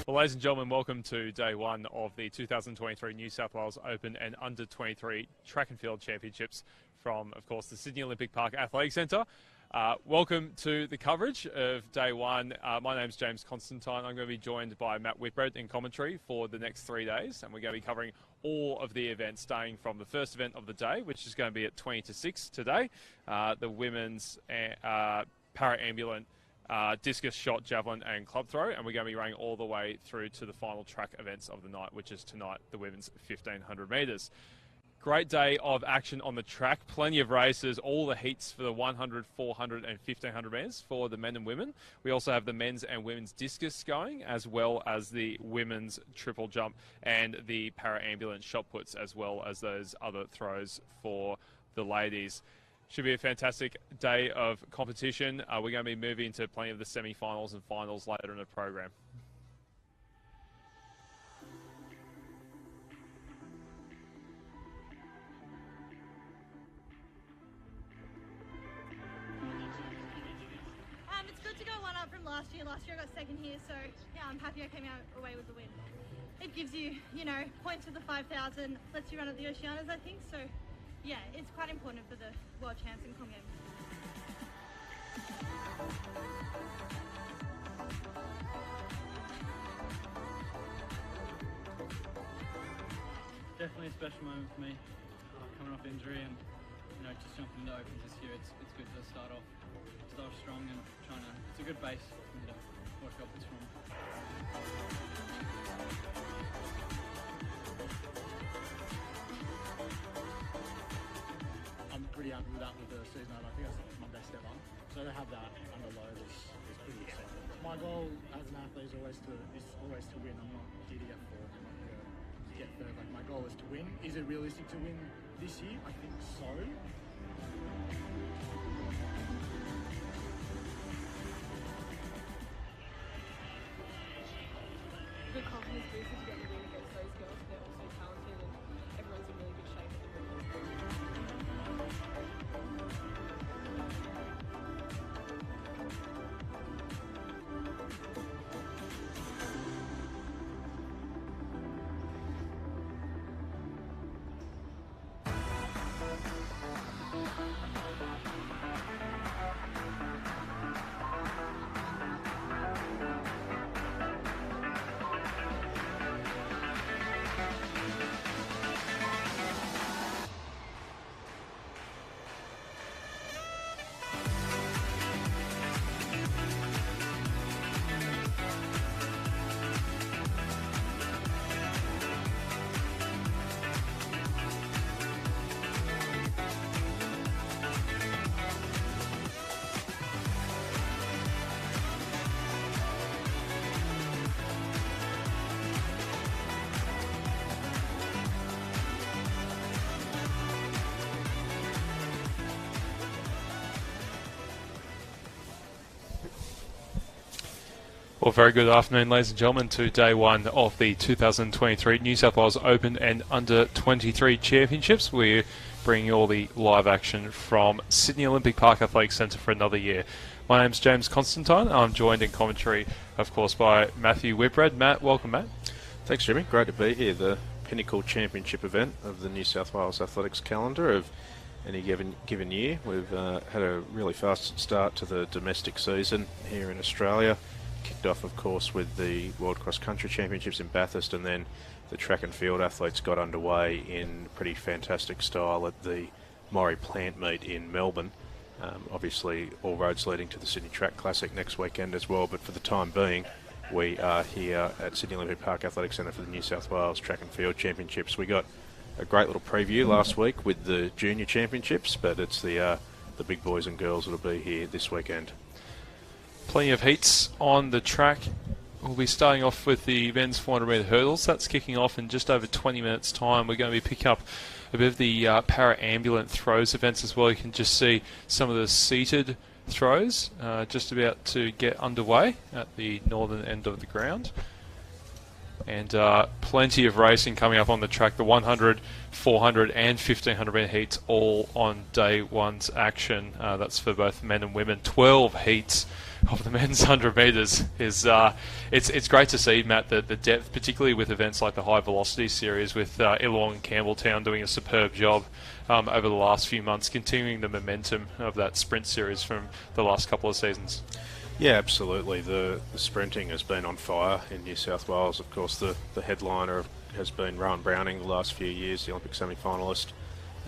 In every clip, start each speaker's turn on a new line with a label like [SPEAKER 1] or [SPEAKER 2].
[SPEAKER 1] Well, ladies and gentlemen, welcome to day one of the 2023 New South Wales Open and Under-23 Track and Field Championships from, of course, the Sydney Olympic Park Athletic Centre. Welcome to the coverage of day one. My name's James Constantine. I'm going to be joined by Matt Whitbread in commentary for the next 3 days, and we're going to be covering all of the events, starting from the first event of the day, which is going to be at 20 to 6 today, the women's para-ambulant discus, shot, javelin and club throw, and we're going to be running all the way through to the final track events of the night, which is tonight, the women's 1500 metres. Great day of action on the track, plenty of races, all the heats for the 100, 400 and 1500 metres for the men and women. We also have the men's and women's discus going, as well as the women's triple jump and the para-ambulant shot puts, as well as those other throws for the ladies. Should be a fantastic day of competition. We're going to be moving to plenty of the semi-finals and finals later in the program.
[SPEAKER 2] It's good to go one up from last year. Last year I got second here, so yeah, I'm happy I came out away with the win. It gives you, points for the 5,000, lets you run at the Oceanas, I think, so yeah, it's quite important for the World Champs in Kong Games.
[SPEAKER 3] Definitely a special moment for me, coming off injury and just jumping into Opens this year. It's good to start off strong and it's a good base for me to work upwards from.
[SPEAKER 4] I'm pretty happy with that with the season. I think that's my best ever. So to have that under load is pretty exciting. My goal as an athlete is always to win. I'm not here to get fourth. I'm not here to get third. Like, my goal is to win. Is it realistic to win this year? I think so.
[SPEAKER 5] Good confidence booster to get the win against those girls. They're also talented and everyone's in really good shape at the moment.
[SPEAKER 1] Well, very good afternoon, ladies and gentlemen, to day one of the 2023 New South Wales Open and Under-23 Championships. We're bringing all the live action from Sydney Olympic Park Athletic Centre for another year. My name's James Constantine. I'm joined in commentary, of course, by Matthew Whitbread. Matt, welcome, Matt.
[SPEAKER 6] Thanks, Jimmy. Great to be here. The pinnacle championship event of the New South Wales athletics calendar of any given year. We've had a really fast start to the domestic season here in Australia. Kicked off, of course, with the World Cross Country Championships in Bathurst, and then the track and field athletes got underway in pretty fantastic style at the Maurie Plant Meet in Melbourne. Obviously, all roads leading to the Sydney Track Classic next weekend as well, but for the time being, we are here at Sydney Olympic Park Athletic Centre for the New South Wales Track and Field Championships. We got a great little preview last week with the Junior Championships, but it's the big boys and girls that'll be here this weekend.
[SPEAKER 1] Plenty of heats on the track. We'll be starting off with the men's 400 metre hurdles. That's kicking off in just over 20 minutes' time. We're going to be picking up a bit of the para-ambulant throws events as well. You can just see some of the seated throws just about to get underway at the northern end of the ground. And plenty of racing coming up on the track. The 100, 400 and 1500 metre heats all on day one's action. That's for both men and women. 12 heats of the men's 100 metres is it's great to see, Matt, the depth, particularly with events like the High Velocity Series, with Illawong and Campbelltown doing a superb job over the last few months, continuing the momentum of that sprint series from the last couple of seasons.
[SPEAKER 6] Yeah, absolutely. The sprinting has been on fire in New South Wales. Of course, the headliner has been Rowan Browning the last few years, the Olympic semi-finalist,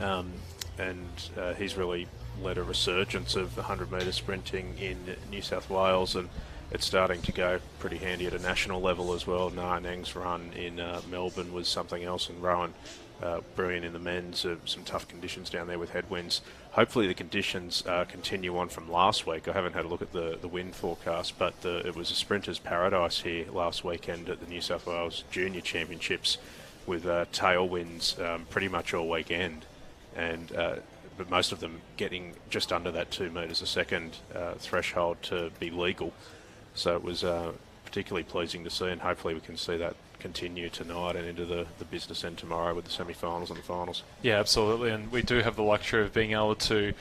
[SPEAKER 6] and he's really led a resurgence of 100 metre sprinting in New South Wales, and it's starting to go pretty handy at a national level as well. Nang's run in Melbourne was something else, and Rowan brilliant in the men's. Some tough conditions down there with headwinds. Hopefully the conditions continue on from last week. I haven't had a look at the wind forecast, but it was a sprinter's paradise here last weekend at the New South Wales Junior Championships, with tailwinds pretty much all weekend, and but most of them getting just under that 2 metres a second threshold to be legal. So it was particularly pleasing to see, and hopefully we can see that continue tonight and into the business end tomorrow with the semi-finals and the finals.
[SPEAKER 1] Yeah, absolutely, and we do have the luxury of being able to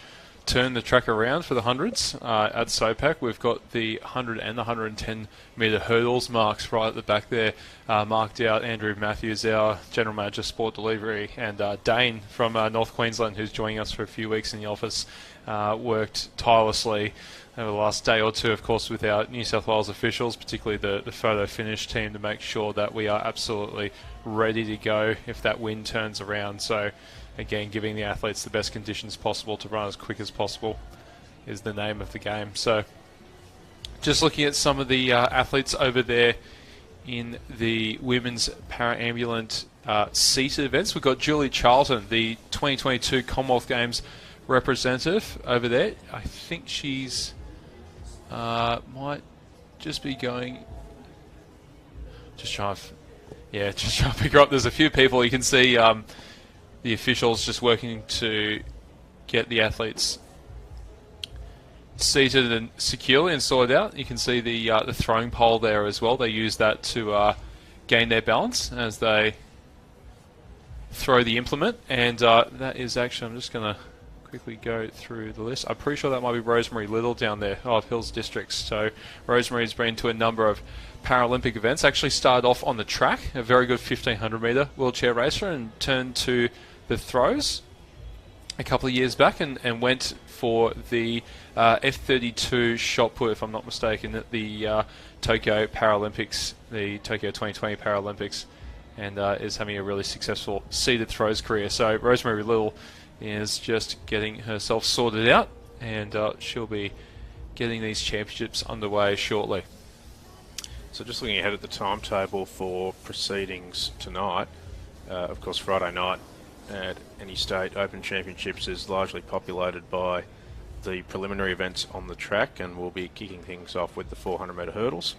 [SPEAKER 1] turn the track around for the hundreds at SOPAC. We've got the 100 and the 110 metre hurdles marks right at the back there, marked out. Andrew Matthews, our General Manager Sport Delivery, and Dane from North Queensland, who's joining us for a few weeks in the office, worked tirelessly over the last day or two, of course, with our New South Wales officials, particularly the photo finish team, to make sure that we are absolutely ready to go if that wind turns around. So again, giving the athletes the best conditions possible to run as quick as possible is the name of the game. So just looking at some of the athletes over there in the women's para-ambulant seated events, we've got Julie Charlton, the 2022 Commonwealth Games representative over there. I think she's might just be going, just trying to figure out. There's a few people you can see. The officials just working to get the athletes seated and securely and sorted out. You can see the throwing pole there as well. They use that to gain their balance as they throw the implement. And that is actually, I'm just going to quickly go through the list. I'm pretty sure that might be Rosemary Little down there, of Hills Districts. So Rosemary's been to a number of Paralympic events. Actually started off on the track, a very good 1500 metre wheelchair racer, and turned to the throws a couple of years back and went for the F32 shot put, if I'm not mistaken, at the Tokyo Paralympics, the Tokyo 2020 Paralympics, and is having a really successful seated throws career. So Rosemary Little is just getting herself sorted out, and she'll be getting these championships underway shortly.
[SPEAKER 6] So just looking ahead at the timetable for proceedings tonight, of course Friday night at any state Open Championships is largely populated by the preliminary events on the track, and we'll be kicking things off with the 400 metre hurdles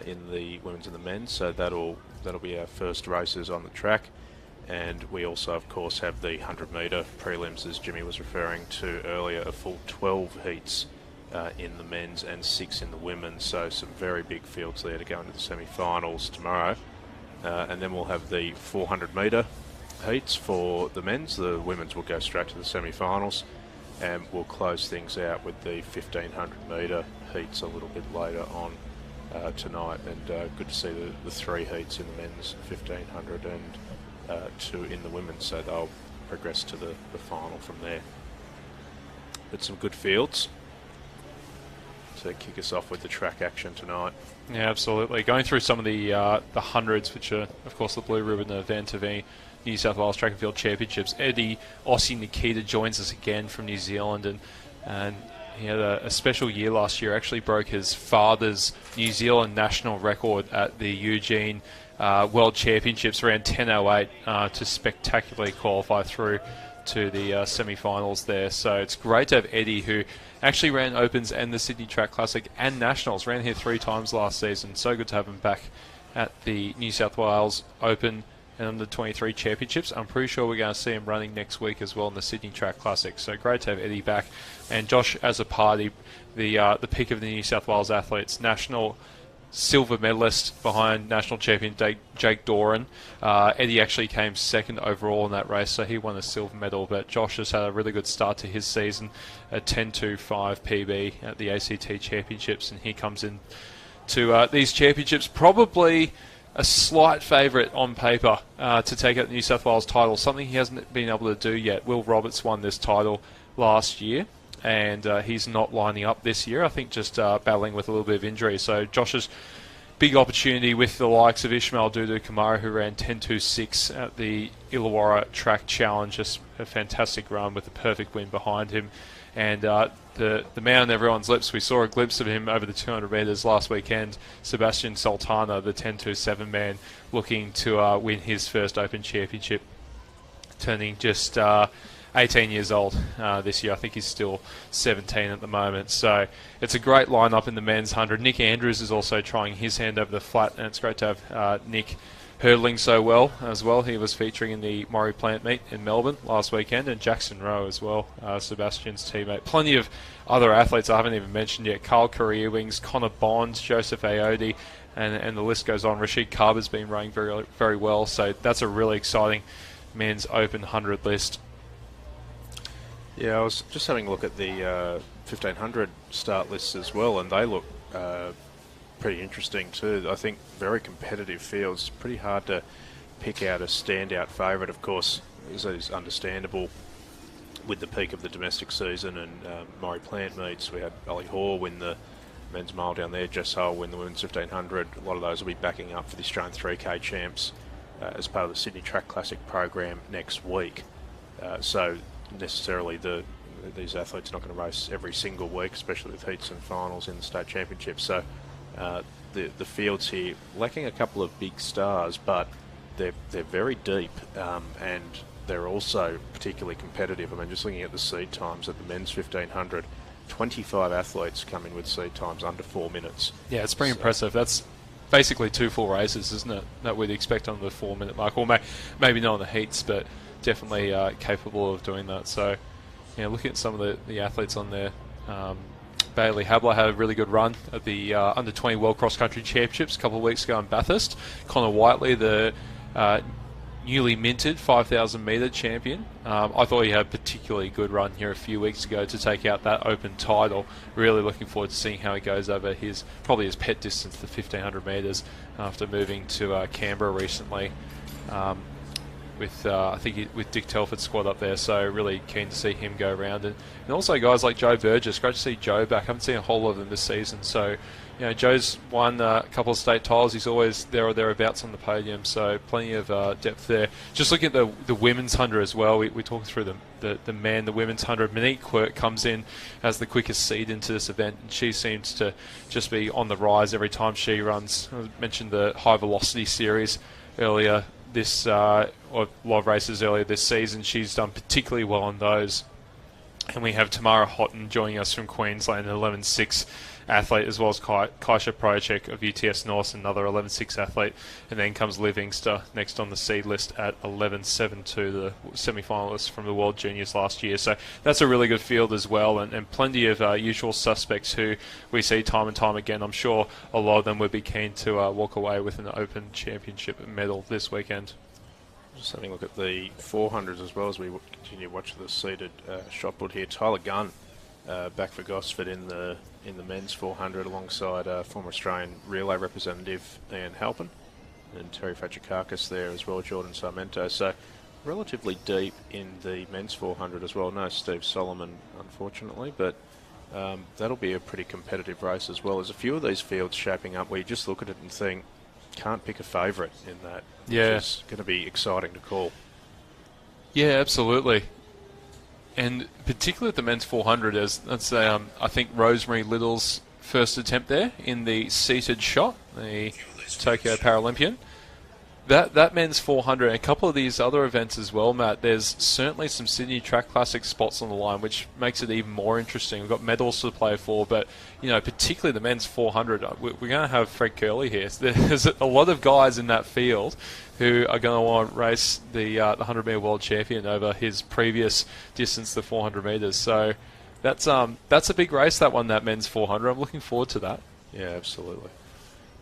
[SPEAKER 6] in the women's and the men's. So that'll be our first races on the track. And we also, of course, have the 100 metre prelims, as Jimmy was referring to earlier, a full 12 heats in the men's and 6 in the women's. So some very big fields there to go into the semi-finals tomorrow. And then we'll have the 400 metre heats for the men's. The women's will go straight to the semi-finals. And we'll close things out with the 1500 metre heats a little bit later on tonight. And good to see the 3 heats in the men's 1500 and 2 in the women's, so they'll progress to the final from there. But some good fields to kick us off with the track action tonight.
[SPEAKER 1] Yeah, absolutely. Going through some of the hundreds, which are, of course, the blue ribbon event of any New South Wales Track and Field Championships. Eddie Aussie Nikita joins us again from New Zealand, and he had a special year last year. Actually broke his father's New Zealand national record at the Eugene World Championships, around 10:08, to spectacularly qualify through to the semi-finals there. So it's great to have Eddie, who actually ran Opens and the Sydney Track Classic and Nationals, ran here 3 times last season. So good to have him back at the New South Wales Open and Under 23 Championships. I'm pretty sure we're going to see him running next week as well in the Sydney Track Classic. So great to have Eddie back. And Josh Azzopardi, the pick of the New South Wales athletes, national silver medalist behind national champion Jake Doran. Eddie actually came second overall in that race, so he won a silver medal. But Josh has had a really good start to his season, a 10.25 PB at the ACT Championships, and he comes in to these championships probably a slight favourite on paper to take out the New South Wales title, something he hasn't been able to do yet. Will Roberts won this title last year, and he's not lining up this year. I think just battling with a little bit of injury. So Josh's big opportunity with the likes of Ishmael Dudu Kamara, who ran 10.26 at the Illawarra Track Challenge. Just a fantastic run with a perfect win behind him. And the man on everyone's lips, we saw a glimpse of him over the 200 metres last weekend, Sebastian Sultana, the 10.27 man, looking to win his first Open Championship, turning just 18 years old this year. I think he's still 17 at the moment. So it's a great lineup in the men's 100. Nick Andrews is also trying his hand over the flat, and it's great to have Nick hurdling so well as well. He was featuring in the Maury Plant meet in Melbourne last weekend, and Jackson Rowe as well, Sebastian's teammate. Plenty of other athletes I haven't even mentioned yet. Carl Career-Wings, Connor Bond, Joseph Aodi, and the list goes on. Rashid Carver's been running very, very well, so that's a really exciting men's Open 100 list.
[SPEAKER 6] Yeah, I was just having a look at the 1500 start lists as well, and they look pretty interesting too. I think very competitive fields. Pretty hard to pick out a standout favourite. Of course, as is understandable with the peak of the domestic season and Maury Plant meets. We had Ollie Hoare win the men's mile down there, Jess Hull win the women's 1500. A lot of those will be backing up for the Australian 3K champs as part of the Sydney Track Classic program next week. So necessarily these athletes are not going to race every single week, especially with heats and finals in the state championship. So the fields here lacking a couple of big stars, but they're very deep, and they're also particularly competitive. I mean, just looking at the seed times at the men's 1500, 25 athletes come in with seed times under 4 minutes.
[SPEAKER 1] Yeah, it's pretty impressive. That's basically 2 full races, isn't it, that we'd expect on the 4 minute mark, or maybe not on the heats, but definitely capable of doing that. So yeah, looking at some of the athletes on there, Bailey Habler had a really good run at the Under 20 World Cross Country Championships a couple of weeks ago in Bathurst. Connor Whiteley, the newly minted 5,000 metre champion, I thought he had a particularly good run here a few weeks ago to take out that Open title. Really looking forward to seeing how he goes over probably his pet distance, the 1,500 metres, after moving to Canberra recently. With Dick Telford's squad up there, so really keen to see him go around, and also guys like Joe Burgess. Great to see Joe back. I haven't seen a whole lot of them this season, so Joe's won a couple of state titles. He's always there or thereabouts on the podium, so plenty of depth there. Just looking at the women's 100 as well, we talked through the women's 100. Monique Quirk comes in as the quickest seed into this event, and she seems to just be on the rise every time she runs. I mentioned the high velocity series earlier or a lot of races earlier this season. She's done particularly well on those. And we have Tamara Houghton joining us from Queensland, an 11.6 athlete, as well as Kaisha Projek of UTS North, another 11.6 athlete. And then comes Liv Inkster next on the seed list at 11.72, the semi-finalist from the World Juniors last year. So that's a really good field as well, and plenty of usual suspects who we see time and time again. I'm sure a lot of them would be keen to walk away with an Open Championship medal this weekend.
[SPEAKER 6] Just having a look at the 400s as well as we continue to watch the seeded shot put here. Tyler Gunn back for Gosford in the men's 400 alongside former Australian relay representative Ian Halpin and Terry Fajikakis there as well, Jordan Sarmento. So relatively deep in the men's 400 as well. No Steve Solomon, unfortunately, but that'll be a pretty competitive race as well. There's a few of these fields shaping up where you just look at it and think, can't pick a favourite in that.
[SPEAKER 1] Yeah.
[SPEAKER 6] Which is going to be exciting to call.
[SPEAKER 1] Yeah, absolutely. And particularly at the men's 400, as I think Rosemary Little's first attempt there in the seated shot, the Tokyo Paralympian. That men's 400 and a couple of these other events as well, Matt, there's certainly some Sydney Track Classic spots on the line, which makes it even more interesting. We've got medals to play for, but particularly the men's 400, we're going to have Fred Curley here. So there's a lot of guys in that field who are going to want to race the 100-metre world champion over his previous distance, the 400 metres. So that's a big race, that one, that men's 400. I'm looking forward to that.
[SPEAKER 6] Yeah, absolutely.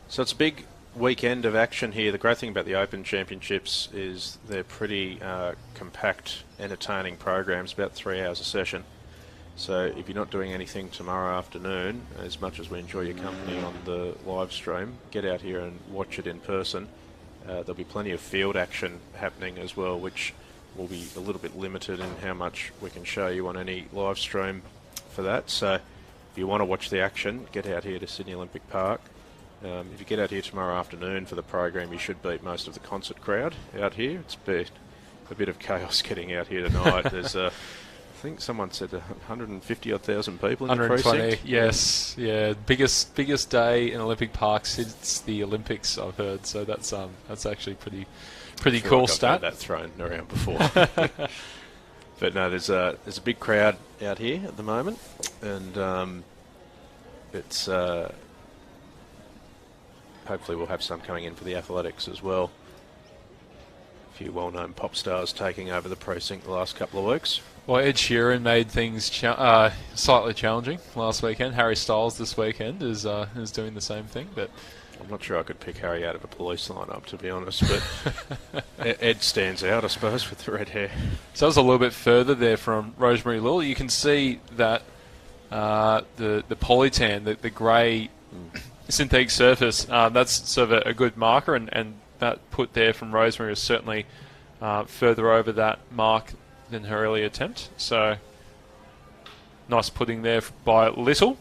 [SPEAKER 6] So it's a big weekend of action here. The great thing about the Open Championships is they're pretty compact, entertaining programs, about 3 hours a session. So if you're not doing anything tomorrow afternoon, as much as we enjoy your company on the live stream, get out here and watch it in person. There'll be plenty of field action happening as well, which will be a little bit limited in how much we can show you on any live stream for that. So if you want to watch the action, get out here to Sydney Olympic Park. If you get out here tomorrow afternoon for the program, you should beat most of the concert crowd out here. It's been a bit of chaos getting out here tonight. There's I think someone said 150,000 people in the precinct.
[SPEAKER 1] Yes, yeah, biggest day in Olympic Park since the Olympics, I've heard. So that's actually pretty cool
[SPEAKER 6] I've
[SPEAKER 1] stat.
[SPEAKER 6] had that thrown around before. But no, there's a big crowd out here at the moment, and it's hopefully we'll have some coming in for the athletics as well. A few well-known pop stars taking over the precinct the last couple of weeks.
[SPEAKER 1] Well, Ed Sheeran made things slightly challenging last weekend. Harry Styles this weekend is doing the same thing, but
[SPEAKER 6] I'm not sure I could pick Harry out of a police lineup, to be honest, but Ed stands out, I suppose, with the red hair.
[SPEAKER 1] So I was a little bit further there from Rosemary Lil. You can see that the polytan, the grey synthetic surface, that's sort of a good marker, and that put there from Rosemary is certainly further over that mark than her earlier attempt. So nice putting there by Little.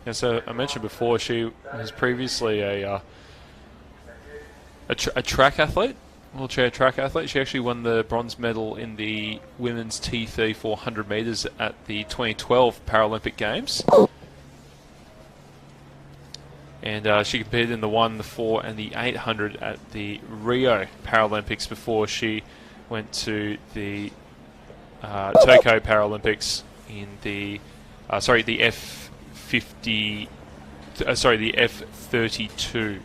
[SPEAKER 1] Yeah, so I mentioned before she was previously a track athlete, wheelchair track athlete. She actually won the bronze medal in the women's T34 400 metres at the 2012 Paralympic Games. And she competed in the 1, the 4 and the 800 at the Rio Paralympics before she went to the Tokyo Paralympics in the the F32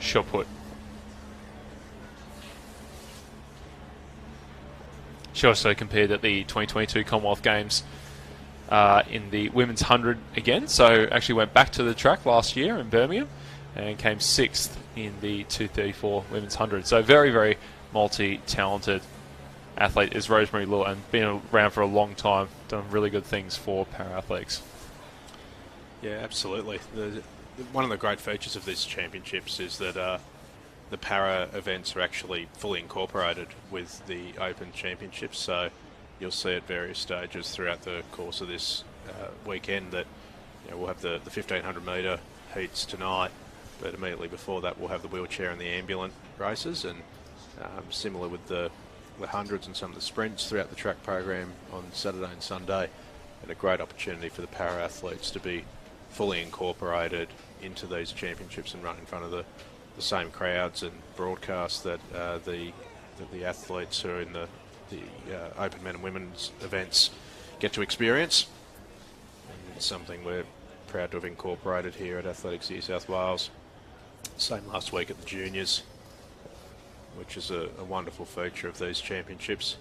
[SPEAKER 1] shot put. She also competed at the 2022 Commonwealth Games in the women's 100 again, so actually went back to the track last year in Birmingham and came 6th in the 234 women's 100. So very, very multi-talented athlete is Rosemary Lil, and been around for a long time, done really good things for para-athletes.
[SPEAKER 6] Yeah, absolutely. One of the great features of these championships is that the para events are actually fully incorporated with the Open Championships, so you'll see at various stages throughout the course of this weekend that we'll have the 1500 metre heats tonight, but immediately before that we'll have the wheelchair and the ambulant races, and similar with the hundreds and some of the sprints throughout the track program on Saturday and Sunday, and a great opportunity for the para athletes to be fully incorporated into these championships and run in front of the same crowds and broadcasts that the athletes who are in the Open Men and Women's events get to experience. And it's something we're proud to have incorporated here at Athletics New South Wales. Same last week at the Juniors, which is a wonderful feature of these championships.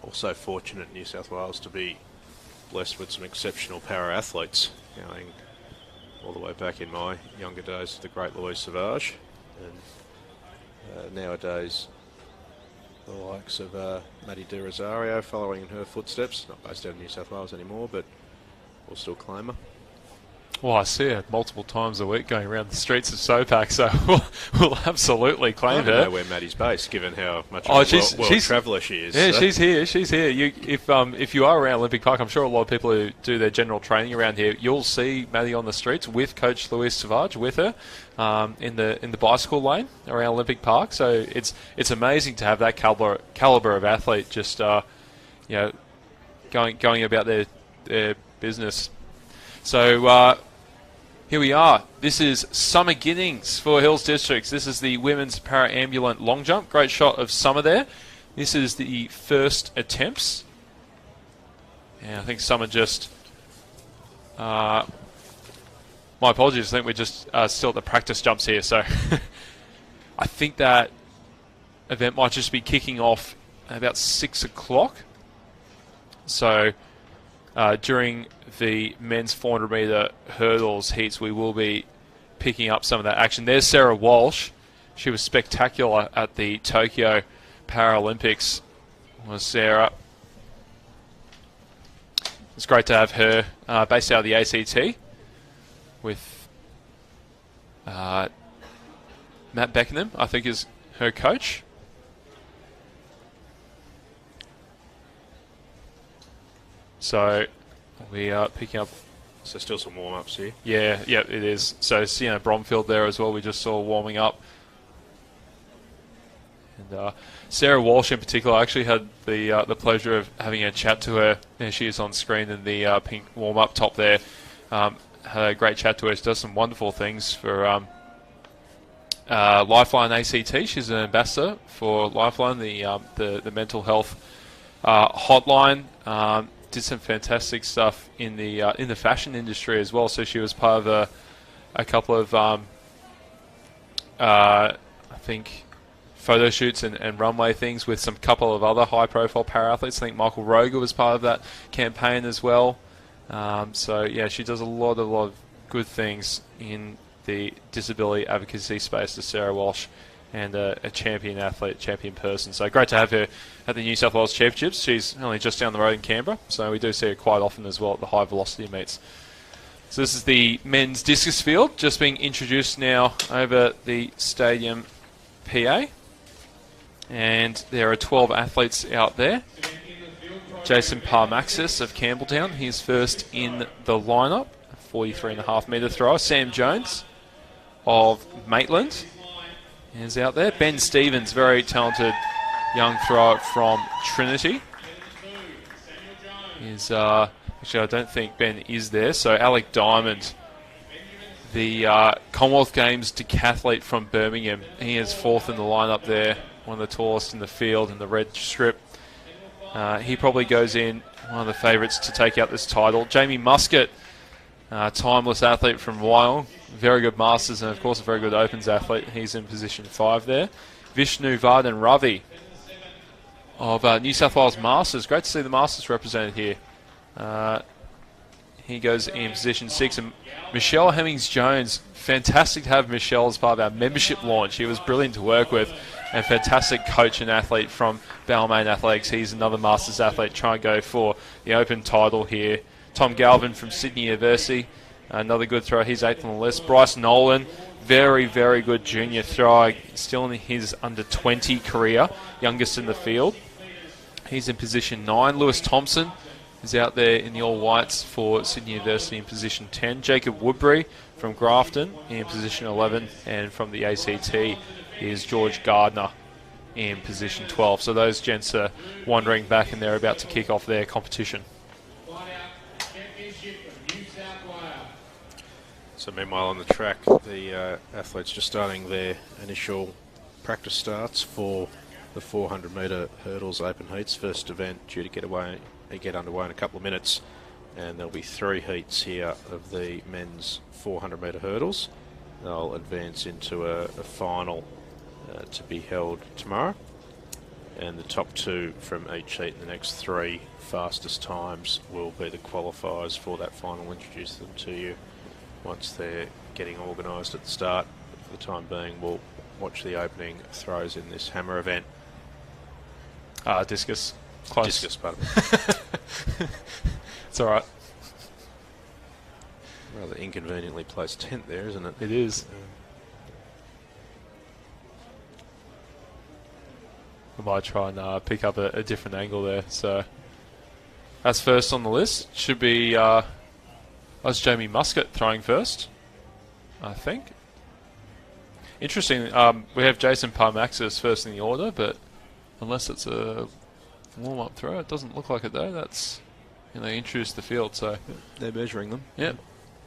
[SPEAKER 6] Also fortunate in New South Wales to be blessed with some exceptional para athletes, going all the way back in my younger days to the great Louise Savage, and nowadays the likes of Maddie De Rosario following in her footsteps, not based out of New South Wales anymore, but we'll still claim her.
[SPEAKER 1] Well, I see her multiple times a week going around the streets of Sopak, so we'll absolutely claim her.
[SPEAKER 6] I don't know where Maddie's based, given how much of a world traveller she is.
[SPEAKER 1] Yeah,
[SPEAKER 6] so.
[SPEAKER 1] She's here. If you are around Olympic Park, I'm sure a lot of people who do their general training around here, you'll see Maddie on the streets with Coach Louise Savage with her in the bicycle lane around Olympic Park. So it's amazing to have that calibre of athlete just going about their business. So here we are. This is Summer Giddings for Hills Districts. This is the women's para-ambulant long jump. Great shot of Summer there. This is the first attempts. And I think Summer just... my apologies, I think we're just still at the practice jumps here. So I think that event might just be kicking off at about 6 o'clock. So during the men's 400 metre hurdles heats, we will be picking up some of that action. There's Sarah Walsh. She was spectacular at the Tokyo Paralympics, was Sarah. It's great to have her based out of the ACT with Matt Beckenham, I think, is her coach. So we are picking up.
[SPEAKER 6] So still some warm-ups here.
[SPEAKER 1] Yeah, it is. So Sienna Bromfield there as well, we just saw warming up. And Sarah Walsh in particular, I actually had the pleasure of having a chat to her. There she is on screen in the pink warm-up top there. Had a great chat to her. She does some wonderful things for Lifeline ACT. She's an ambassador for Lifeline, the mental health hotline. Did some fantastic stuff in the fashion industry as well. So she was part of a couple of I think photo shoots and runway things with some couple of other high profile para athletes. I think Michael Roger was part of that campaign as well. So yeah, she does a lot of good things in the disability advocacy space to Sarah Walsh, and a champion athlete, champion person. So great to have her at the New South Wales Championships. She's only just down the road in Canberra, so we do see her quite often as well at the high velocity meets. So this is the men's discus field, just being introduced now over the stadium PA. And there are 12 athletes out there. Jason Parmaxis of Campbelltown, he's first in the lineup, 43.5 metre thrower. Sam Jones of Maitland is out there. Ben Stevens, very talented young thrower from Trinity, is actually, I don't think Ben is there. So Alec Diamond, the Commonwealth Games decathlete from Birmingham, he is fourth in the lineup there, one of the tallest in the field in the red strip. He probably goes in one of the favourites to take out this title. Jamie Muscat, timeless athlete from Wyong, very good Masters and of course a very good Opens athlete. He's in position 5 there. Vishnu Vardhan Ravi of New South Wales Masters. Great to see the Masters represented here. He goes in position 6. And Michelle Hemmings-Jones, fantastic to have Michelle as part of our membership launch. She was brilliant to work with, and fantastic coach and athlete from Balmain Athletics. He's another Masters athlete trying to go for the Open title here. Tom Galvin from Sydney University, another good thrower. He's 8th on the list. Bryce Nolan, very, very good junior thrower, still in his under-20 career, youngest in the field. He's in position 9. Lewis Thompson is out there in the all-whites for Sydney University in position 10. Jacob Woodbury from Grafton in position 11. And from the ACT is George Gardner in position 12. So those gents are wandering back and they're about to kick off their competition.
[SPEAKER 6] So meanwhile on the track, the athletes just starting their initial practice starts for the 400 metre hurdles open heats. First event due to get underway in a couple of minutes, and there'll be 3 heats here of the men's 400 metre hurdles. They'll advance into a final to be held tomorrow, and the top 2 from each heat in the next 3 fastest times will be the qualifiers for that final. We'll introduce them to you once they're getting organised at the start. For the time being, we'll watch the opening throws in this hammer event.
[SPEAKER 1] Discus. Close.
[SPEAKER 6] Discus, pardon.
[SPEAKER 1] It's all right.
[SPEAKER 6] Rather inconveniently placed tent there, isn't it?
[SPEAKER 1] It is. I might try and pick up a different angle there. So that's first on the list. Should be that's Jamie Muscat throwing first, I think. Interesting. We have Jason Parmaxis first in the order, but unless it's a warm-up throw, it doesn't look like it though. That's, they introduced the field, so
[SPEAKER 6] they're measuring them.
[SPEAKER 1] Yep.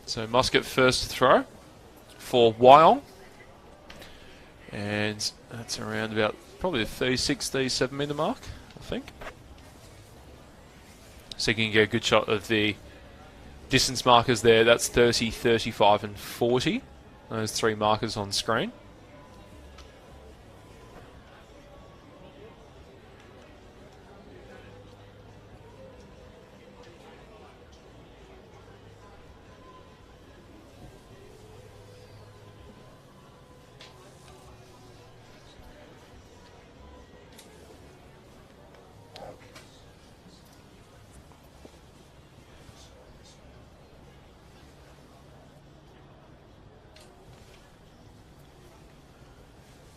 [SPEAKER 1] So Muscat first throw for Wyong, and that's around about probably the 36, 37 metre mark, I think. So you can get a good shot of the distance markers there. That's 30, 35 and 40. Those 3 markers on screen.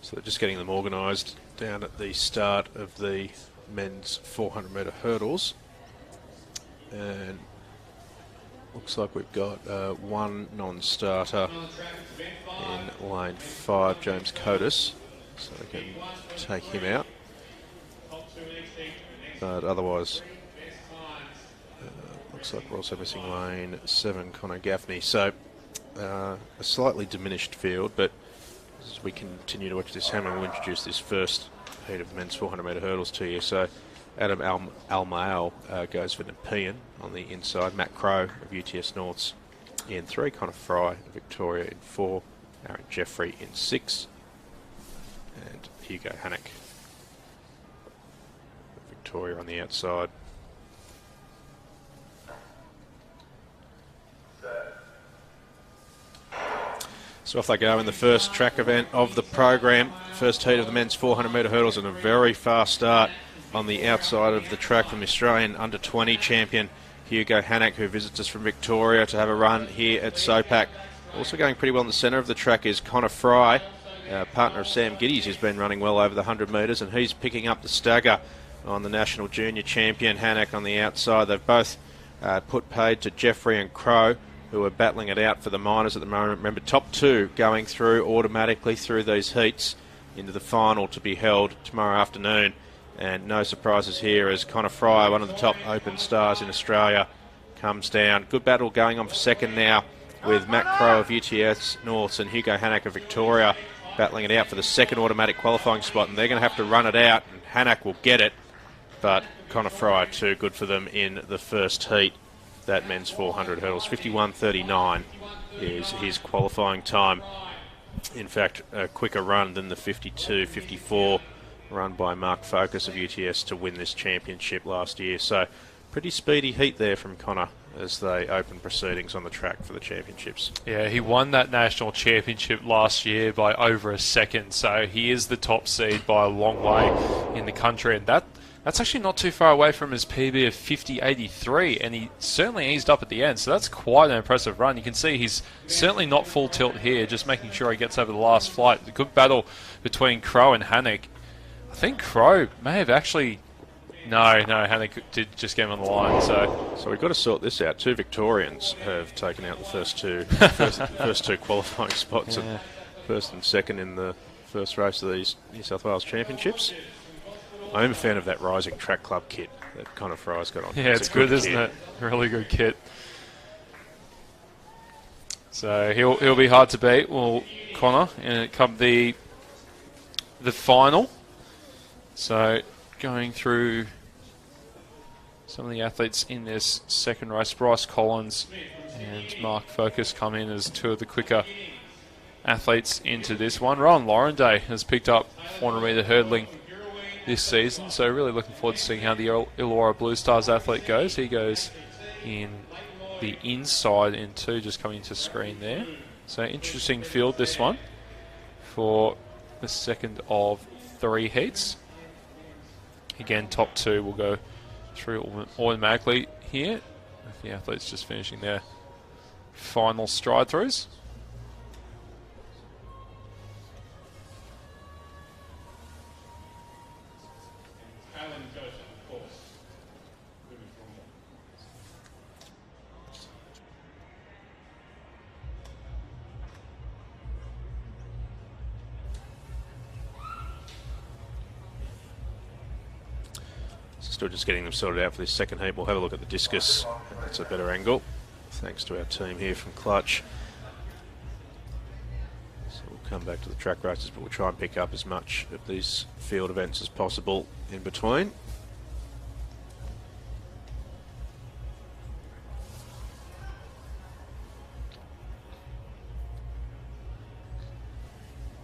[SPEAKER 6] So they're just getting them organised down at the start of the men's 400 metre hurdles. And looks like we've got one non-starter in lane 5, James Cotis, so they can take him out. But otherwise, looks like we're also missing lane 7, Connor Gaffney. So a slightly diminished field, but as we continue to watch this hammer, we'll introduce this first heat of men's 400 metre hurdles to you. So Adam Almael goes for Nepean on the inside. Matt Crow of UTS Norths in 3. Connor Fry of Victoria in 4. Aaron Jeffrey in 6. And Hugo Hannock of Victoria on the outside. So off they go in the first track event of the program. First heat of the men's 400 metre hurdles, and a very fast start on the outside of the track from the Australian under-20 champion Hugo Hannock, who visits us from Victoria to have a run here at SOPAC. Also going pretty well in the centre of the track is Connor Fry, partner of Sam Giddies, who's been running well over the 100 metres, and he's picking up the stagger on the national junior champion Hannock on the outside. They've both put paid to Jeffrey and Crow, who are battling it out for the minors at the moment. Remember, top 2 going through automatically through these heats into the final to be held tomorrow afternoon. And no surprises here as Connor Fry, one of the top open stars in Australia, comes down. Good battle going on for second now with Matt Crow of UTS Norths and Hugo Hannock of Victoria battling it out for the second automatic qualifying spot. And they're going to have to run it out, and Hannock will get it. But Connor Fry too good for them in the first heat. That men's 400 hurdles. 51.39 is his qualifying time. In fact, a quicker run than the 52.54 run by Mark Focus of UTS to win this championship last year. So pretty speedy heat there from Connor as they open proceedings on the track for the championships.
[SPEAKER 1] Yeah, he won that national championship last year by over a second, so he is the top seed by a long way in the country, and that's actually not too far away from his PB of 50.83, and he certainly eased up at the end, so that's quite an impressive run. You can see he's certainly not full tilt here, just making sure he gets over the last flight. A good battle between Crow and Hannock. I think Crow may have actually... No, Hannock did just get him on the line, so
[SPEAKER 6] we've got to sort this out. 2 Victorians have taken out the first two qualifying spots, and first and second in the first race of these New South Wales Championships. I am a fan of that Rising Track Club kit that Connor Fry's got on.
[SPEAKER 1] Yeah, it's good, isn't it? Really good kit. So he'll be hard to beat. Well, Connor, and it come the final. So going through some of the athletes in this second race, Bryce Collins and Mark Focus come in as 2 of the quicker athletes into this one. Rowan Laurenday has picked up 400 metre hurdling this season, so really looking forward to seeing how the Illawarra Blue Stars athlete goes. He goes in the inside in 2, just coming to screen there. So interesting field, this one, for the second of 3 heats. Again, top 2 will go through automatically here, with the athletes just finishing their final stride throughs.
[SPEAKER 6] Still just getting them sorted out for this second heat. We'll have a look at the discus. That's a better angle, thanks to our team here from Clutch. So we'll come back to the track races, but we'll try and pick up as much of these field events as possible in between.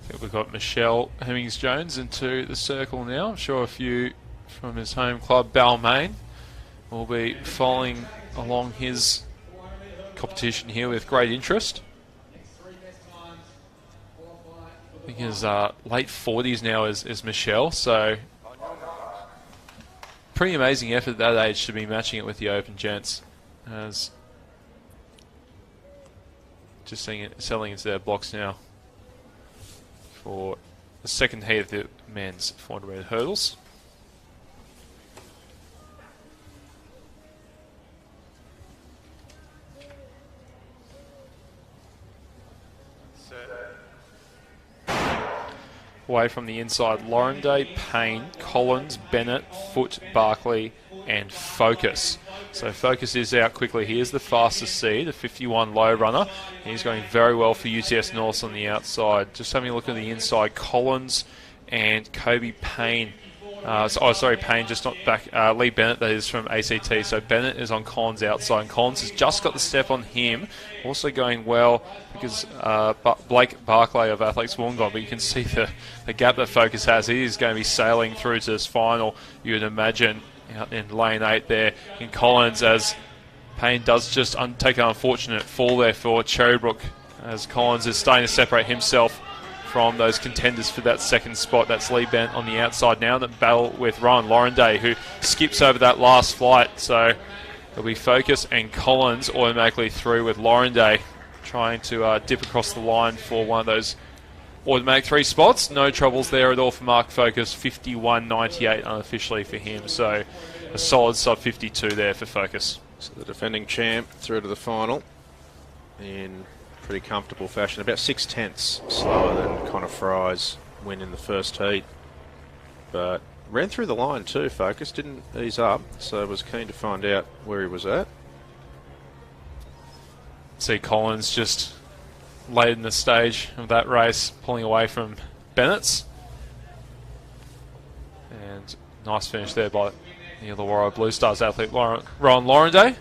[SPEAKER 1] I think we've got Michelle Hemmings-Jones into the circle now. I'm sure a few from his home club, Balmain, will be following along his competition here with great interest. I think his late 40s now is Michelle, so pretty amazing effort at that age to be matching it with the Open gents, as just seeing it selling into their blocks now for the second heat of the men's 400 metre hurdles. Away from the inside, Laurenday, Payne, Collins, Bennett, Foot, Barkley and Focus. So Focus is out quickly. He is the fastest seed, a 51 low runner. He's going very well for UTS North on the outside. Just having a look at the inside, Collins and Kobe Payne. Payne just not back. Lee Bennett, that is from ACT. So Bennett is on Collins' outside, and Collins has just got the step on him. Also going well because Blake Barclay of Athletics Wollongong, but you can see the gap that Focus has. He is going to be sailing through to this final, you would imagine, in lane 8 there in Collins, as Payne does just take an unfortunate fall there for Cherrybrook, as Collins is starting to separate himself from those contenders for that second spot. That's Lee Bent on the outside now, that battle with Ryan Laurenday, who skips over that last flight. So it'll be Focus and Collins automatically through, with Laurenday trying to dip across the line for one of those automatic 3 spots. No troubles there at all for Mark Focus. 51.98 unofficially for him. So a solid sub 52 there for Focus.
[SPEAKER 6] So the defending champ through to the final in pretty comfortable fashion, about 6/10 slower than Connor Fry's win in the first heat, but ran through the line too. Focus didn't ease up, so was keen to find out where he was at.
[SPEAKER 1] See Collins just late in the stage of that race, pulling away from Bennett's, and nice finish there by the Illawarra Blue Stars athlete Ron Laurenday.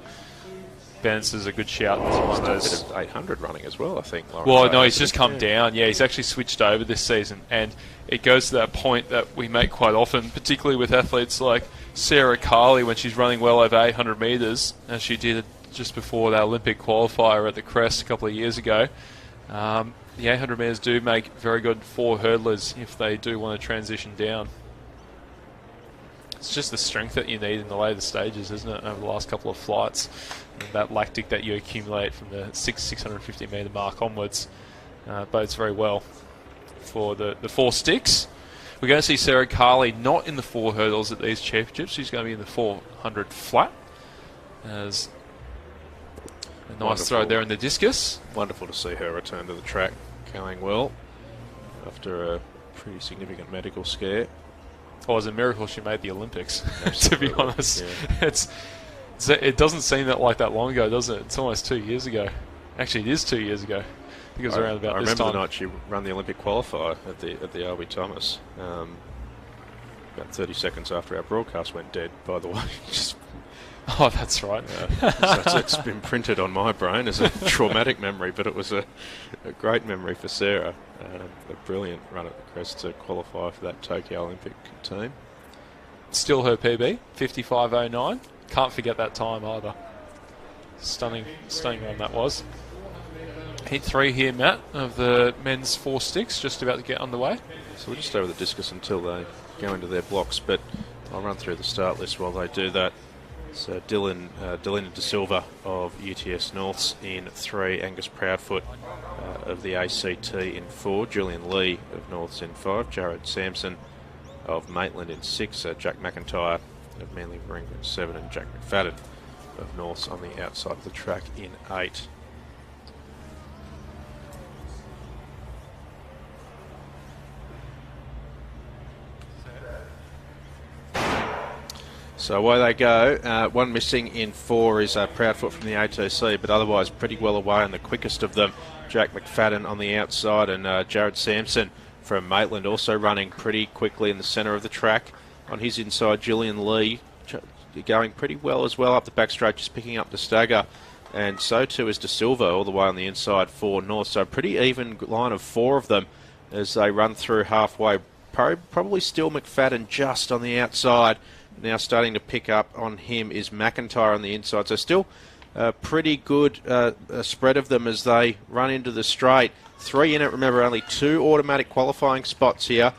[SPEAKER 1] Bennett's is a good shout.
[SPEAKER 6] He's done a bit of 800 running as well, I think.
[SPEAKER 1] Well, no, he's just come down. Yeah, he's actually switched over this season, and it goes to that point that we make quite often, particularly with athletes like Sarah Carley when she's running well over 800 metres, as she did just before that Olympic qualifier at the Crest a couple of years ago. The 800 metres do make very good for hurdlers if they do want to transition down. It's just the strength that you need in the later stages, isn't it, over the last couple of flights. And that lactic that you accumulate from the 650 metre mark onwards bodes very well for the 4 sticks. We're going to see Sarah Carley not in the 4 hurdles at these championships. She's going to be in the 400 flat. As a nice throw there in the discus.
[SPEAKER 6] Wonderful to see her return to the track, going well after a pretty significant medical scare.
[SPEAKER 1] Oh, it was a miracle she made the Olympics, to be honest. Yeah. It doesn't seem like that long ago, does it? It's almost 2 years ago. Actually, it is 2 years ago. I think it was around about this time.
[SPEAKER 6] I remember the night she ran the Olympic qualifier at the Albie Thomas. About 30 seconds after our broadcast went dead, by the way.
[SPEAKER 1] Oh, that's right.
[SPEAKER 6] So it's been printed on my brain as a traumatic memory, but it was a great memory for Sarah. A brilliant run at the Crest to qualify for that Tokyo Olympic team.
[SPEAKER 1] Still her PB, 55.09. Can't forget that time either. Stunning one that was. Heat 3 here, Matt, of the men's 4 sticks, just about to get underway.
[SPEAKER 6] So we're just over the discus until they go into their blocks, but I'll run through the start list while they do that. So Delina De Silva of UTS Norths in 3, Angus Proudfoot of the ACT in 4, Julian Lee of Norths in 5, Jared Sampson of Maitland in 6, Jack McIntyre of Manly Warringah in 7, and Jack McFadden of Norths on the outside of the track in 8. So away they go. One missing in 4 is Proudfoot from the ATC, but otherwise pretty well away, and the quickest of them, Jack McFadden on the outside, and Jared Sampson from Maitland also running pretty quickly in the centre of the track. On his inside, Julian Lee going pretty well as well up the backstraight, just picking up the stagger, and so too is De Silva all the way on the inside for North. So a pretty even line of 4 of them as they run through halfway. Probably still McFadden just on the outside. Now starting to pick up on him is McIntyre on the inside. So still a pretty good spread of them as they run into the straight. 3 in it, remember, only 2 automatic qualifying spots here.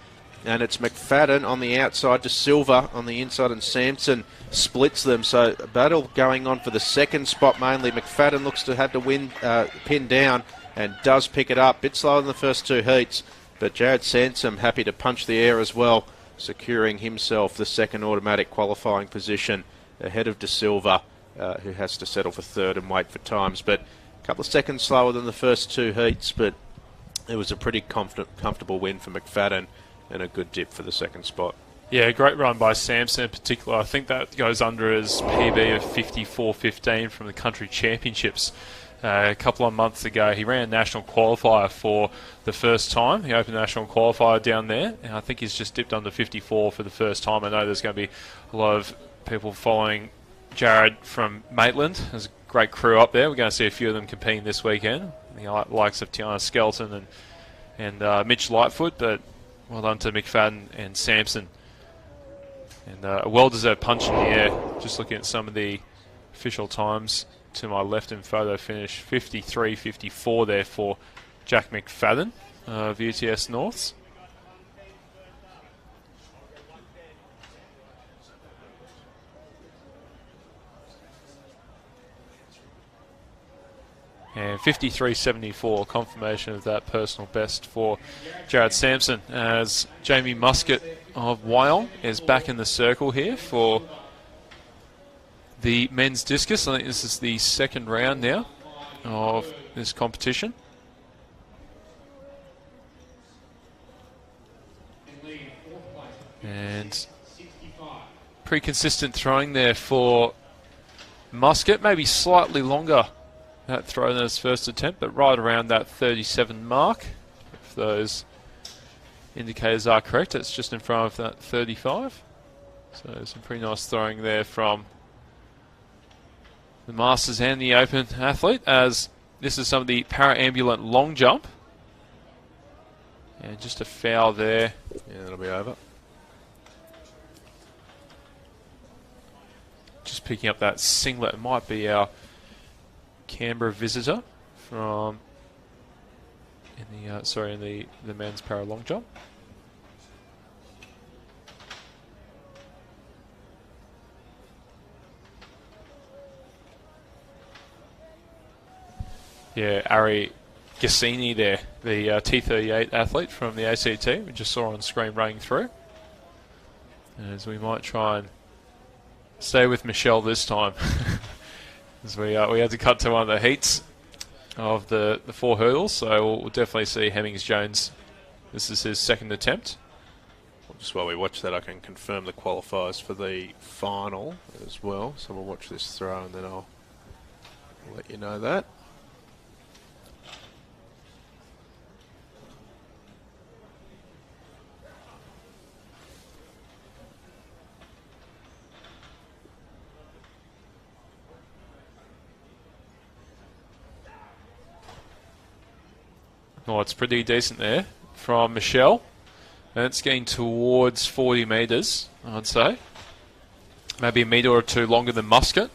[SPEAKER 6] And it's McFadden on the outside to Silva on the inside, and Sampson splits them. So a battle going on for the second spot mainly. McFadden looks to have to win, pin down, and does pick it up. Bit slower than the first 2 heats. But Jared Sansom happy to punch the air as well, securing himself the second automatic qualifying position ahead of De Silva, who has to settle for third and wait for times. But a couple of seconds slower than the first two heats, but it was a pretty comfortable win for McFadden and a good dip for the second spot.
[SPEAKER 1] Yeah, great run by Samson in particular. I think that goes under his PB of 54.15 from the country championships. A couple of months ago, he ran a national qualifier for the first time. He opened a national qualifier down there, and I think he's just dipped under 54 for the first time. I know there's going to be a lot of people following Jared from Maitland. There's a great crew up there. We're going to see a few of them competing this weekend. The likes of Tiana Skelton and Mitch Lightfoot, but well done to McFadden and Sampson. And a well-deserved punch in the air. Just looking at some of the official times to my left in photo finish, 53.54 there for Jack McFadden of UTS Norths. And 53.74, confirmation of that personal best for Jared Sampson, as Jamie Muscat of Wyong is back in the circle here for the men's discus. I think this is the second round now of this competition. And pretty consistent throwing there for Muscat, maybe slightly longer that throw than his first attempt, but right around that 37 mark, if those indicators are correct. It's just in front of that 35. So some pretty nice throwing there from the Masters and the Open athlete, as this is some of the para-ambulant long jump. And just a foul there.
[SPEAKER 6] Yeah, that'll be over.
[SPEAKER 1] Just picking up that singlet. It might be our Canberra visitor from in the men's para long jump. Yeah, Ari Gassini there, the T38 athlete from the ACT. We just saw on screen running through. As we might try and stay with Michelle this time. As we had to cut to one of the heats of the 4 hurdles, so we'll definitely see Hemmings-Jones. This is his second attempt.
[SPEAKER 6] Just while we watch that, I can confirm the qualifiers for the final as well. So we'll watch this throw and then I'll let you know that.
[SPEAKER 1] Oh, it's pretty decent there from Michelle. And it's getting towards 40 metres, I'd say. Maybe a metre or two longer than Muscat.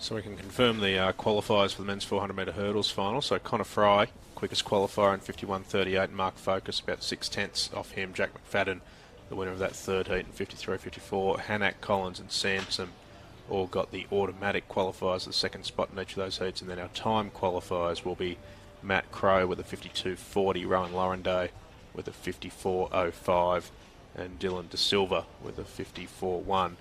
[SPEAKER 6] So we can confirm the qualifiers for the men's 400 metre hurdles final. So Connor Fry, quickest qualifier in 51.38, and Mark Focus about 6/10 off him. Jack McFadden, the winner of that third heat in 53.54. Hanak, Collins and Sampson all got the automatic qualifiers, the second spot in each of those heats. And then our time qualifiers will be Matt Crow with a 52.40, Rowan Laurenday with a 54.05, and Dylan De Silva with a 54.1.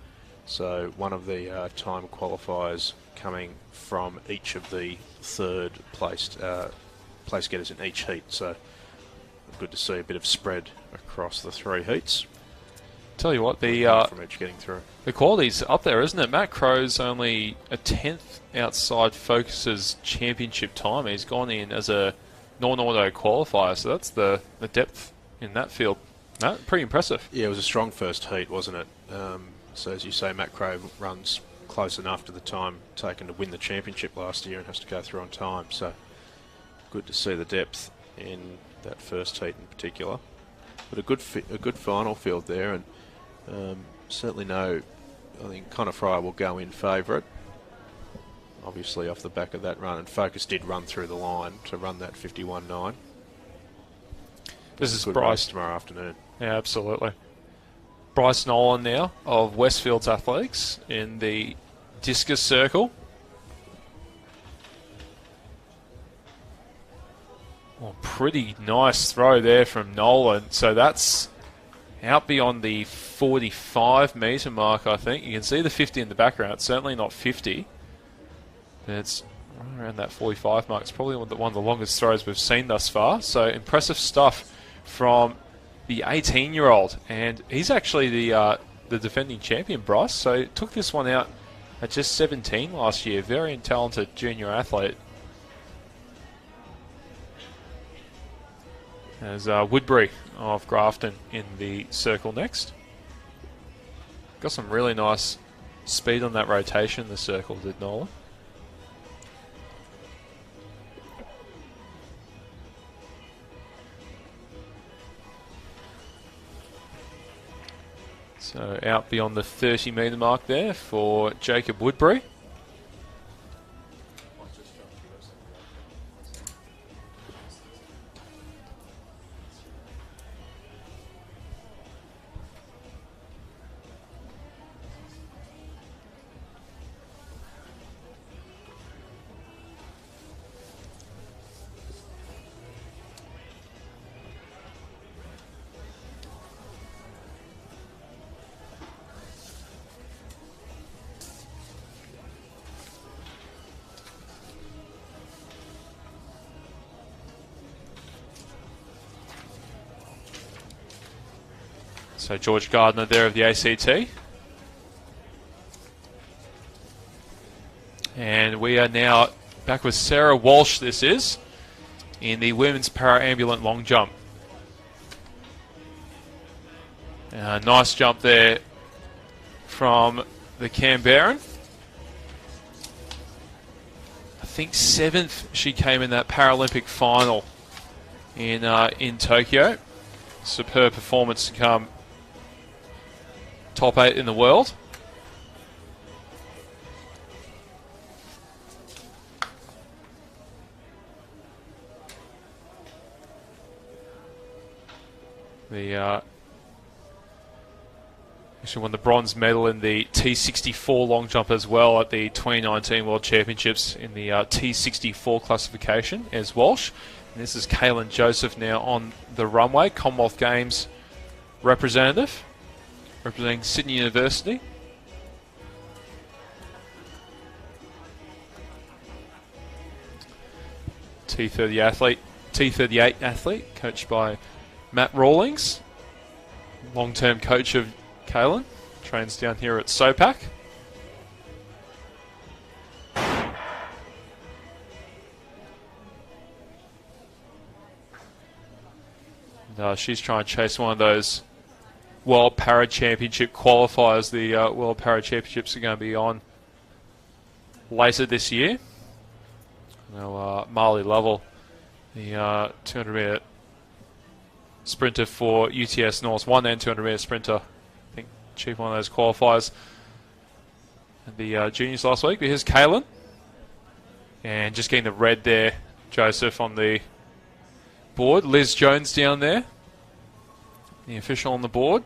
[SPEAKER 6] So one of the time qualifiers coming from each of the third placed place getters in each heat. So good to see a bit of spread across the 3 heats.
[SPEAKER 1] Tell you what,
[SPEAKER 6] from each getting through.
[SPEAKER 1] The quality's up there, isn't it? Matt Crow's only a 10th outside Focus's championship time. He's gone in as a non-auto qualifier, so that's the depth in that field. No, pretty impressive.
[SPEAKER 6] Yeah, it was a strong first heat, wasn't it? So as you say, Matt Crow runs close enough to the time taken to win the championship last year and has to go through on time. So good to see the depth in that first heat in particular. But a good final field there, and certainly I think Connor Fryer will go in favourite. Obviously off the back of that run, and Focus did run through the line to run that 51.9.
[SPEAKER 1] This is Bryce
[SPEAKER 6] tomorrow afternoon.
[SPEAKER 1] Yeah, absolutely. Bryce Nolan now of Westfields Athletics in the discus circle. Well, pretty nice throw there from Nolan. So that's out beyond the 45 metre mark, I think. You can see the 50 in the background. It's certainly not 50. But it's around that 45 mark. It's probably one of the longest throws we've seen thus far. So impressive stuff from the 18-year-old. And he's actually the defending champion, Bryce. So took this one out at just 17 last year. Very talented junior athlete. As Woodbury of Grafton in the circle next. Got some really nice speed on that rotation, the circle, did Nolan. So out beyond the 30 metre mark there for Jacob Woodbury. So George Gardner there of the ACT. And we are now back with Sarah Walsh, this is, in the women's para-ambulant long jump. Nice jump there from the Canberran. I think 7th she came in that Paralympic final in Tokyo. Superb performance to come top 8 in the world. Actually won the bronze medal in the T64 long jump as well at the 2019 World Championships in the T64 classification as Walsh. And this is Kaylin Joseph now on the runway, Commonwealth Games representative, representing Sydney University. T38 athlete, coached by Matt Rawlings, long-term coach of Kaylin, trains down here at SOPAC. And, she's trying to chase one of those World Para Championship qualifiers. The World Para Championships are going to be on later this year. Now, Marley Lovell, the 200 metre sprinter for UTS North, 1 and 200 metre sprinter, I think achieved one of those qualifiers at the juniors last week. But here's Kaylin, and just getting the red there, Joseph on the board. Liz Jones down there, the official on the board.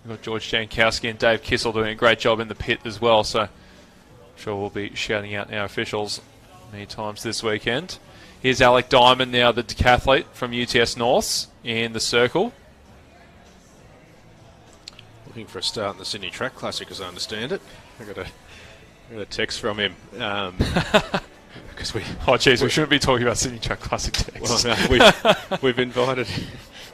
[SPEAKER 1] We've got George Jankowski and Dave Kissel doing a great job in the pit as well, so I'm sure we'll be shouting out our officials many times this weekend. Here's Alec Diamond now, the decathlete from UTS North in the circle.
[SPEAKER 6] Looking for a start in the Sydney Track Classic, as I understand it. I got a text from him. Because we
[SPEAKER 1] shouldn't be talking about Sydney Track Classic text.
[SPEAKER 6] Well, no,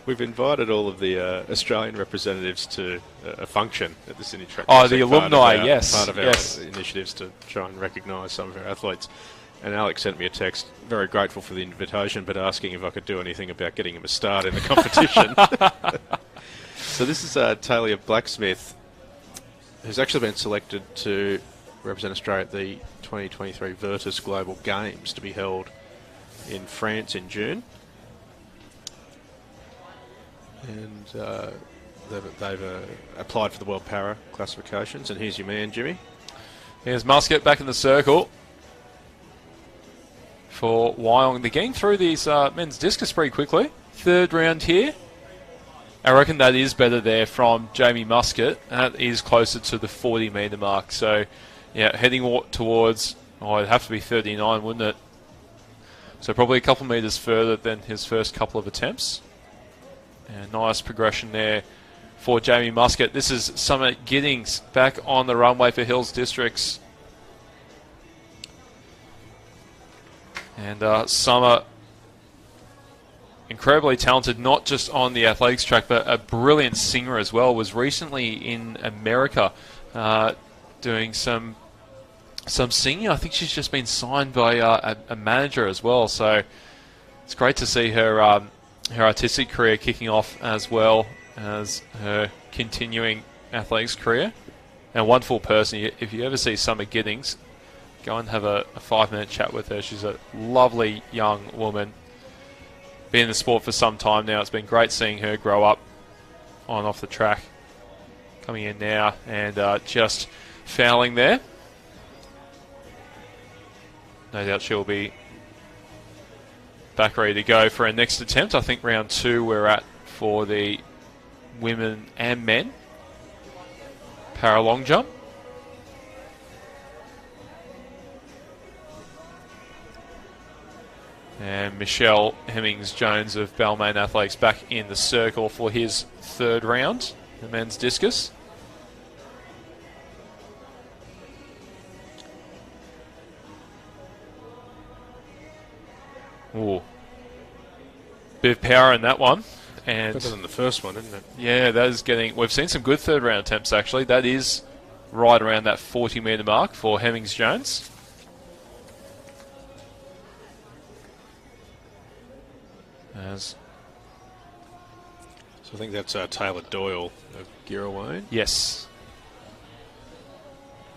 [SPEAKER 6] we've invited all of the Australian representatives to a function at the Sydney Track Classic.
[SPEAKER 1] Oh, the alumni,
[SPEAKER 6] part of our
[SPEAKER 1] yes.
[SPEAKER 6] initiatives to try and recognise some of our athletes. And Alex sent me a text, very grateful for the invitation, but asking if I could do anything about getting him a start in the competition. So this is Talia Blacksmith, who's actually been selected to represent Australia at the 2023 Virtus Global Games to be held in France in June. And they've applied for the World Para classifications. And here's your man, Jimmy.
[SPEAKER 1] Here's Muscat back in the circle for Wyong. They're getting through these men's discus pretty quickly. Third round here. I reckon that is better there from Jamie Muscat. That is closer to the 40 metre mark. So, yeah, heading towards, it'd have to be 39, wouldn't it? So probably a couple of metres further than his first couple of attempts. And nice progression there for Jamie Muscat. This is Summer Giddings back on the runway for Hills Districts. And Summer, incredibly talented, not just on the athletics track, but a brilliant singer as well. Was recently in America doing some singing. I think she's just been signed by a manager as well. So it's great to see her her artistic career kicking off as well as her continuing athletics career. And a wonderful person. If you ever see Summer Giddings, go and have a 5-minute chat with her. She's a lovely young woman. Been in the sport for some time now. It's been great seeing her grow up on and off the track. Coming in now and just fouling there. No doubt she'll be back ready to go for her next attempt. I think round 2 we're at for the women and men para long jump. And Michelle Hemmings-Jones of Balmain Athletics back in the circle for his 3rd round, the men's discus. Ooh. Bit of power in that one. And
[SPEAKER 6] better than the first one, isn't it?
[SPEAKER 1] Yeah, that is getting... We've seen some good 3rd round attempts, actually. That is right around that 40-metre mark for Hemmings-Jones.
[SPEAKER 6] So I think that's Taylor Doyle of Girrawayne.
[SPEAKER 1] Yes.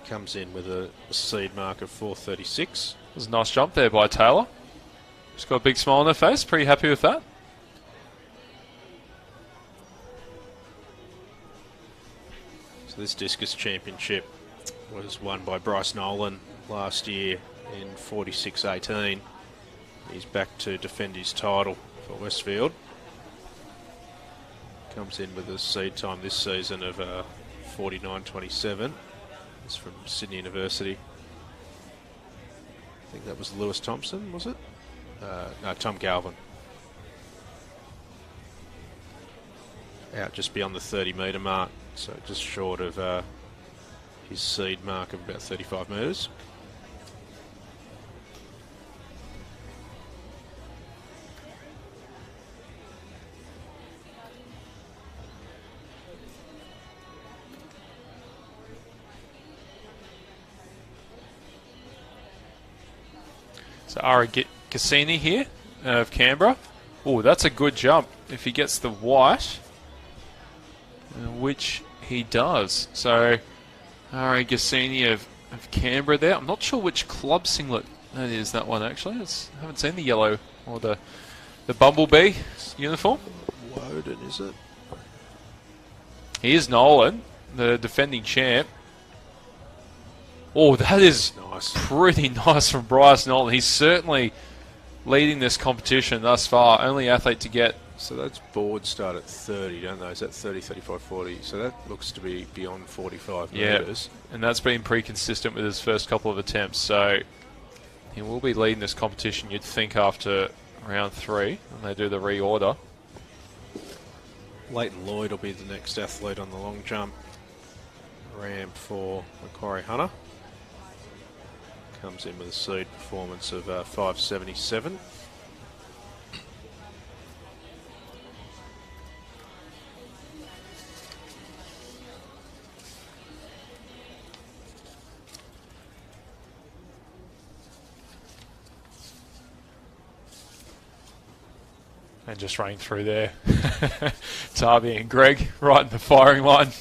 [SPEAKER 6] Comes in with a seed mark of 4:36.
[SPEAKER 1] It was a nice jump there by Taylor. She's got a big smile on her face. Pretty happy with that.
[SPEAKER 6] So this discus championship was won by Bryce Nolan last year in 46:18. He's back to defend his title for Westfield. Comes in with a seed time this season of 49:27. It's from Sydney University. I think that was Lewis Thompson, was it? No, Tom Galvin. Out just beyond the 30-metre mark, so just short of his seed mark of about 35 metres.
[SPEAKER 1] So Ara Cassini here of Canberra. Oh, that's a good jump if he gets the white, which he does. So Ara Cassini of Canberra there. I'm not sure which club singlet that is, that one actually. I haven't seen the yellow or the Bumblebee uniform.
[SPEAKER 6] Woden, is it?
[SPEAKER 1] Here's Nolan, the defending champ. Oh, that is
[SPEAKER 6] nice.
[SPEAKER 1] Pretty nice from Bryce Nolan. He's certainly leading this competition thus far. Only athlete to get.
[SPEAKER 6] So those boards start at 30, don't they? Is that 30, 35, 40? So that looks to be beyond 45 metres.
[SPEAKER 1] And that's been pretty consistent with his first couple of attempts. So he will be leading this competition, you'd think, after round 3 when they do the reorder.
[SPEAKER 6] Leighton Lloyd will be the next athlete on the long jump. Ramp for Macquarie Hunter. Comes in with a seed performance of 5:77.
[SPEAKER 1] And just running through there. Darby and Greg right in the firing line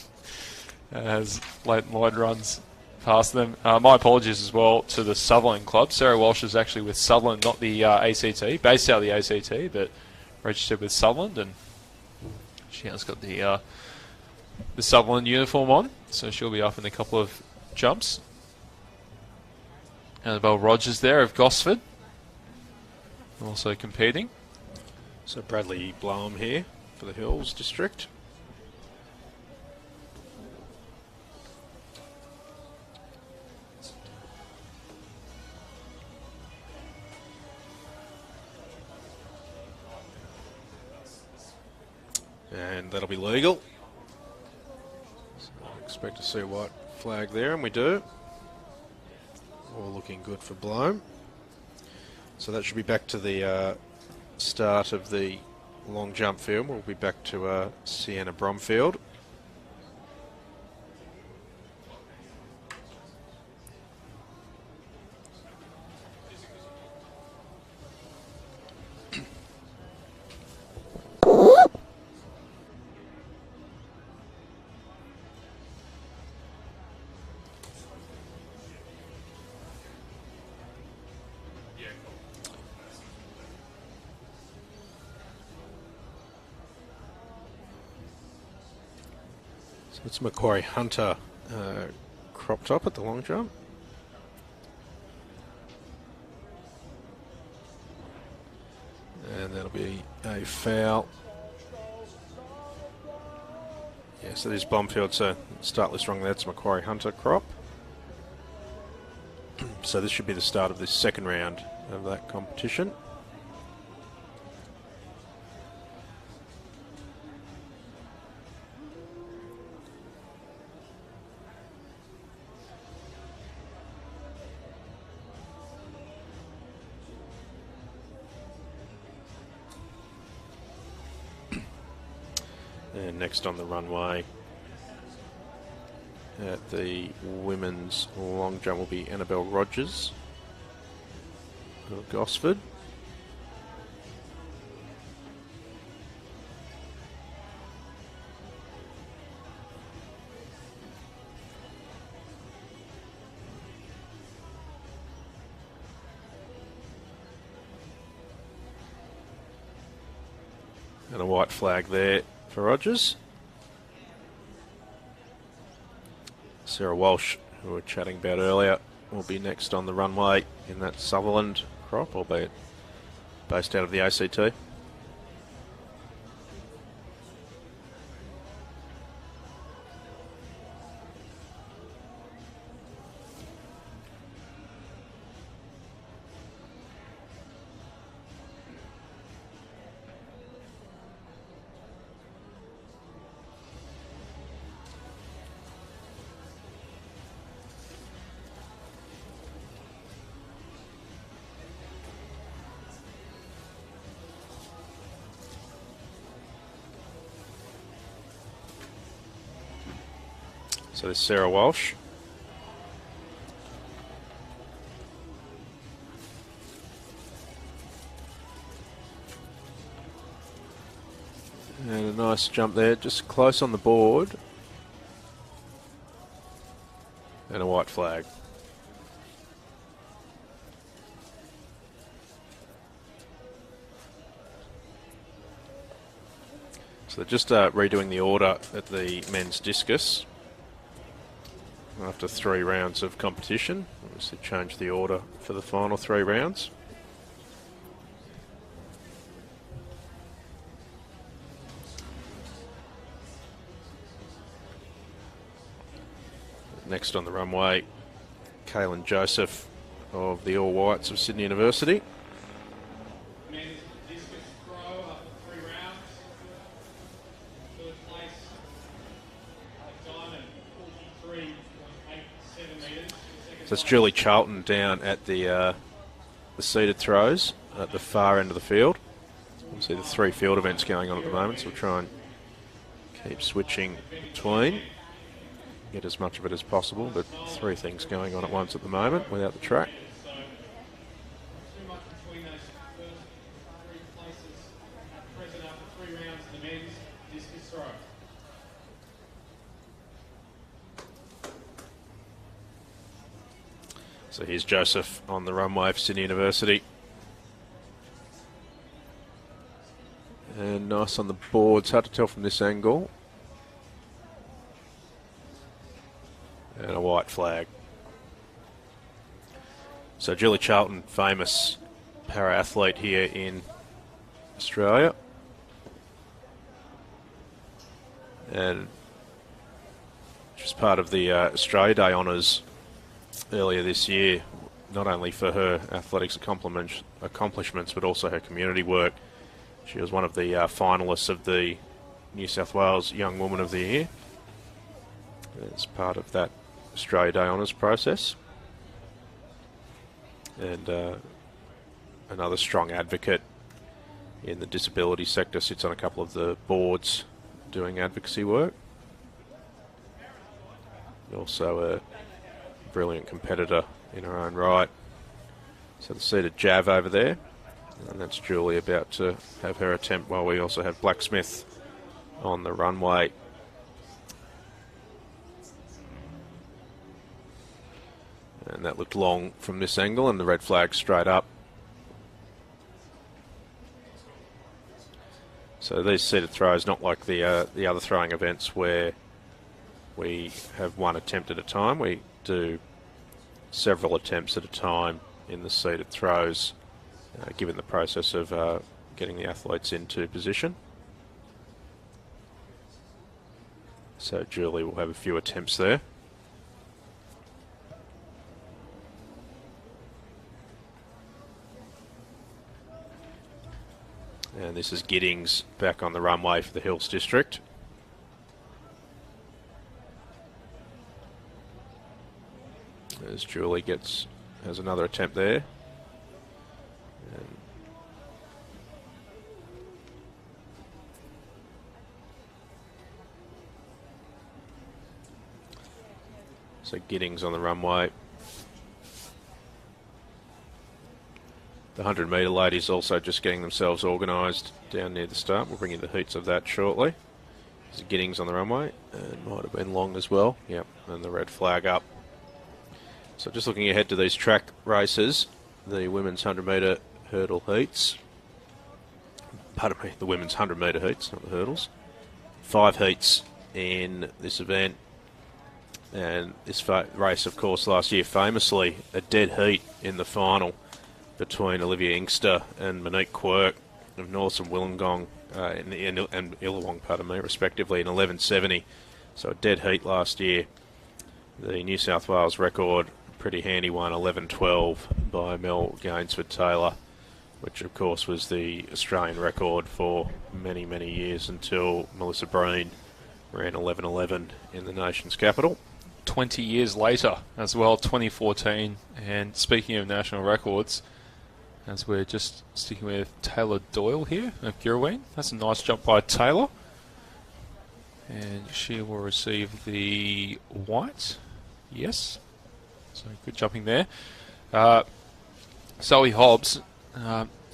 [SPEAKER 1] as Leighton Lloyd runs past them. My apologies as well to the Sutherland club. Sarah Walsh is actually with Sutherland, not the ACT, based out of the ACT, but registered with Sutherland, and she has got the Sutherland uniform on, so she'll be up in a couple of jumps. Annabelle Rogers there of Gosford, also competing.
[SPEAKER 6] So Bradley Blowham here for the Hills District. And that'll be legal. So I expect to see a white flag there, and we do. All looking good for Bloom. So that should be back to the start of the long jump field. We'll be back to Sienna Bromfield. So it's Macquarie Hunter cropped up at the long jump. And that'll be a foul. Yeah, so there's Bromfield, so start list wrong there. It's Macquarie Hunter crop. So this should be the start of the second round of that competition. And next on the runway at the women's long jump will be Annabelle Rogers of Gosford. And a white flag there for Rogers. Sarah Walsh, who we were chatting about earlier, will be next on the runway in that Sutherland crop, albeit based out of the ACT. So there's Sarah Walsh. And a nice jump there, just close on the board. And a white flag. So they're just redoing the order at the men's discus. After 3 rounds of competition, obviously changed the order for the final 3 rounds. Next on the runway, Kaylin Joseph of the All Whites of Sydney University.
[SPEAKER 1] Men's discus throw after 3 rounds. Third place, Diamond, 43.87 metres.
[SPEAKER 6] So it's Julie Charlton down at the seated throws at the far end of the field. Obviously the 3 field events going on at the moment, so we'll try and keep switching between. Get as much of it as possible, but 3 things going on at once at the moment without the track.
[SPEAKER 1] So, too much between those first 3 places at present after 3 rounds in the men's discus throw.
[SPEAKER 6] So here's Joseph on the runway for Sydney University. And nice on the boards, hard to tell from this angle. And a white flag. So Julie Charlton, famous para-athlete here in Australia. And she's part of the Australia Day honours earlier this year, not only for her athletics accomplishments, but also her community work. She was one of the finalists of the New South Wales Young Woman of the Year as part of that Australia Day Honours process. And another strong advocate in the disability sector, sits on a couple of the boards doing advocacy work. Also a brilliant competitor in her own right. So the seated Jav over there, and that's Julie about to have her attempt, while we also have Blacksmith on the runway. And that looked long from this angle, and the red flag straight up. So these seated throws, not like the other throwing events where we have one attempt at a time. We do several attempts at a time in the seated throws, given the process of getting the athletes into position. So Julie will have a few attempts there. And this is Giddings back on the runway for the Hills District. As Julie has another attempt there. And so Giddings on the runway. The 100 metre ladies also just getting themselves organised down near the start. We'll bring you the heats of that shortly. There's Giddings on the runway, and might have been long as well. Yep, and the red flag up. So just looking ahead to these track races, the women's 100 metre hurdle heats. Pardon me, the women's 100 metre heats, not the hurdles. 5 heats in this event. And this race, of course, last year famously a dead heat in the final between Olivia Inkster and Monique Quirk of Norths and Wollongong and Illawong, pardon me, respectively, in 11.70. So a dead heat last year. The New South Wales record, pretty handy one, 11.12 by Mel Gainsford-Taylor, which of course was the Australian record for many, many years until Melissa Breen ran 11.11 in the nation's capital.
[SPEAKER 1] 20 years later as well, 2014. And speaking of national records, as we're just sticking with Taylor Doyle here of Girraween. That's a nice jump by Taylor. And she will receive the white. Yes. So good jumping there. Zoe Hobbs,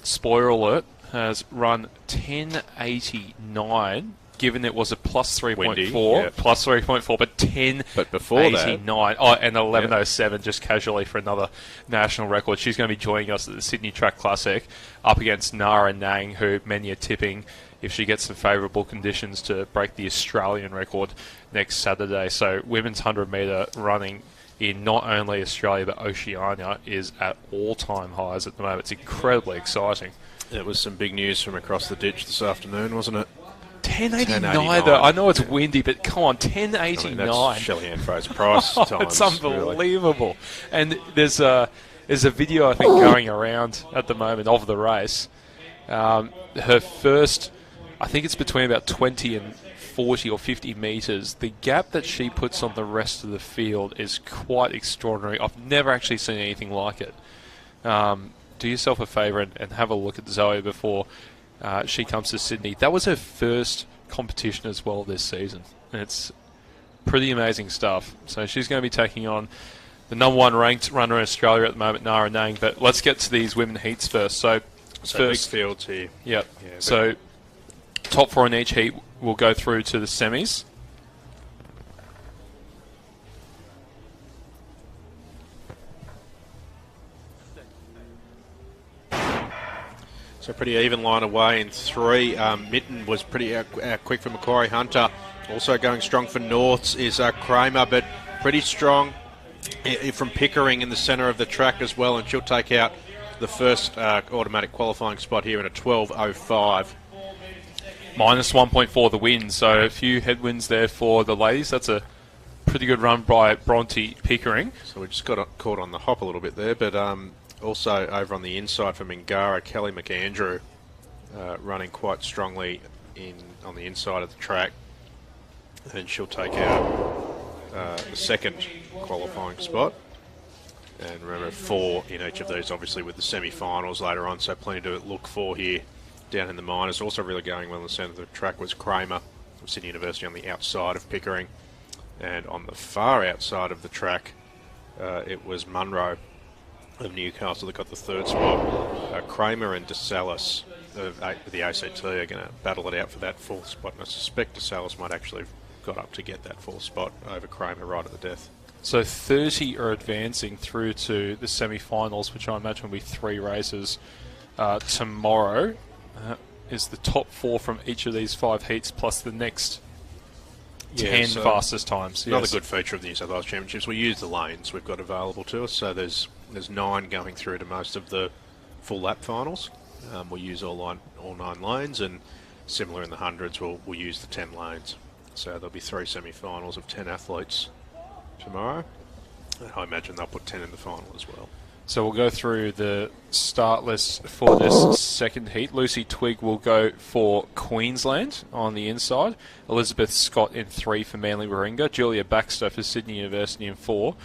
[SPEAKER 1] spoiler alert, has run 10.89, given it was a plus 3.4,
[SPEAKER 6] yeah.
[SPEAKER 1] plus 3.4, but 10.89.
[SPEAKER 6] But before that,
[SPEAKER 1] oh, and 11.07 just casually for another national record. She's going to be joining us at the Sydney Track Classic up against Nara Nang, who many are tipping, if she gets some favourable conditions, to break the Australian record next Saturday. So women's 100 metre running in not only Australia but Oceania is at all-time highs at the moment. It's incredibly exciting.
[SPEAKER 6] It was some big news from across the ditch this afternoon, wasn't it?
[SPEAKER 1] 10.89 though. I know it's windy, but come on, 10.89.
[SPEAKER 6] I mean, that's Shelley-Ann Fraser-Price times.
[SPEAKER 1] It's unbelievable. Really. And there's a video, I think, going around at the moment of the race. Her first, I think it's between about 20 and 40 or 50 metres. The gap that she puts on the rest of the field is quite extraordinary. I've never actually seen anything like it. Do yourself a favour and have a look at Zoe before she comes to Sydney. That was her first competition as well this season. And it's pretty amazing stuff. So she's going to be taking on the number 1 ranked runner in Australia at the moment, Nara Nang. But let's get to these women heats first. So first,
[SPEAKER 6] big fields here.
[SPEAKER 1] Yep.
[SPEAKER 6] Yeah,
[SPEAKER 1] so top 4 in each heat will go through to the semis.
[SPEAKER 6] So pretty even line away in 3. Mitten was pretty quick for Macquarie Hunter. Also going strong for Norths is Kramer, but pretty strong from Pickering in the centre of the track as well, and she'll take out the first automatic qualifying spot here in a 12.05.
[SPEAKER 1] Minus 1.4 the win, so a few headwinds there for the ladies. That's a pretty good run by Bronte Pickering.
[SPEAKER 6] So we just got caught on the hop a little bit there, but also over on the inside for Mingara, Kelly McAndrew running quite strongly on the inside of the track. And she'll take out the second qualifying spot. And remember, 4 in each of these, obviously, with the semi-finals later on, so plenty to look for here down in the minors. Also really going well in the centre of the track was Kramer from Sydney University on the outside of Pickering. And on the far outside of the track, it was Munro of Newcastle that got the third spot. Kramer and DeSalis of the ACT are going to battle it out for that fourth spot, and I suspect DeSalis might actually have got up to get that fourth spot over Kramer right at the death.
[SPEAKER 1] So 30 are advancing through to the semi-finals, which I imagine will be 3 races tomorrow. Is the top 4 from each of these 5 heats plus the next 10 fastest times.
[SPEAKER 6] Another good feature of the New South Wales Championships. We use the lanes we've got available to us. So there's 9 going through to most of the full lap finals. We use all 9 lanes, and similar in the hundreds, we'll use the 10 lanes. So there'll be 3 semi-finals of 10 athletes tomorrow. And I imagine they'll put 10 in the final as well.
[SPEAKER 1] So we'll go through the start list for this second heat. Lucy Twigg will go for Queensland on the inside. Elizabeth Scott in 3 for Manly Warringah. Julia Baxter for Sydney University in 4.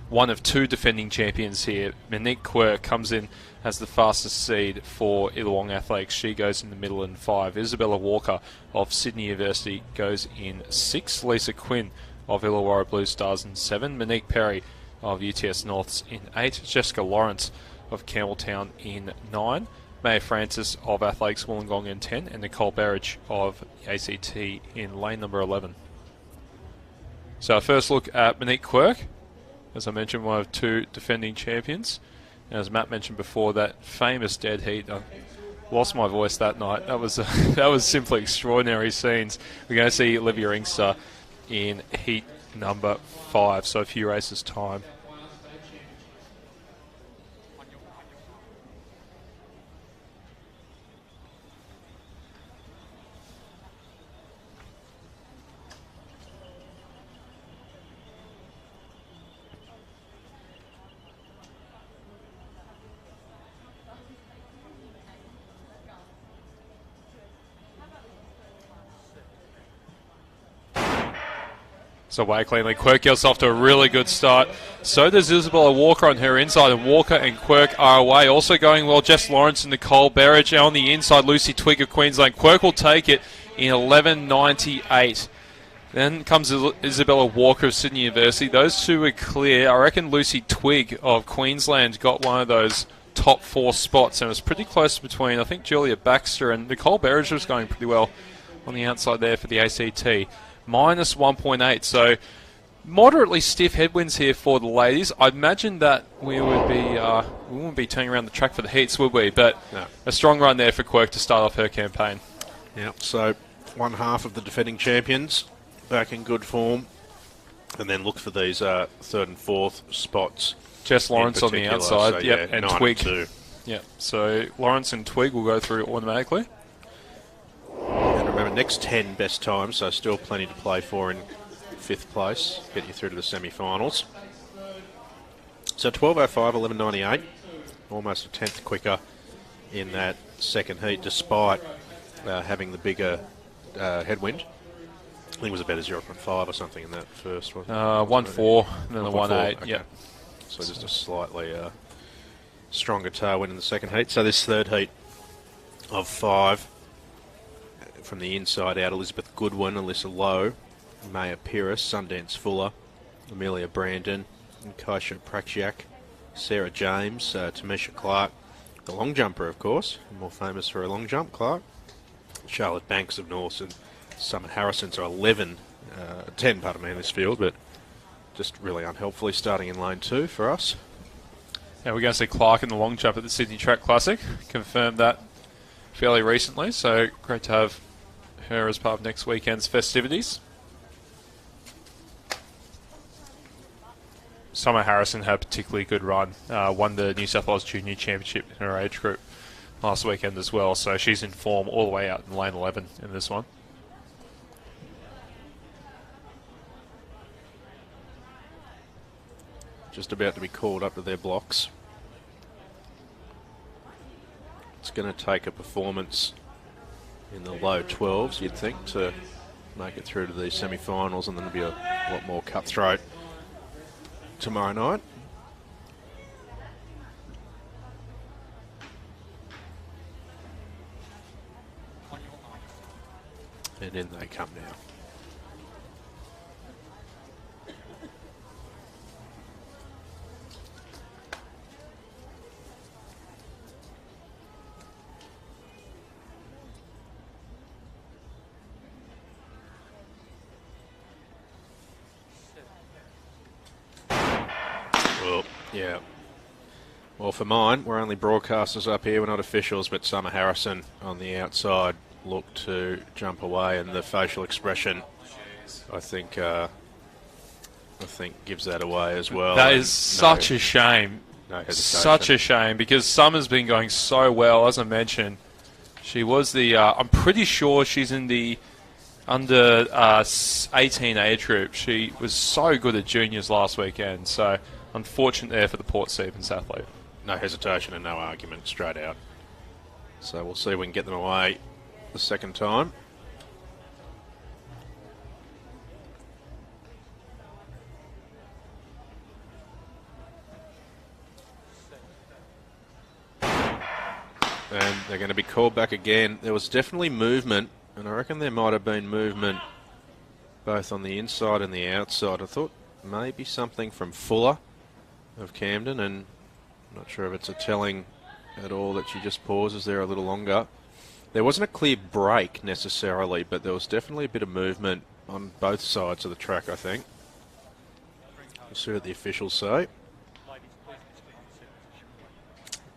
[SPEAKER 1] One of 2 defending champions here. Monique Quirk comes in as the fastest seed for Illawong Athletics. She goes in the middle in 5. Isabella Walker of Sydney University goes in 6. Lisa Quinn of Illawarra Blue Stars in 7. Monique Perry of UTS Norths in 8. Jessica Lawrence of Campbelltown in 9. Maya Francis of Athletics Wollongong in 10. And Nicole Berridge of ACT in lane number 11. So our first look at Monique Quirk. As I mentioned, one of 2 defending champions. And as Matt mentioned before, that famous dead heat, I lost my voice that night. That was simply extraordinary scenes. We're going to see Olivia Inkster in heat number 5, so a few races time. So away cleanly. Quirk gets off to a really good start. So does Isabella Walker on her inside, and Walker and Quirk are away. Also going well, Jess Lawrence and Nicole Berridge. On the inside, Lucy Twigg of Queensland. Quirk will take it in 11.98. Then comes Isabella Walker of Sydney University. Those 2 are clear. I reckon Lucy Twigg of Queensland got one of those top 4 spots, and it was pretty close between, I think, Julia Baxter and Nicole Berridge was going pretty well on the outside there for the ACT. Minus 1.8, so moderately stiff headwinds here for the ladies. I imagine that we wouldn't be turning around the track for the heats, would we? But no. A strong run there for Quirk to start off her campaign.
[SPEAKER 6] Yeah, so one half of the defending champions back in good form, and then look for these 3rd and 4th spots.
[SPEAKER 1] Jess Lawrence on the outside,
[SPEAKER 6] so,
[SPEAKER 1] yep,
[SPEAKER 6] yeah,
[SPEAKER 1] and Twigg. Yep, so Lawrence and Twigg will go through automatically.
[SPEAKER 6] And remember, next 10 best times, so still plenty to play for in 5th place. Get you through to the semi-finals. So 12.05, 11.98. Almost a 10th quicker in that second heat, despite having the bigger headwind. I think it was about a 0.5 or something in that first one.
[SPEAKER 1] 1.4 and then the 1.8,
[SPEAKER 6] okay.
[SPEAKER 1] Yeah.
[SPEAKER 6] So just a slightly stronger tailwind in the second heat. So this third heat of 5, from the inside out, Elizabeth Goodwin, Alyssa Lowe, Maya Pyrrhus, Sundance Fuller, Amelia Brandon, and Kaisha Prakshiak, Sarah James, Tamisha Clark, the long jumper, of course, more famous for her long jump, Clark, Charlotte Banks of Norse, and Summer Harrison. So 10 in this field, but just really unhelpfully starting in lane 2 for us.
[SPEAKER 1] Yeah, we're going to see Clark in the long jump at the Sydney Track Classic. Confirmed that fairly recently, so great to have her as part of next weekend's festivities. Summer Harrison had a particularly good run. Won the New South Wales Junior Championship in her age group last weekend as well, so she's in form all the way out in lane 11 in this one.
[SPEAKER 6] Just about to be called up to their blocks. It's going to take a performance in the low 12s, you'd think, to make it through to the semi-finals, and then there'll be a lot more cutthroat tomorrow night. And in they come now. Well, yeah. Well, for mine, we're only broadcasters up here, we're not officials, but Summer Harrison on the outside looked to jump away, and the facial expression, I think gives that away as well.
[SPEAKER 1] That is such a shame.
[SPEAKER 6] No hesitation.
[SPEAKER 1] Such a shame, because Summer's been going so well, as I mentioned. She was the, I'm pretty sure she's in the under 18 age group. She was so good at juniors last weekend, so unfortunate there for the Port Stephens athlete.
[SPEAKER 6] No hesitation and no argument, straight out. So we'll see if we can get them away the second time. And they're going to be called back again. There was definitely movement, and I reckon there might have been movement both on the inside and the outside. I thought maybe something from Fuller of Camden, and I'm not sure if it's a telling at all that she just pauses there a little longer. There wasn't a clear break necessarily, but there was definitely a bit of movement on both sides of the track, I think. We'll see what the officials say.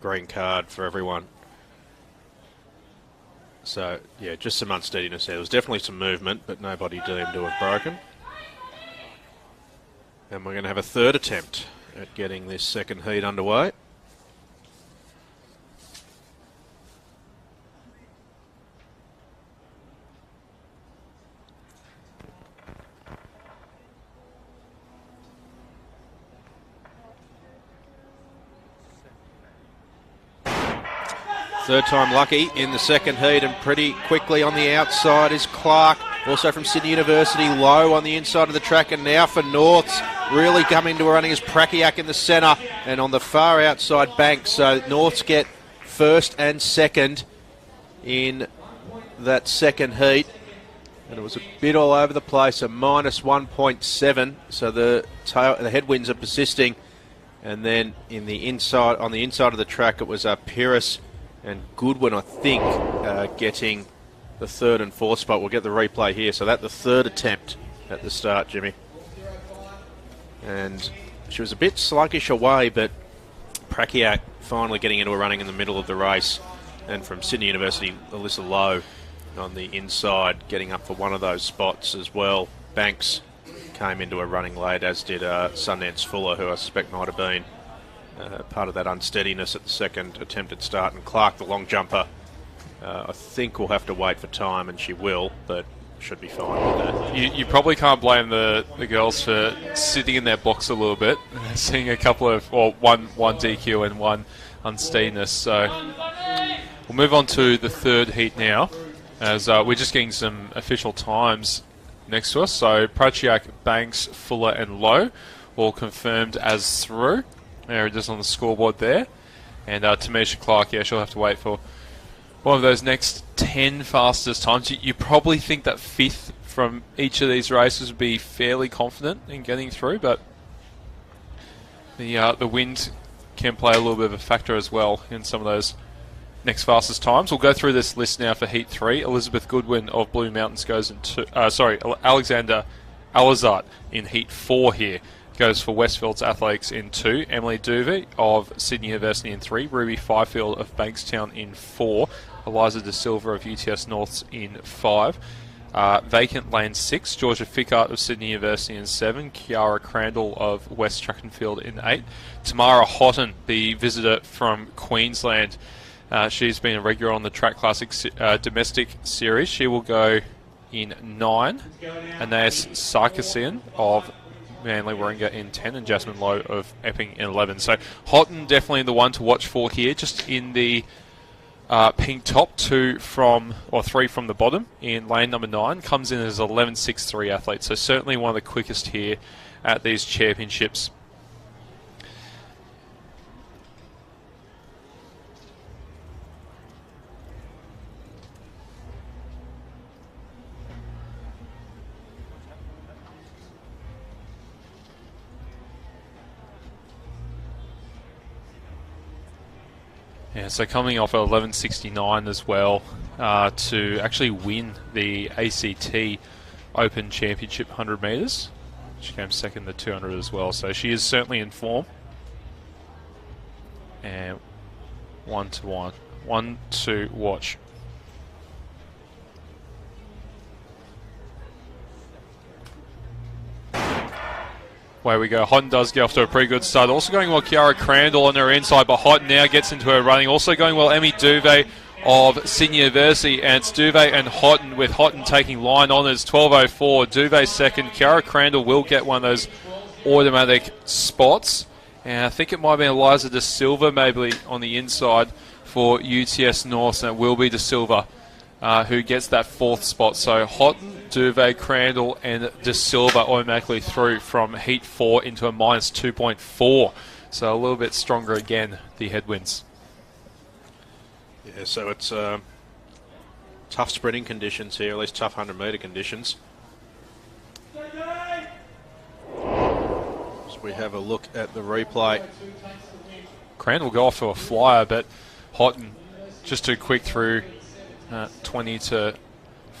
[SPEAKER 6] Green card for everyone. So, yeah, just some unsteadiness there. There was definitely some movement, but nobody deemed to have broken. And we're going to have a third attempt at getting this second heat underway. Third time lucky in the second heat, and pretty quickly on the outside is Clark, also from Sydney University, low on the inside of the track, and now for Norths, really coming to a running is Prakiak in the centre, and on the far outside Banks. So Norths get first and second in that second heat, and it was a bit all over the place, a minus 1.7, so the headwinds are persisting. And then in the inside, on the inside of the track, it was Pyrrhus and Goodwin, I think, getting the third and fourth spot. We'll get the replay here. So that's the third attempt at the start, Jimmy. And she was a bit sluggish away, but Prakiak finally getting into a running in the middle of the race. And from Sydney University, Alyssa Lowe on the inside, getting up for one of those spots as well. Banks came into a running late, as did Sundance Fuller, who I suspect might have been part of that unsteadiness at the second attempted start. And Clark, the long jumper, I think will have to wait for time, and she will, but should be fine with that.
[SPEAKER 1] You probably can't blame the girls for sitting in their box a little bit, seeing a couple of, well, one DQ and one unsteadiness. So we'll move on to the third heat now, as we're just getting some official times next to us. So Prachiak, Banks, Fuller and Lowe all confirmed as through. There it is on the scoreboard there. And Tamisha Clark, yeah, she'll have to wait for one of those next 10 fastest times. You probably think that fifth from each of these races would be fairly confident in getting through, but the wind can play a little bit of a factor as well in some of those next fastest times. We'll go through this list now for Heat 3. Elizabeth Goodwin of Blue Mountains goes into... Alexander Alizart in Heat 4 here. Goes for Westfield's Athletics in 2. Emily Duvey of Sydney University in 3. Ruby Fifield of Bankstown in 4. Eliza De Silva of UTS Norths in 5. Vacant lane 6. Georgia Fickart of Sydney University in 7. Kiara Crandall of West Track and Field in 8. Tamara Houghton, the visitor from Queensland. She's been a regular on the Track Classic domestic series. She will go in 9. Anais Sarkisian of Manly Warringah in 10, and Jasmine Lowe of Epping in 11. So Houghton definitely the one to watch for here, just in the pink top, 3 from the bottom in lane number 9. Comes in as 11.63 athlete, so certainly one of the quickest here at these championships. Yeah, so coming off at 11.69 as well to actually win the ACT Open Championship 100 metres. She came second in the 200 as well, so she is certainly in form. And 1-1. 1-2 watch. Away we go. Houghton does get off to a pretty good start. Also going well, Kiara Crandall on her inside, but Houghton now gets into her running. Also going well, Emmy Duvet of Sydney University, and it's Duvet and Houghton, with Houghton taking line honours. 12.04. Duvet second. Kiara Crandall will get one of those automatic spots. And I think it might be Eliza De Silva maybe on the inside for UTS North, and it will be De Silva who gets that 4th spot. So Houghton, Duvet, Crandall and De Silva automatically through from Heat 4 into a minus 2.4. So a little bit stronger again, the headwinds.
[SPEAKER 6] Yeah, so it's tough sprinting conditions here, at least tough 100 metre conditions. So we have a look at the replay.
[SPEAKER 1] Crandall will go off to a flyer, but Houghton just too quick through 20 to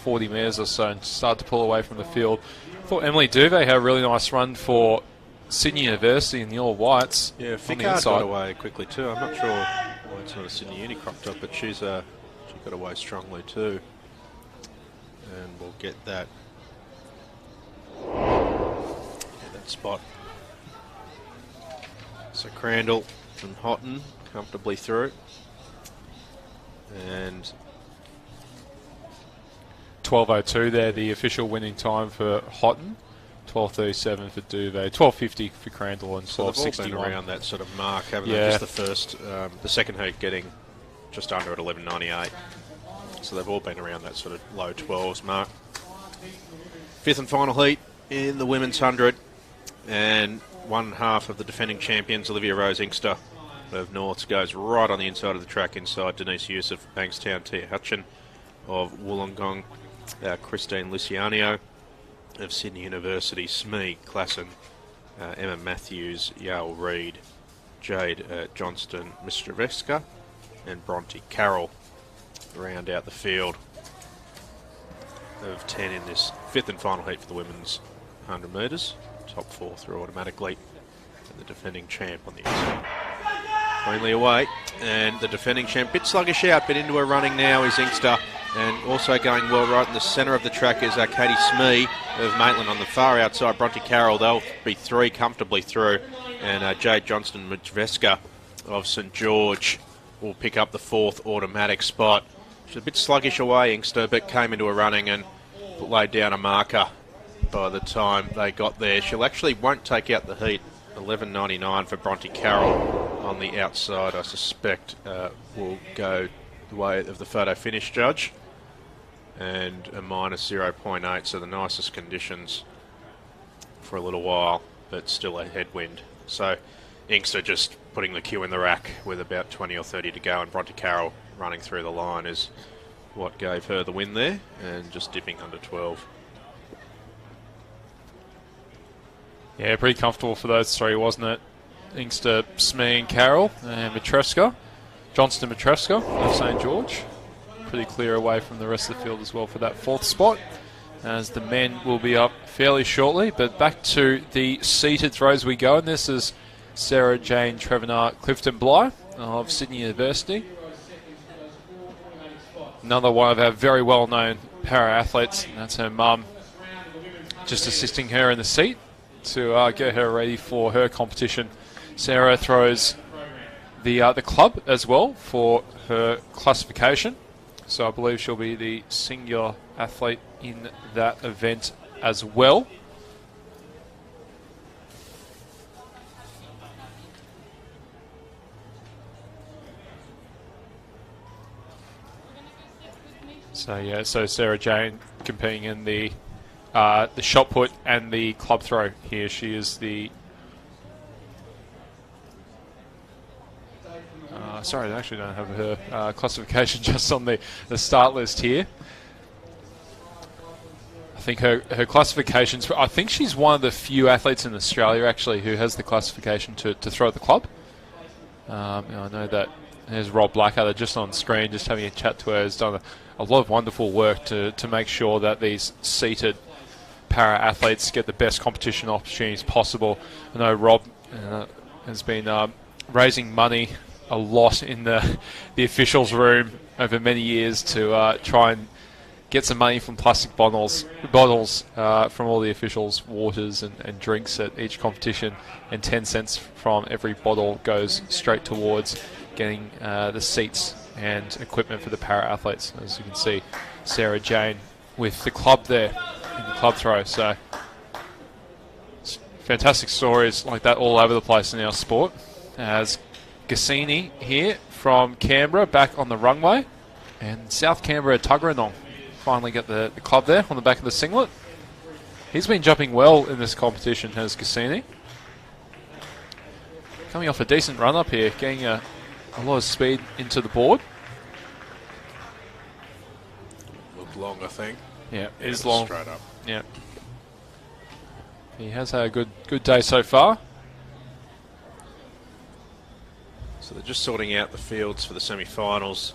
[SPEAKER 1] 40 metres or so and start to pull away from the field. I thought Emily Duvet had a really nice run for Sydney University in the All Whites.
[SPEAKER 6] Yeah, Fickard got away quickly too. I'm not sure why it's not a Sydney Uni cropped up, but she got away strongly too. And we'll get that spot. So Crandall and Houghton comfortably through. And
[SPEAKER 1] 12.02 there, the official winning time for Houghton. 12.37 for Duvet, 12.50 for Crandall, and 12.61.
[SPEAKER 6] So they've all been around that sort of mark, haven't they? Just the second heat getting just under at 11.98. So they've all been around that sort of low 12s mark. 5th and final heat in the women's 100, and one half of the defending champions, Olivia Rose Inkster of Norths, goes right on the inside of the track inside Denise Hughes of Bankstown, Tia Hutchin of Wollongong, Christine Luciano of Sydney University, Smee Klassen, Emma Matthews, Yale Reid, Jade Johnston Mistravevska, and Bronte Carroll round out the field of 10 in this 5th and final heat for the women's 100 metres. Top 4 through automatically, and the defending champ on the inside. Cleanly away, and the defending champ, bit sluggish out, but into her running now is Inkster, and also going well right in the centre of the track is Katie Smee of Maitland on the far outside. Bronte Carroll, they'll be 3 comfortably through, and Jade Johnston Mistravevska of St George will pick up the 4th automatic spot. She's a bit sluggish away, Inkster, but came into a running and laid down a marker by the time they got there. She'll actually won't take out the heat. 11.99 for Bronte Carroll on the outside, I suspect, will go the way of the photo finish judge, and a minus 0.8, so the nicest conditions for a little while, but still a headwind. So Inkster just putting the cue in the rack with about 20 or 30 to go, and Bronte Carroll running through the line is what gave her the win there, and just dipping under 12.
[SPEAKER 1] Yeah, pretty comfortable for those 3, wasn't it? Inkster, Smee and Carroll, and Mistravevska. Johnston Mistravevska of St George. Pretty clear away from the rest of the field as well for that 4th spot, as the men will be up fairly shortly. But back to the seated throws we go, and this is Sarah Jane Trevenard Clifton Bly of Sydney University. Another one of our very well-known para-athletes, and that's her mum, just assisting her in the seat to get her ready for her competition. Sarah throws the club as well for her classification, so I believe she'll be the singular athlete in that event as well. So yeah, so Sarah Jane competing in the shot put and the club throw here. She is the sorry, I actually don't have her classification just on the start list here. I think her classifications, I think she's one of the few athletes in Australia actually who has the classification to throw at the club. I know that there's Rob Blackadder just on screen, just having a chat to her, has done a lot of wonderful work to make sure that these seated para athletes get the best competition opportunities possible. I know Rob has been raising money a lot in the officials' room over many years to try and get some money from plastic bottles from all the officials' waters and drinks at each competition, and 10 cents from every bottle goes straight towards getting the seats and equipment for the para athletes. As you can see, Sarah Jane with the club there in the club throw. So fantastic stories like that all over the place in our sport. As Gassini here from Canberra back on the runway, and South Canberra Tuggeranong finally get the club there on the back of the singlet. He's been jumping well in this competition, has Gassini. Coming off a decent run up here, getting a lot of speed into the board.
[SPEAKER 6] Looked long, I think.
[SPEAKER 1] Yeah, it is long.
[SPEAKER 6] Straight up.
[SPEAKER 1] Yeah. He has had a good day so far.
[SPEAKER 6] So they're just sorting out the fields for the semi-finals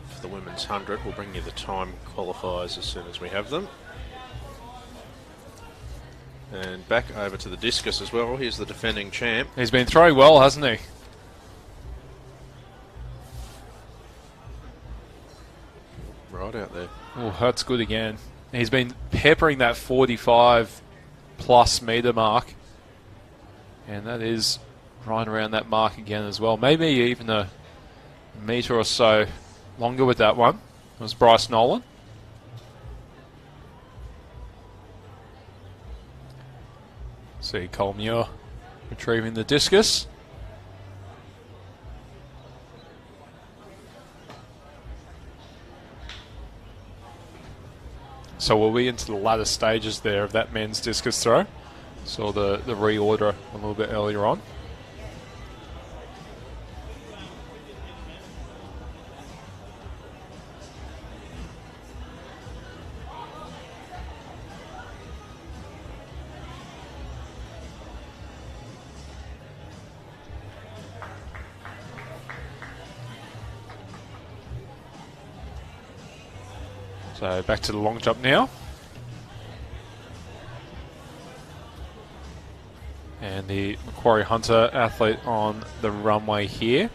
[SPEAKER 6] for the women's 100. We'll bring you the time qualifiers as soon as we have them. And back over to the discus as well. Here's the defending champ.
[SPEAKER 1] He's been throwing well, hasn't he?
[SPEAKER 6] Right out there.
[SPEAKER 1] Oh, that's good again. He's been peppering that 45 plus metre mark. And that is right around that mark again as well. Maybe even a metre or so longer with that one. It was Bryce Nolan. See Cole Muir retrieving the discus. So we'll be into the latter stages there of that men's discus throw. Saw the reorder a little bit earlier on. So back to the long jump now. And the Macquarie Hunter athlete on the runway here.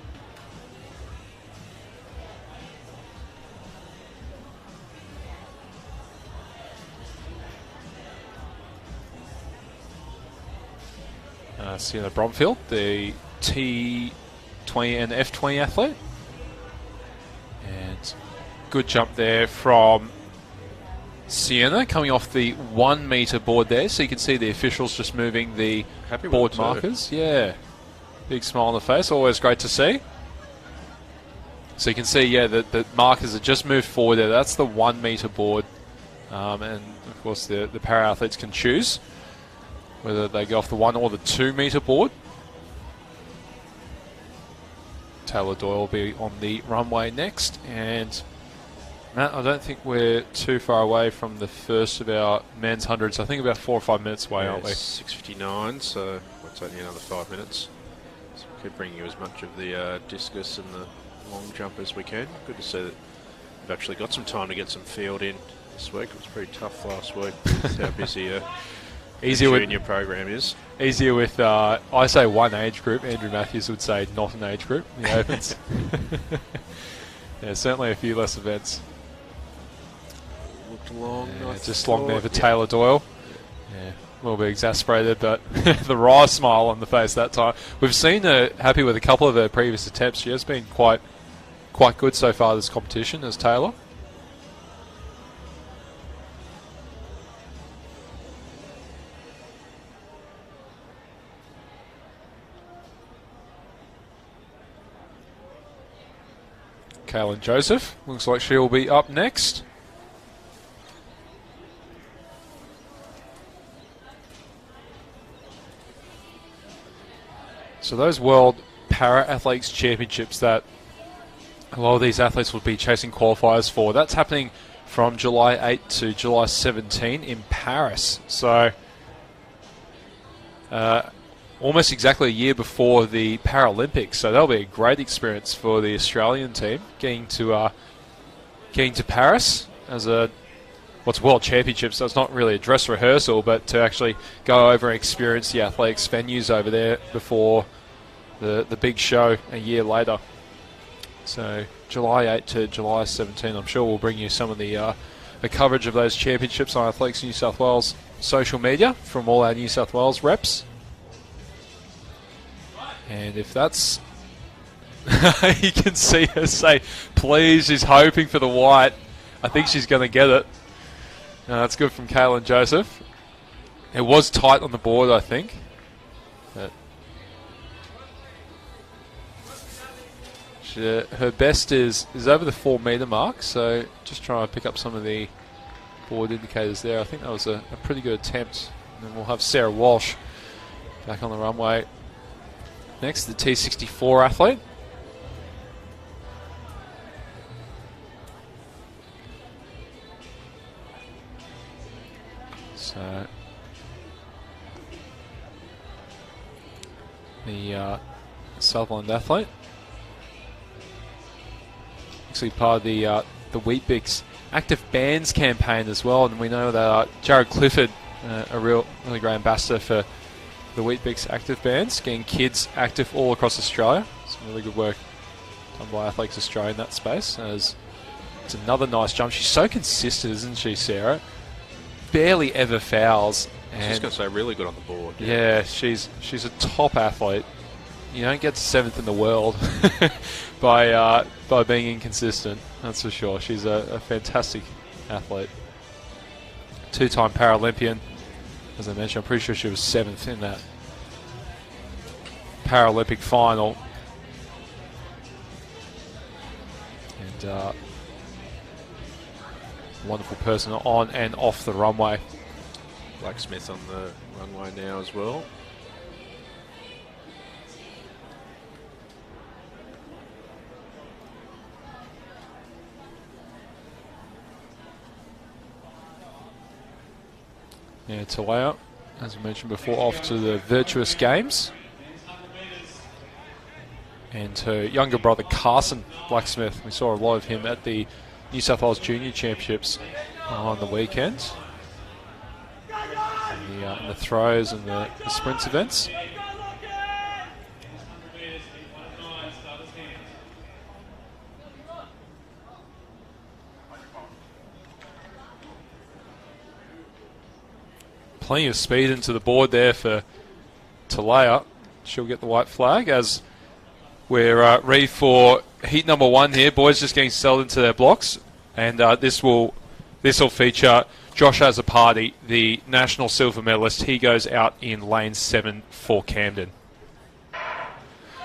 [SPEAKER 1] Sienna Bromfield, the T20 and F20 athlete. And good jump there from Sienna, coming off the 1 metre board there. So you can see the officials just moving the board markers. Yeah. Big smile on the face. Always great to see. So you can see, yeah, the markers have just moved forward there. That's the 1 metre board. And, of course, the para-athletes can choose whether they go off the 1 or the 2 metre board. Taylor Doyle will be on the runway next. And Matt, I don't think we're too far away from the first of our men's hundreds. I think about 4 or 5 minutes away, aren't we?
[SPEAKER 6] 6:59, so it's only another 5 minutes. So we'll keep bringing you as much of the discus and the long jump as we can. Good to see that we've actually got some time to get some field in this week. It was pretty tough last week with how busy the junior program is.
[SPEAKER 1] Easier with, I say one age group. Andrew Matthews would say not an age group in the Opens. Yeah, certainly a few less events.
[SPEAKER 6] Looked long.
[SPEAKER 1] Yeah, just long there for Taylor Doyle. Yeah, a little bit exasperated, but the wry smile on the face that time. We've seen her happy with a couple of her previous attempts. She has been quite good so far this competition as Taylor. Kaylin Joseph looks like she'll be up next. So those World Para Athletics Championships that a lot of these athletes will be chasing qualifiers for, that's happening from July 8 to July 17 in Paris. So almost exactly a year before the Paralympics. So that'll be a great experience for the Australian team getting to Paris as what's World Championships. So it's not really a dress rehearsal, but to actually go over and experience the athletics venues over there before the big show a year later. So July 8 to July 17, I'm sure we'll bring you some of the coverage of those championships on Athletics New South Wales social media from all our New South Wales reps. And if that's... you can see her say, please, she's hoping for the white. I think she's going to get it. That's good from Kaylin Joseph. It was tight on the board, I think. But her best is over the 4 metre mark, so just trying to pick up some of the board indicators there. I think that was a pretty good attempt. And then we'll have Sarah Walsh back on the runway. Next, the T64 athlete. So the Sutherland athlete, actually part of the Weet-Bix active bands campaign as well, and we know that Jared Clifford, a really great ambassador for the Weet-Bix active bands, getting kids active all across Australia. Some really good work done by Athletics Australia in that space. It's another nice jump. She's so consistent, isn't she, Sarah? Barely ever fouls.
[SPEAKER 6] And I was going to say, really good on the board.
[SPEAKER 1] Yeah, she's a top athlete. You don't get to 7th in the world by being inconsistent, that's for sure. She's a fantastic athlete. 2-time Paralympian. As I mentioned, I'm pretty sure she was 7th in that Paralympic final. And wonderful person on and off the runway.
[SPEAKER 6] Blacksmith on the runway now as well.
[SPEAKER 1] Yeah, Talaya, as we mentioned before, off to the Virtuous Games. And her younger brother, Carson Blacksmith. We saw a lot of him at the New South Wales Junior Championships on the weekend. In the throws and the sprints events. Plenty of speed into the board there for Talaya. She'll get the white flag as we're ready for heat number 1 here. Boys just getting settled into their blocks, and this will feature Josh Azzopardi, the national silver medalist. He goes out in lane 7 for Camden.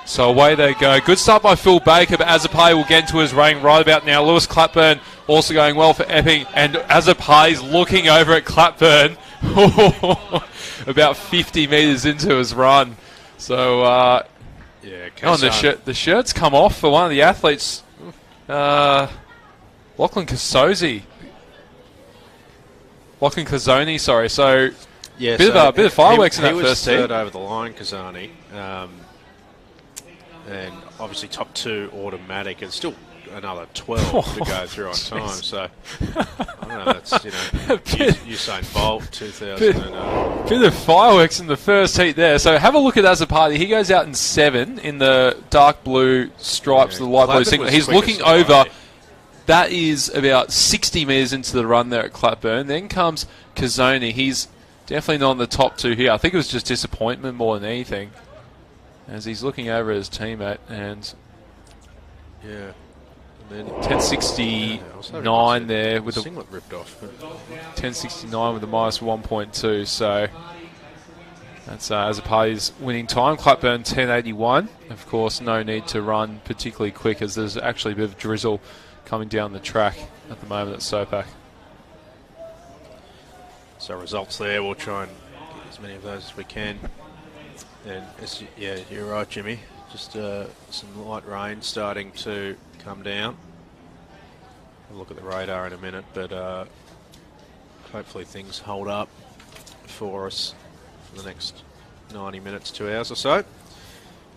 [SPEAKER 1] So away they go. Good start by Phil Baker, but Azzopardi will get into his running right about now. Lewis Clapburn also going well for Epping, and Azzopardi's looking over at Clapburn about 50 metres into his run. So
[SPEAKER 6] yeah,
[SPEAKER 1] the shirt's come off for one of the athletes. Lachlan Kazoni, sorry. So
[SPEAKER 6] yeah,
[SPEAKER 1] bit of fireworks in that first heat.
[SPEAKER 6] He was third over the line, Kazoni, and obviously top 2 automatic. It's still another 12 to go through on time. So I don't know. That's Usain Bolt 2000.
[SPEAKER 1] Bit of fireworks in the first heat there. So have a look at Azzopardi. He goes out in 7 in the dark blue stripes, the light blue singlet. He's looking over. That is about 60 metres into the run there at Clapburn. Then comes Kazoni. He's definitely not in the top 2 here. I think it was just disappointment more than anything, as he's looking over at his teammate. And
[SPEAKER 6] yeah, and then
[SPEAKER 1] 10.69 there with the
[SPEAKER 6] singlet ripped off.
[SPEAKER 1] 10.69 with a minus 1.2. So that's Azzopardi's winning time. Clapburn 10.81. Of course, no need to run particularly quick, as there's actually a bit of drizzle coming down the track at the moment at Sopak.
[SPEAKER 6] So results there. We'll try and get as many of those as we can And yeah, you're right, Jimmy. Just some light rain starting to come down. We'll look at the radar in a minute, but hopefully things hold up for us for the next 90 minutes, 2 hours or so.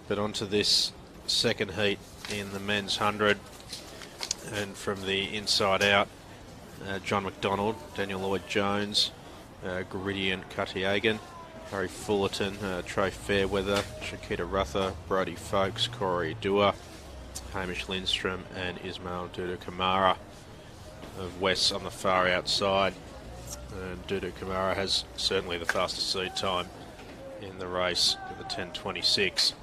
[SPEAKER 6] But on to this second heat in the men's 100, and from the inside out, John McDonald, Daniel Lloyd-Jones, Geridian Katiagan, Harry Fullerton, Trey Fairweather, Shakita Ruther, Brody Folkes, Corey Dua, Hamish Lindstrom and Ismail Dudu Kamara of Wes on the far outside. And Dudu Kamara has certainly the fastest seed time in the race with a 10:26.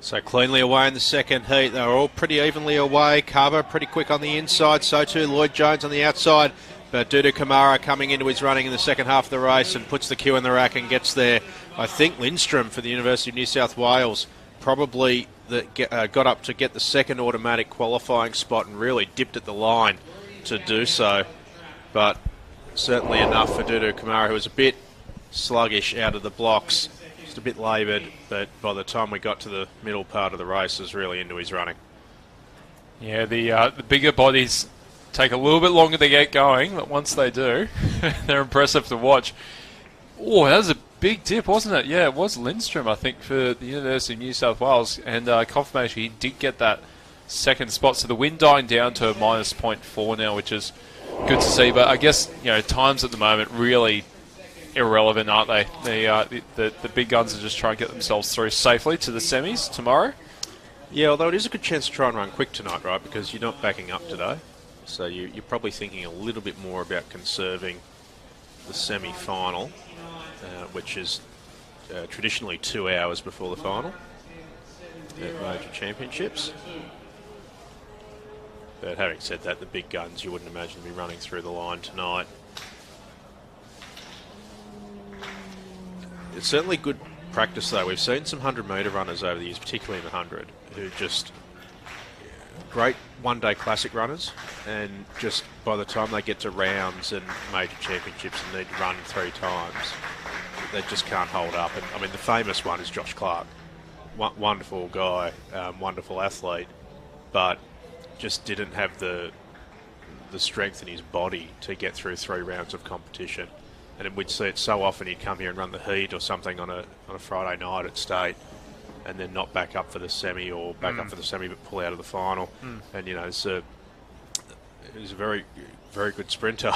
[SPEAKER 6] So cleanly away in the second heat. They were all pretty evenly away. Carver pretty quick on the inside, so too Lloyd-Jones on the outside. But Dudu Kamara coming into his running in the second half of the race and puts the cue in the rack and gets there. I think Lindstrom for the University of New South Wales probably got up to get the second automatic qualifying spot and really dipped at the line to do so. But certainly enough for Dudu Kamara, who was a bit sluggish out of the blocks. Just a bit laboured, but by the time we got to the middle part of the race, was really into his running.
[SPEAKER 1] Yeah, the bigger bodies take a little bit longer to get going, but once they do, they're impressive to watch. Oh, that was a big dip, wasn't it? Yeah, it was Lindstrom, I think, for the University of New South Wales, and confirmation he did get that second spot. So the wind dying down to minus 0.4 now, which is good to see. But I guess, you know, times at the moment really irrelevant, aren't they? The big guns are just trying to get themselves through safely to the semis tomorrow.
[SPEAKER 6] Yeah, although it is a good chance to try and run quick tonight, right? Because you're not backing up today. So you're probably thinking a little bit more about conserving the semi-final, which is traditionally 2 hours before the final at major championships. But having said that, the big guns you wouldn't imagine to be running through the line tonight. It's certainly good practice, though. We've seen some 100-metre runners over the years, particularly in the 100, who just great one-day classic runners, and just by the time they get to rounds and major championships and need to run 3 times, they just can't hold up. And I mean, the famous one is Josh Clark. Wonderful guy, wonderful athlete, but just didn't have the strength in his body to get through 3 rounds of competition. And we'd see it so often. He'd come here and run the heat or something on a Friday night at state, and then not back up for the semi, or back up for the semi but pull out of the final. And you know, he's a very, very good sprinter,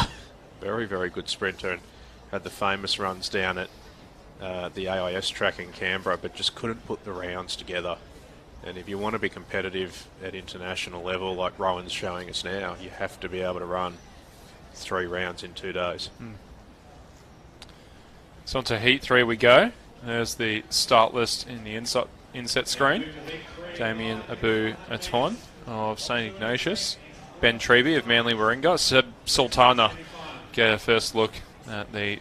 [SPEAKER 6] very, very good sprinter, and had the famous runs down at the AIS track in Canberra, but just couldn't put the rounds together. And if you want to be competitive at international level, like Rowan's showing us now, you have to be able to run 3 rounds in 2 days.
[SPEAKER 1] So on to Heat 3 we go. There's the start list in the inset screen. Damien Abu-Aton of St Ignatius. Ben Treby of Manly Warringah. Seb Sultana get a first look at the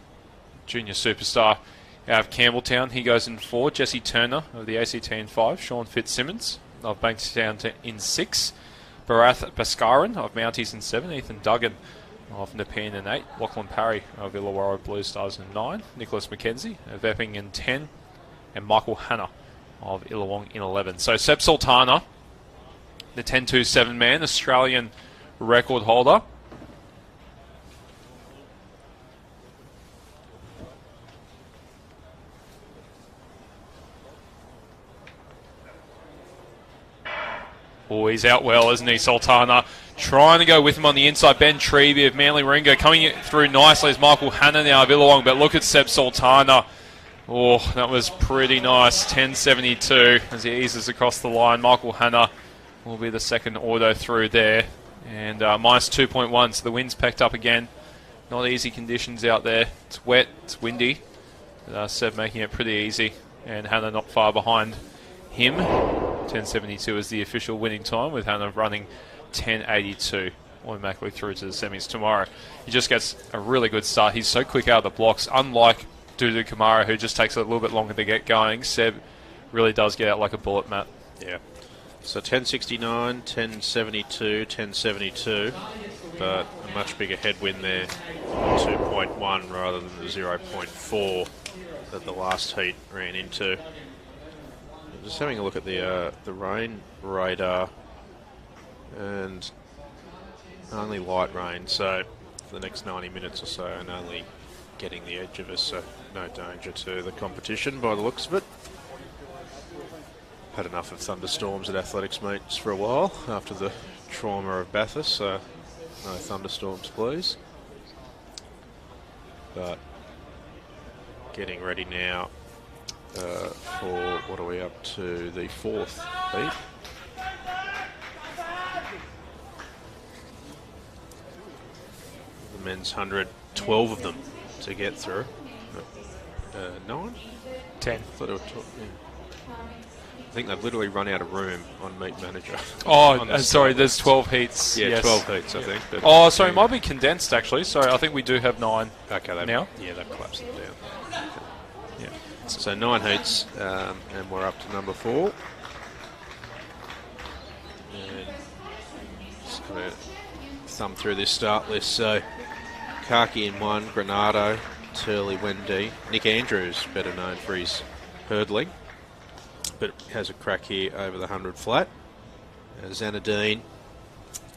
[SPEAKER 1] junior superstar out of Campbelltown. He goes in 4. Jesse Turner of the ACT in 5. Sean Fitzsimmons of Bankstown in 6. Barath Baskaran of Mounties in 7. Ethan Duggan of Nepean in 8, Lachlan Parry of Illawarra Blue Stars in 9, Nicholas McKenzie of Epping in 10, and Michael Hanna of Illawong in 11. So Seb Sultana, the 10.27 man, Australian record holder. Oh, he's out well, isn't he, Sultana? Trying to go with him on the inside. Ben Treby of Manly Warringah coming through nicely as Michael Hanna now of Illawong. But look at Seb Sultana Oh, that was pretty nice. 10.72 as he eases across the line. Michael Hanna will be the second auto through there. And minus 2.1, so the wind's packed up again. Not easy conditions out there. It's wet, it's windy. Seb making it pretty easy. And Hanna not far behind him. 10.72 is the official winning time, with Hanna running 10.82 automatically through to the semis tomorrow. He just gets a really good start. He's so quick out of the blocks, unlike Dudu Kamara, who just takes a little bit longer to get going. Seb really does get out like a bullet, Matt.
[SPEAKER 6] Yeah. So 10.69, 10.72, 10.72, but a much bigger headwind there, 2.1 rather than the 0.4 that the last heat ran into. Just having a look at the rain radar, and only light rain, so for the next 90 minutes or so, and only getting the edge of us, so no danger to the competition by the looks of it. Had enough of thunderstorms at athletics meets for a while after the trauma of Bathurst, so no thunderstorms please. But getting ready now for, what are we up to, the fourth heat. The men's 100, 12 of them to get through. 9?
[SPEAKER 1] 10.
[SPEAKER 6] Thought it would talk, yeah. I think they've literally run out of room on Meet Manager.
[SPEAKER 1] Oh, sorry, there's 12 heats.
[SPEAKER 6] Yeah,
[SPEAKER 1] yes.
[SPEAKER 6] 12 heats, I think. But
[SPEAKER 1] oh, sorry, it might be condensed actually. So I think we do have 9
[SPEAKER 6] okay,
[SPEAKER 1] now.
[SPEAKER 6] Yeah, they've collapsed them down. Okay.
[SPEAKER 1] Yeah.
[SPEAKER 6] So 9 heats, and we're up to number 4. And just going to thumb through this start list. So Kaki in 1, Granado, Turley, Wendy, Nick Andrews, better known for his hurdling, but has a crack here over the 100 flat. Xanadine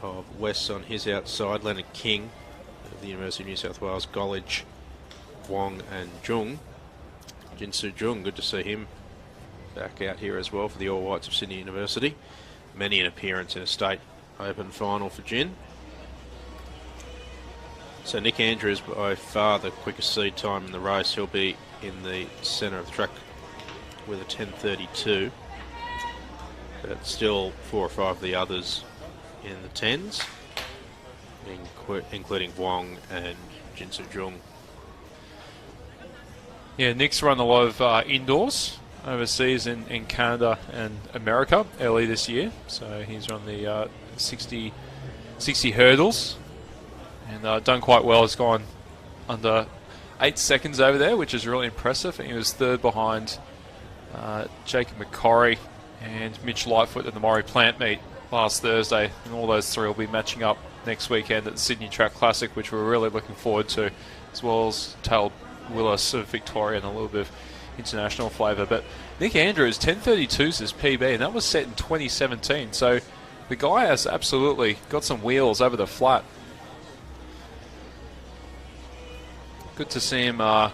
[SPEAKER 6] of West on his outside, Leonard King of the University of New South Wales, Gollage, Wong and Jung. Jinsu Jung, good to see him back out here as well for the All Whites of Sydney University. Many an appearance in a state open final for Jin. So Nick Andrews by far the quickest seed time in the race. He'll be in the centre of the track with a 10.32, but still 4 or 5 of the others in the 10s, including Wong and Jinsu Jung.
[SPEAKER 1] Yeah, Nick's run a lot of indoors overseas in Canada and America early this year, so he's run the 60 hurdles and done quite well. He's gone under 8 seconds over there, which is really impressive. And he was third behind Jacob McCorry and Mitch Lightfoot at the Maury Plant meet last Thursday, and all those 3 will be matching up next weekend at the Sydney Track Classic, which we're really looking forward to, as well as Tal Willis of Victoria and a little bit of international flavour. But Nick Andrews, 10.32 is his PB, and that was set in 2017, so the guy has absolutely got some wheels over the flat. Good to see him go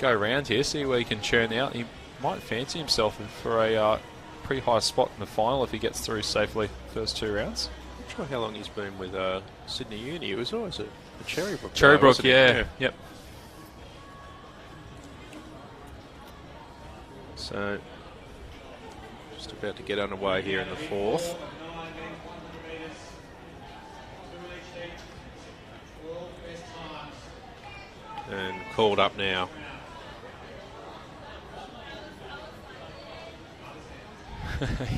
[SPEAKER 1] around here, see where he can churn out. He might fancy himself for a pretty high spot in the final if he gets through safely first 2 rounds.
[SPEAKER 6] I'm not sure how long he's been with Sydney Uni. He was always at Cherrybrook.
[SPEAKER 1] Cherrybrook, yeah. Yep.
[SPEAKER 6] So, just about to get underway here in the 4th. And called up now.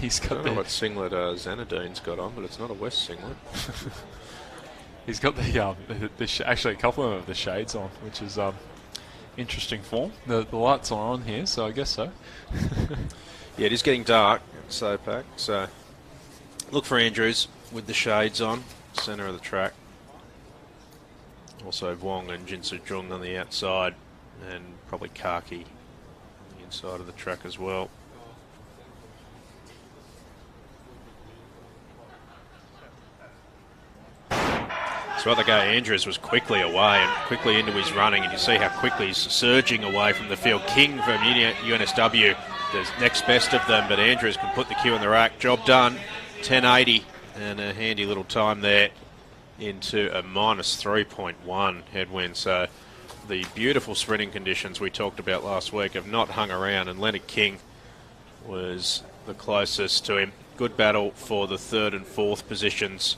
[SPEAKER 1] He's got
[SPEAKER 6] I don't know what singlet Xanadine's got on, but it's not a West singlet.
[SPEAKER 1] He's got actually a couple of the shades on, which is interesting form. The lights are on here, so I guess so.
[SPEAKER 6] Yeah, it is getting dark at SOPAC, so look for Andrews with the shades on, centre of the track. Also Wong and Jinsu Jung on the outside, and probably Kaki on the inside of the track as well. So other guy Andrews was quickly away and quickly into his running, and you see how quickly he's surging away from the field. King from UNSW, the next best of them, but Andrews can put the cue in the rack. Job done, 10.80, and a handy little time there into a minus 3.1 headwind. So the beautiful sprinting conditions we talked about last week have not hung around, and Leonard King was the closest to him. Good battle for the 3rd and 4th positions,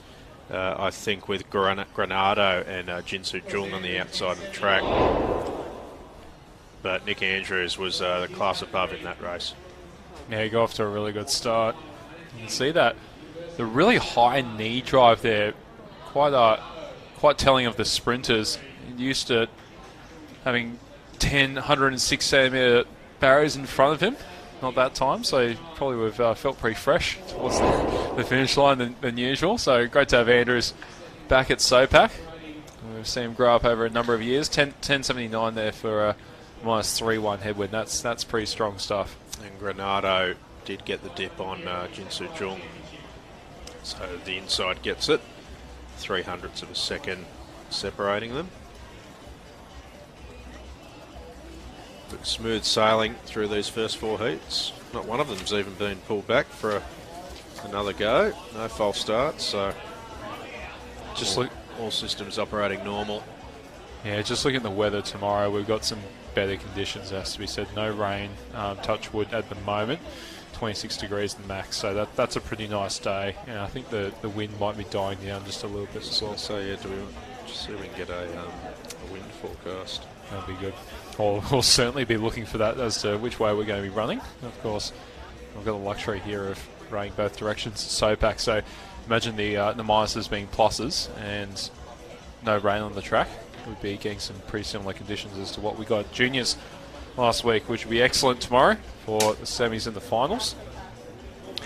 [SPEAKER 6] I think, with Granado and Jinsu Jung on the outside of the track. But Nick Andrews was the class above in that race.
[SPEAKER 1] Yeah, he got off to a really good start. You can see that. The really high knee drive there, quite telling of the sprinters. Used to having 106 centimetre barriers in front of him. Not that time, so he probably would have felt pretty fresh towards the finish line than usual. So great to have Andrews back at SOPAC. We've seen him grow up over a number of years. 10.79 there for a minus 3-1 headwind. That's pretty strong stuff.
[SPEAKER 6] And Granado did get the dip on Jinsu Jung. So the inside gets it. 0.03 of a second separating them. But smooth sailing through these first 4 heats. Not one of them's even been pulled back for another go. No false starts, so just all systems operating normal.
[SPEAKER 1] Yeah, just looking at the weather tomorrow, we've got some better conditions, as to be said. No rain, touch wood at the moment. 26 degrees the max, so that's a pretty nice day. And I think the wind might be dying down just a little bit as well.
[SPEAKER 6] So yeah, do we just see if we can get a wind forecast?
[SPEAKER 1] That'll be good. We'll certainly be looking for that as to which way we're going to be running. Of course, we've got the luxury here of running both directions at SOPAC, so imagine the minuses being pluses and no rain on the track. We'd be getting some pretty similar conditions as to what we got juniors last week, which will be excellent tomorrow for the semis and the finals.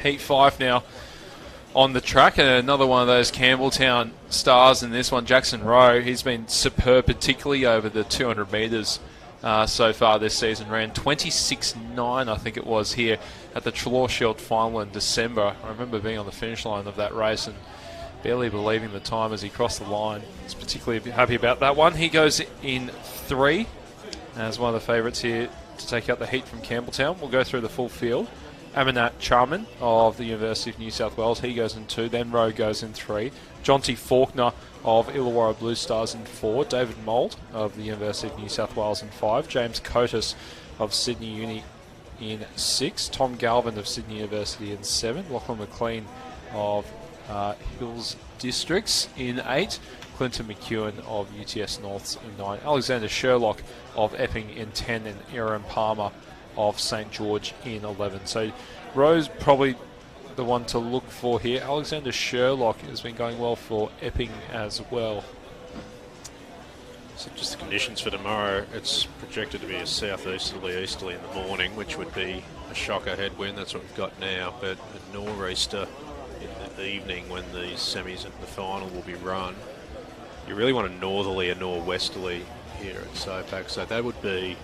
[SPEAKER 1] Heat 5 now on the track, and another one of those Campbelltown stars in this one, Jackson Rowe. He's been superb, particularly over the 200 metres so far this season. Ran 26.9, I think it was, here at the Trelaw Shield final in December. I remember being on the finish line of that race and barely believing the time as he crossed the line. He's particularly happy about that one. He goes in 3 as one of the favourites here to take out the heat from Campbelltown. We'll go through the full field. Amanat Charman of the University of New South Wales, he goes in 2. Then Rowe goes in 3. Jonty Faulkner of Illawarra Blue Stars in 4. David Mould of the University of New South Wales in 5. James Cotis of Sydney Uni in 6. Tom Galvin of Sydney University in 7. Lachlan McLean of Hills Districts in 8. Clinton McEwen of UTS Norths in 9. Alexander Sherlock of Epping in 10. And Aaron Palmer of St George in 11. So Rowe's probably the one to look for here. Alexander Sherlock has been going well for Epping as well.
[SPEAKER 6] So just the conditions for tomorrow, it's projected to be a southeasterly easterly in the morning, which would be a shocker headwind. That's what we've got now, but a nor'easter in the evening when the semis and the final will be run. You really want a northerly and nor'westerly here at SOPAC, so that would be,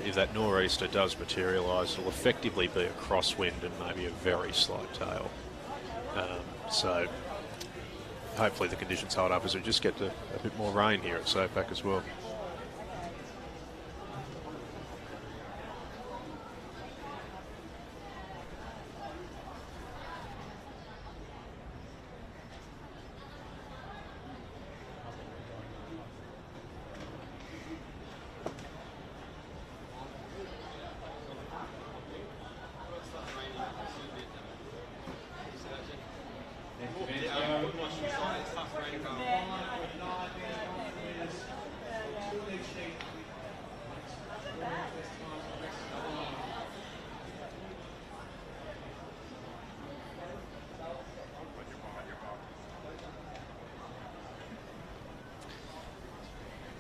[SPEAKER 6] if that nor'easter does materialise, it'll effectively be a crosswind and maybe a very slight tail. So hopefully the conditions hold up as we just get a bit more rain here at SOPAC as well.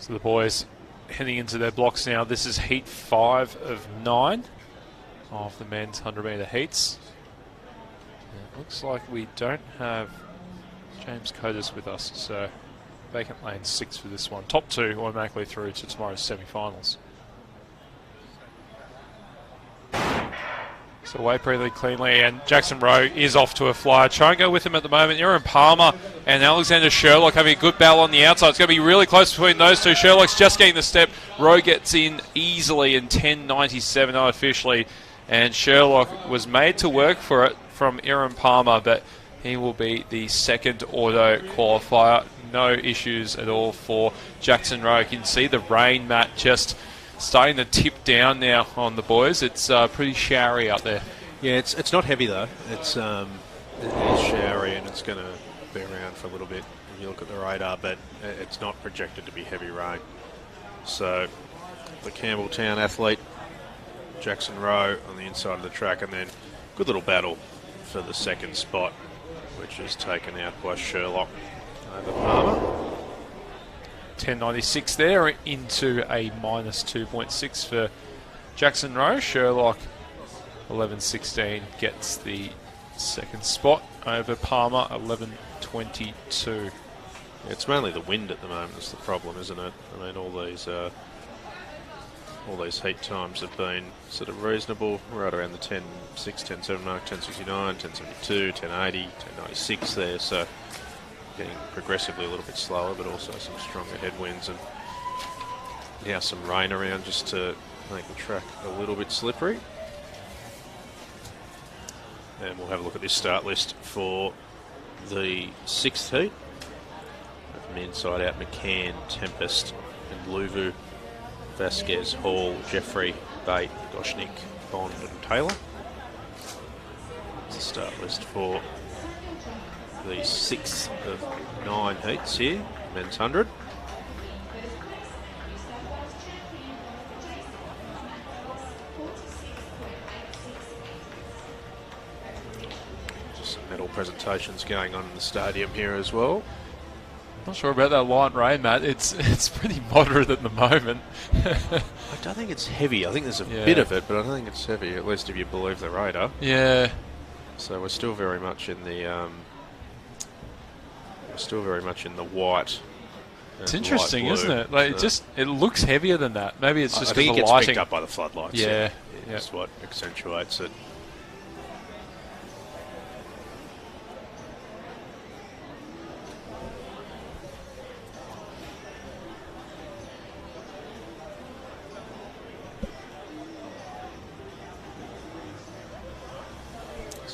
[SPEAKER 1] So the boys heading into their blocks now. This is heat 5 of 9 of the men's 100 metre heats. It looks like we don't have James Cotis with us, so vacant lane 6 for this one. Top 2 automatically through to tomorrow's semi-finals. So away pretty cleanly, and Jackson Rowe is off to a flyer. Try and go with him at the moment. Aaron Palmer and Alexander Sherlock having a good battle on the outside. It's going to be really close between those two. Sherlock's just getting the step. Rowe gets in easily in 10.97 unofficially, and Sherlock was made to work for it from Aaron Palmer, but he will be the second auto qualifier. no issues at all for Jackson Rowe. You can see the rain, Matt, just starting to tip down now on the boys. It's pretty showery up there.
[SPEAKER 6] Yeah, it's not heavy though. It is showery and it's going to be around for a little bit if you look at the radar, but it's not projected to be heavy rain. So the Campbelltown athlete, Jackson Rowe, on the inside of the track, and then good little battle for the second spot, which is taken out by Sherlock over Palmer.
[SPEAKER 1] 10.96 there into a minus 2.6 for Jackson Rowe. Sherlock 11.16 gets the second spot over Palmer 11.22.
[SPEAKER 6] It's mainly the wind at the moment that's the problem, isn't it? I mean, all these heat times have been sort of reasonable, right around the 10.6, 10.7 mark, 10.69, 10.72, 10.80, 10.96 there, so getting progressively a little bit slower, but also some stronger headwinds, and now some rain around just to make the track a little bit slippery. And we'll have a look at this start list for the sixth heat. From the inside out, McCann, Tempest and Luvu, Vasquez, Hall, Jeffrey, Bate, Goshnick, Bond and Taylor. It's the start list for the sixth of 9 heats here, men's 100. Just some medal presentations going on in the stadium here as well.
[SPEAKER 1] Not sure about that light rain, Matt. It's pretty moderate at the moment.
[SPEAKER 6] I don't think it's heavy. I think there's a bit of it, but I don't think it's heavy, at least if you believe the radar.
[SPEAKER 1] Yeah.
[SPEAKER 6] So we're still very much in the white.
[SPEAKER 1] It's interesting, isn't it? Like it looks heavier than that. Maybe it's just
[SPEAKER 6] I think it gets
[SPEAKER 1] lighting.
[SPEAKER 6] picked up by the floodlights.
[SPEAKER 1] Yeah.
[SPEAKER 6] That's what accentuates it.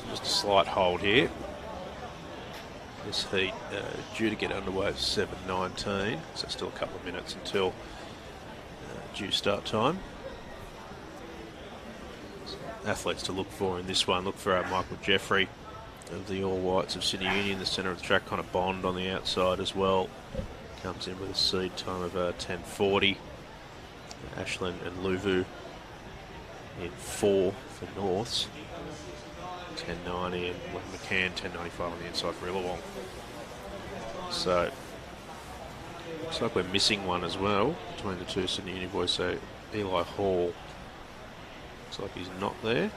[SPEAKER 6] Just a slight hold here. This heat due to get underway at 7:19, so still a couple of minutes until due start time. So athletes to look for in this one. Look for Michael Jeffrey of the All Whites of Sydney Union, the centre of the track, kind of Bond on the outside as well. Comes in with a seed time of 10:40. Ashland and Luvu in 4 for Norths. 10.90 and McCann 10.95 on the inside for Illawong. So looks like we're missing one as well between the two Sydney Uni boys. So Eli Hall looks like he's not there,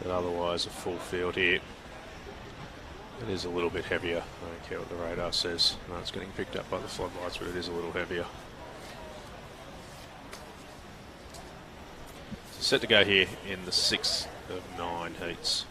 [SPEAKER 6] but otherwise a full field here. It is a little bit heavier. I don't care what the radar says. No, it's getting picked up by the floodlights, but it is a little heavier. Set to go here in the 6th of 9 heats.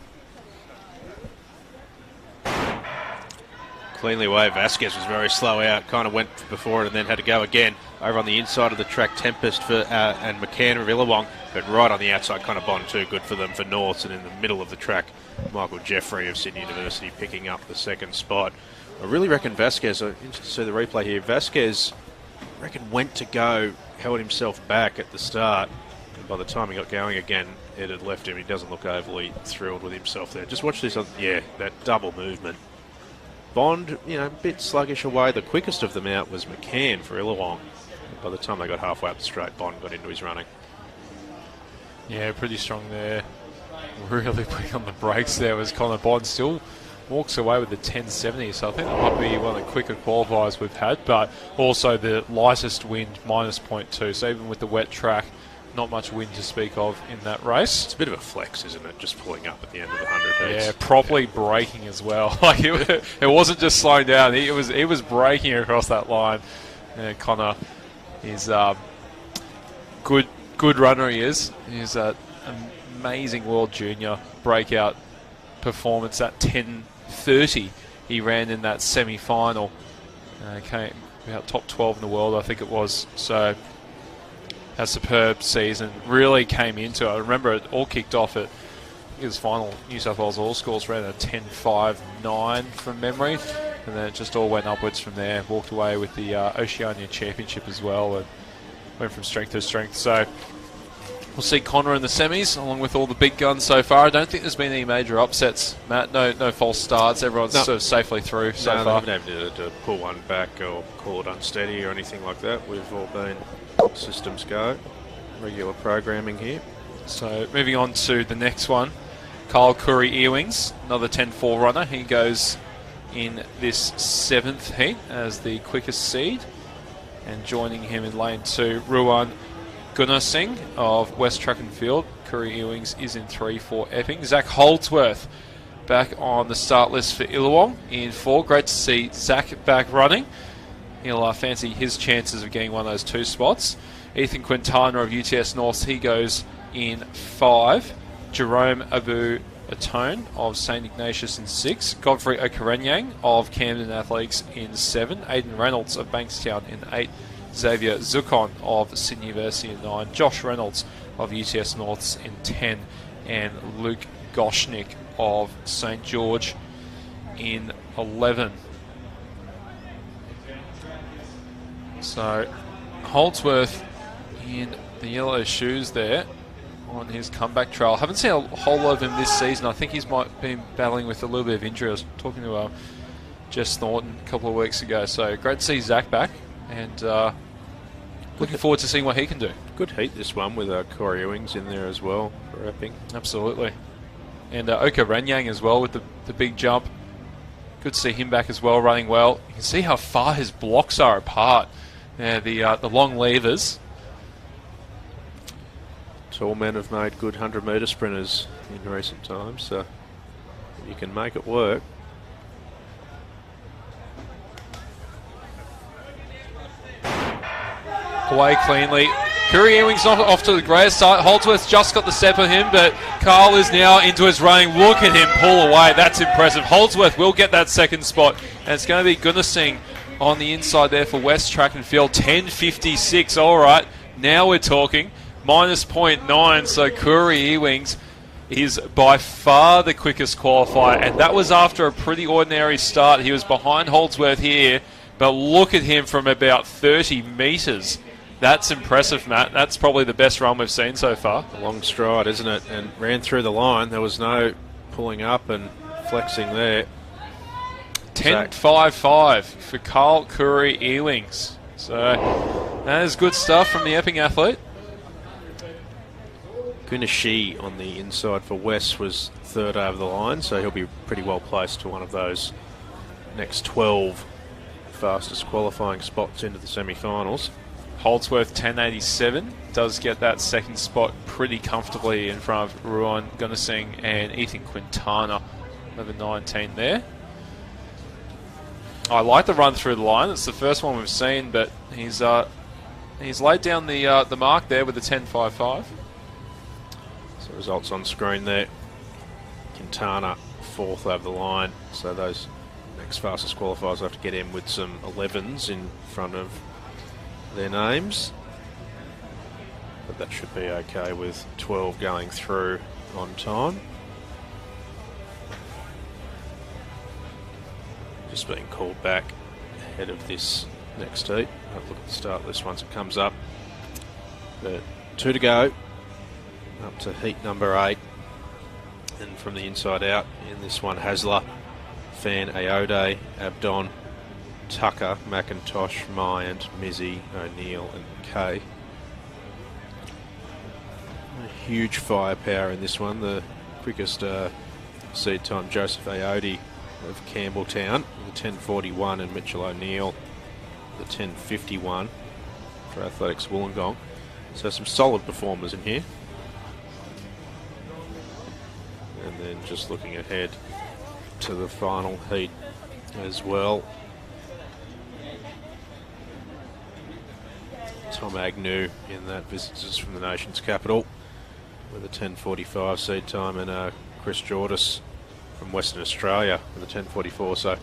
[SPEAKER 6] Cleanly away, Vasquez was very slow out, kind of went before it and then had to go again. Over on the inside of the track, Tempest for and McCann of Illawong, but right on the outside, kind of Bond too, good for them for Norths, and in the middle of the track, Michael Jeffrey of Sydney University picking up the second spot. I really reckon Vasquez, I'm interested to see the replay here, Vasquez, I reckon went to go, held himself back at the start. By the time he got going again, it had left him. He doesn't look overly thrilled with himself there. Just watch this. Yeah, that double movement. Bond, a bit sluggish away. The quickest of them out was McCann for Illawong. By the time they got halfway up the straight, Bond got into his running.
[SPEAKER 1] Yeah, pretty strong there. Really putting on the brakes there was Connor Bond. Still walks away with the 10.70, so I think that might be one of the quicker qualifiers we've had, but also the lightest wind, minus 0.2. So even with the wet track, not much wind to speak of in that race. It's
[SPEAKER 6] a bit of a flex, isn't it? Just pulling up at the end of the 100 heats.
[SPEAKER 1] Yeah, properly braking as well. Like it wasn't just slowing down. He was braking across that line. Yeah, Connor is good runner. He is. He's an amazing World Junior breakout performance at 10.30. He ran in that semi-final. Came about top 12 in the world, I think it was. So. A superb season, really came into it. I remember it all kicked off at
[SPEAKER 7] his final New South Wales All scores ran a 10.59 from memory, and then it just all went upwards from there. Walked away with the Oceania Championship as well, and went from strength to strength. So we'll see Connor in the semis, along with all the big guns so far. I don't think there's been any major upsets, Matt. No false starts. Everyone's sort of safely through so far.
[SPEAKER 6] They haven't had to pull one back or call it unsteady or anything like that. We've all been systems go, regular programming here.
[SPEAKER 7] So moving on to the next one, Kyle Curry-Ewings, another 10.4 runner. He goes in this 7th heat as the quickest seed. And joining him in lane 2, Ruan Gunnarsing of West Track and Field. Curry-Ewings is in 3 for Epping. Zach Holdsworth back on the start list for Illawong in 4. Great to see Zach back running. He'll fancy his chances of getting one of those 2 spots. Ethan Quintana of UTS North, he goes in 5. Jerome Abu Atone of St Ignatius in 6. Godfrey Okarenyang of Camden Athletics in 7. Aidan Reynolds of Bankstown in 8. Xavier Zukon of Sydney University in 9. Josh Reynolds of UTS Norths in 10. And Luke Goshnick of St George in 11. So Holdsworth in the yellow shoes there on his comeback trail. Haven't seen a whole lot of him this season. I think he's might been battling with a little bit of injury. I was talking to Jess Thornton a couple of weeks ago. So great to see Zach back, and looking forward to seeing what he can do.
[SPEAKER 6] Good heat this one with Corey Ewings in there as well for Epping.
[SPEAKER 7] Absolutely. And Oka Ranyang as well with the big jump. Good to see him back as well, running well. You can see how far his blocks are apart. Yeah, the long levers.
[SPEAKER 6] Tall men have made good 100-metre sprinters in recent times, so you can make it work.
[SPEAKER 7] Away cleanly. Curry Ewing's not off to the greatest start. Holdsworth just got the step on him, but Carl is now into his running. Look at him pull away. That's impressive. Holdsworth will get that second spot, and it's going to be Gunnarsing on the inside there for West Track and Field. 10.56. All right, now we're talking. Minus 0.9, so Curry Ewings is by far the quickest qualifier, and that was after a pretty ordinary start. He was behind Holdsworth here, but look at him from about 30 metres. That's impressive, Matt. That's probably the best run we've seen so far.
[SPEAKER 6] A long stride, isn't it? And ran through the line. There was no pulling up and flexing there.
[SPEAKER 7] 10.55 for Carl Curry Ewings. So that is good stuff from the Epping athlete.
[SPEAKER 6] Gunashi on the inside for West was third over the line, so he'll be pretty well placed to one of those next 12 fastest qualifying spots into the semi-finals.
[SPEAKER 7] Holdsworth 10.87 does get that second spot pretty comfortably in front of Ruan Gunnarsing and Ethan Quintana, number 19 there. I like the run through the line. It's the first one we've seen, but he's laid down the mark there with the 10.55.
[SPEAKER 6] So results on screen there. Quintana fourth over the line, so those next fastest qualifiers will have to get in with some 11s in front of their names, but that should be okay with 12 going through on time. Just being called back ahead of this next heat. Have a look at the start list once it comes up. But 2 to go, up to heat number 8, and from the inside out in this one, Hasler, Fan, Aode, Abdon, Tucker, McIntosh, Myant, Mizzy, O'Neill and Kay. A huge firepower in this one. The quickest seed time, Joseph Aode of Campbelltown, the 10.41, and Mitchell O'Neill, the 10.51 for Athletics Wollongong. So some solid performers in here. And then just looking ahead to the final heat as well. Tom Agnew in that, visitors from the nation's capital, with a 10.45 seed time, and Chris Jordis from Western Australia with a 10.44. So,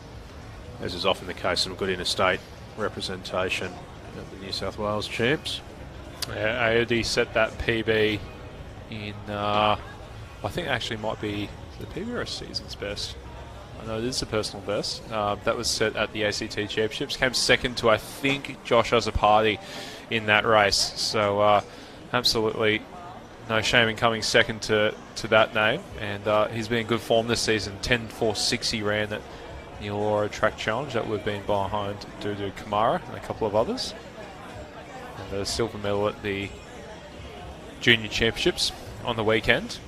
[SPEAKER 6] as is often the case, some good interstate representation at the New South Wales champs.
[SPEAKER 7] Yeah, AOD set that PB in I think it actually might be the PBRS season's best. I know it is a personal best. That was set at the ACT Championships. Came second to, I think, Josh Azzopardi in that race. So absolutely no shame in coming second to that name. And he's been in good form this season. 10.46 he ran at the Aurora Track Challenge that we've been behind Dudu Kamara and a couple of others. And a silver medal at the Junior Championships on the weekend.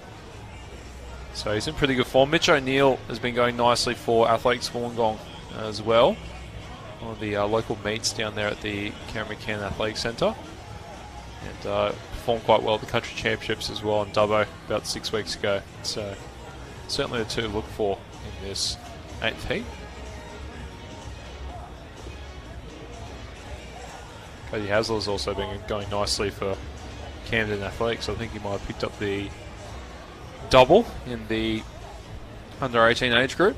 [SPEAKER 7] So he's in pretty good form. Mitch O'Neill has been going nicely for Athletics Wollongong as well. One of the local meets down there at the Cameron McCann Athletics Centre. And performed quite well at the Country Championships as well in Dubbo about 6 weeks ago. So certainly the two to look for in this 8th heat. Cody Hasler's also been going nicely for Camden Athletics. I think he might have picked up the double in the under 18 age group.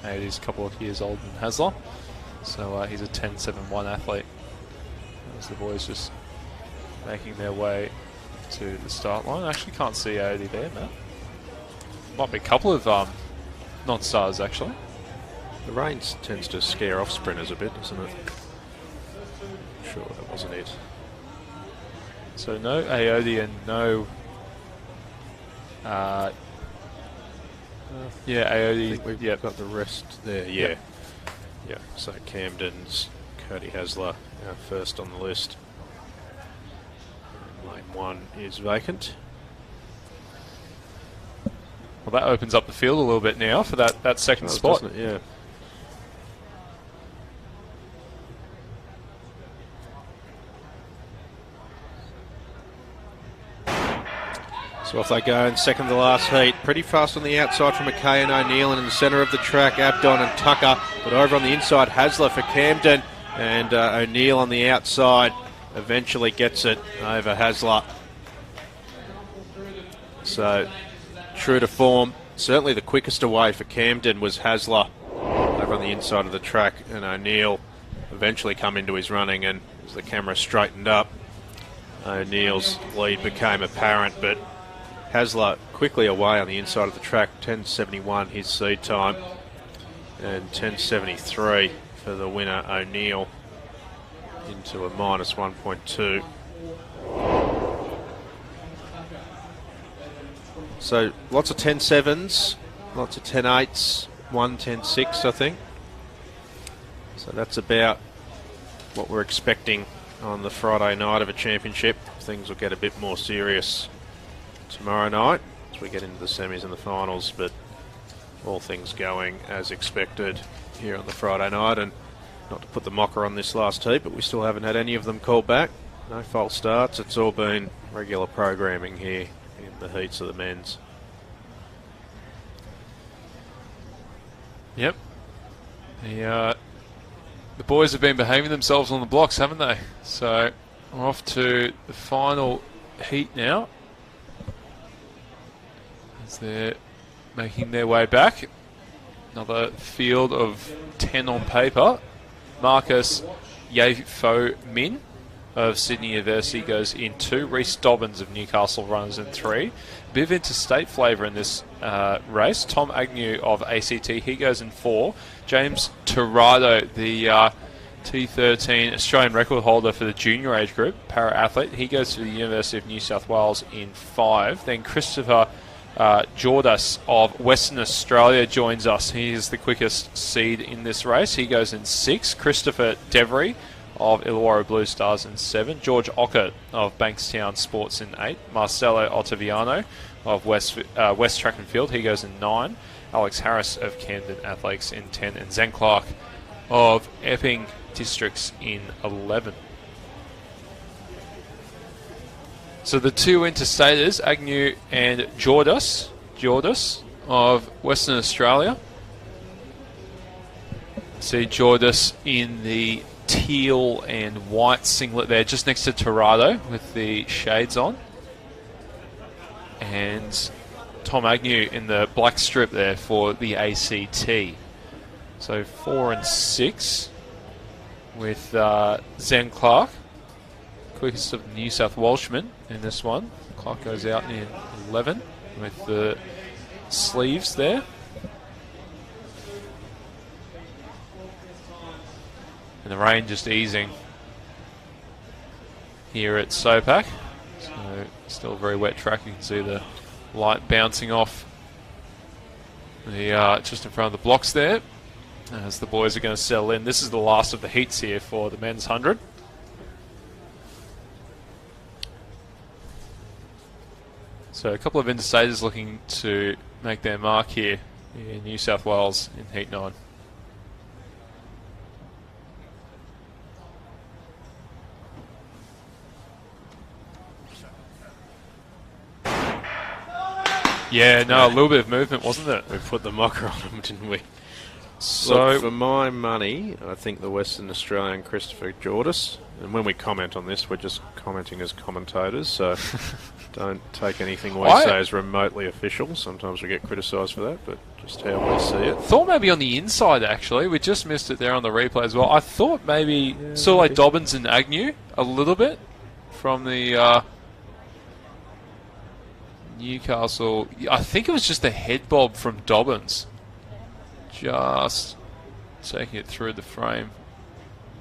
[SPEAKER 7] He's a couple of years older than Hasler, so he's a 10.71 athlete. As the boys just making their way to the start line. I actually can't see AEDT there, Matt. Might be a couple of non-stars actually.
[SPEAKER 6] The rain tends to scare off sprinters a bit, doesn't it? Sure, that wasn't it.
[SPEAKER 7] So no AOD and no... yeah, AOD.
[SPEAKER 6] We've got the rest there, yeah. Yeah, so Camden's Cody Hasler, first on the list. And lane 1 is vacant.
[SPEAKER 7] Well, that opens up the field a little bit now for that second spot.
[SPEAKER 6] Doesn't it? Yeah. So off they go in second to last heat. Pretty fast on the outside from McKay and O'Neill, and in the centre of the track, Abdon and Tucker. But over on the inside, Hasler for Camden, and O'Neill on the outside eventually gets it over Hasler. So true to form. Certainly the quickest away for Camden was Hasler over on the inside of the track, and O'Neill eventually come into his running, and as the camera straightened up, O'Neill's lead became apparent, but Hasler quickly away on the inside of the track. 10.71 his seed time, and 10.73 for the winner O'Neill, into a minus 1.2. So lots of 10.7s, lots of 10.8s, 1.10.6 I think. So that's about what we're expecting on the Friday night of a championship. Things will get a bit more serious tomorrow night as we get into the semis and the finals, but all things going as expected here on the Friday night. And not to put the mocker on this last heat, but we still haven't had any of them called back. No false starts. It's all been regular programming here in the heats of the men's.
[SPEAKER 7] Yep. The boys have been behaving themselves on the blocks, haven't they? So we're off to the final heat now, as they're making their way back. Another field of 10 on paper. Marcus Yefo Min of Sydney University goes in 2. Reece Dobbins of Newcastle runs in 3. A bit of interstate flavour in this race. Tom Agnew of ACT, he goes in 4. James Tirado, the T13 Australian record holder for the junior age group, para-athlete, he goes to the University of New South Wales in 5. Then Christopher Jordas of Western Australia joins us. He is the quickest seed in this race. He goes in 6. Christopher Devery of Illawarra Blue Stars in 7. George Ockett of Bankstown Sports in 8. Marcelo Ottaviano of West Track and Field, he goes in 9. Alex Harris of Camden Athletics in 10. And Zen Clark of Epping Districts in 11. So the two interstaters, Agnew and Jordas of Western Australia. See Jordas in the teal and white singlet there, just next to Tirado with the shades on. And Tom Agnew in the black strip there for the ACT. So 4 and 6 with Zen Clark. quickest of the New South Welshmen in this one. Clock goes out in 11 with the sleeves there. And the rain just easing here at Sopak. So still a very wet track. You can see the light bouncing off the just in front of the blocks there as the boys are going to settle in. This is the last of the heats here for the men's 100. So a couple of interstaters looking to make their mark here in New South Wales in Heat 9. Yeah, no, a little bit of movement, wasn't it?
[SPEAKER 6] We put the mocker on them, didn't we?
[SPEAKER 7] So,
[SPEAKER 6] look, for my money, I think the Western Australian Christopher Jordis, and when we comment on this, we're just commenting as commentators, so don't take anything we say as remotely official. Sometimes we get criticised for that, but just how we see it.
[SPEAKER 7] Thought maybe on the inside, actually. We just missed it there on the replay as well. I thought maybe sort of like Dobbins and Agnew a little bit from the Newcastle. I think it was just a head bob from Dobbins. Just taking it through the frame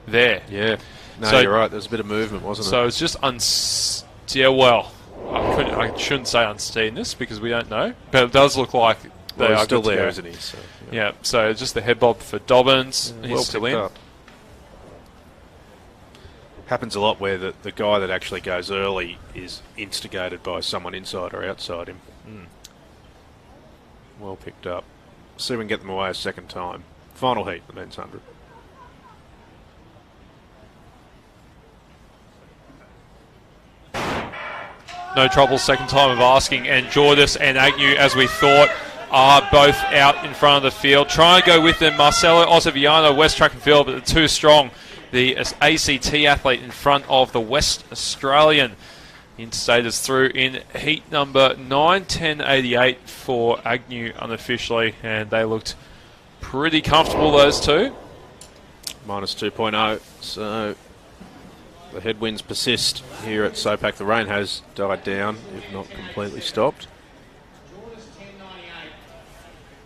[SPEAKER 7] there.
[SPEAKER 6] Yeah. No,
[SPEAKER 7] so,
[SPEAKER 6] you're right. There's a bit of movement, wasn't it?
[SPEAKER 7] So it's just well, I shouldn't say unsteadiness because we don't know, but it does look like they are
[SPEAKER 6] still
[SPEAKER 7] good to
[SPEAKER 6] there,
[SPEAKER 7] go.
[SPEAKER 6] isn't he? So,
[SPEAKER 7] yeah. So just the head bob for Dobbins.
[SPEAKER 6] Yeah,
[SPEAKER 7] he's
[SPEAKER 6] well
[SPEAKER 7] still
[SPEAKER 6] picked
[SPEAKER 7] in.
[SPEAKER 6] up. Happens a lot where the guy that actually goes early is instigated by someone inside or outside him. Well picked up. See if we can get them away a second time. Final heat, the men's 100.
[SPEAKER 7] No trouble, second time of asking, and Jordis and Agnew, as we thought, are both out in front of the field. Trying to go with them, Marcelo Ottaviano, West Track and Field, but they're too strong. The ACT athlete in front of the West Australian. Interstaters through in heat number 9, 10.88 for Agnew unofficially, and they looked pretty comfortable, those two.
[SPEAKER 6] Minus 2.0, so the headwinds persist here at Sopak. The rain has died down, if not completely stopped.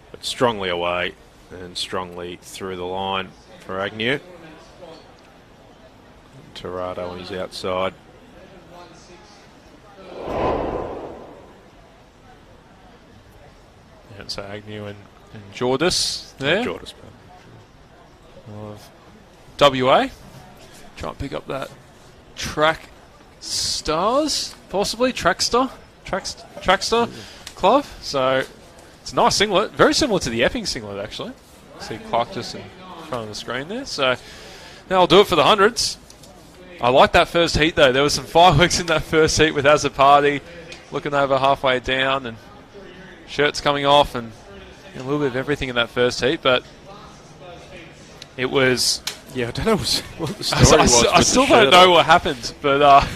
[SPEAKER 6] But strongly away and strongly through the line for Agnew. Torado on his outside.
[SPEAKER 7] Yeah, so Agnew and Jordis there.
[SPEAKER 6] Jordis.
[SPEAKER 7] WA. Try and pick up that Track Stars, possibly. Trackstar Club. So it's a nice singlet. Very similar to the Epping singlet, actually. See Clark just in front of the screen there. So that'll do it for the hundreds. I like that first heat, though. There was some fireworks in that first heat with Azapati looking over halfway down and shirts coming off and a little bit of everything in that first heat, but it was...
[SPEAKER 6] Yeah, I don't know what the story was.
[SPEAKER 7] I still don't know what happened, but...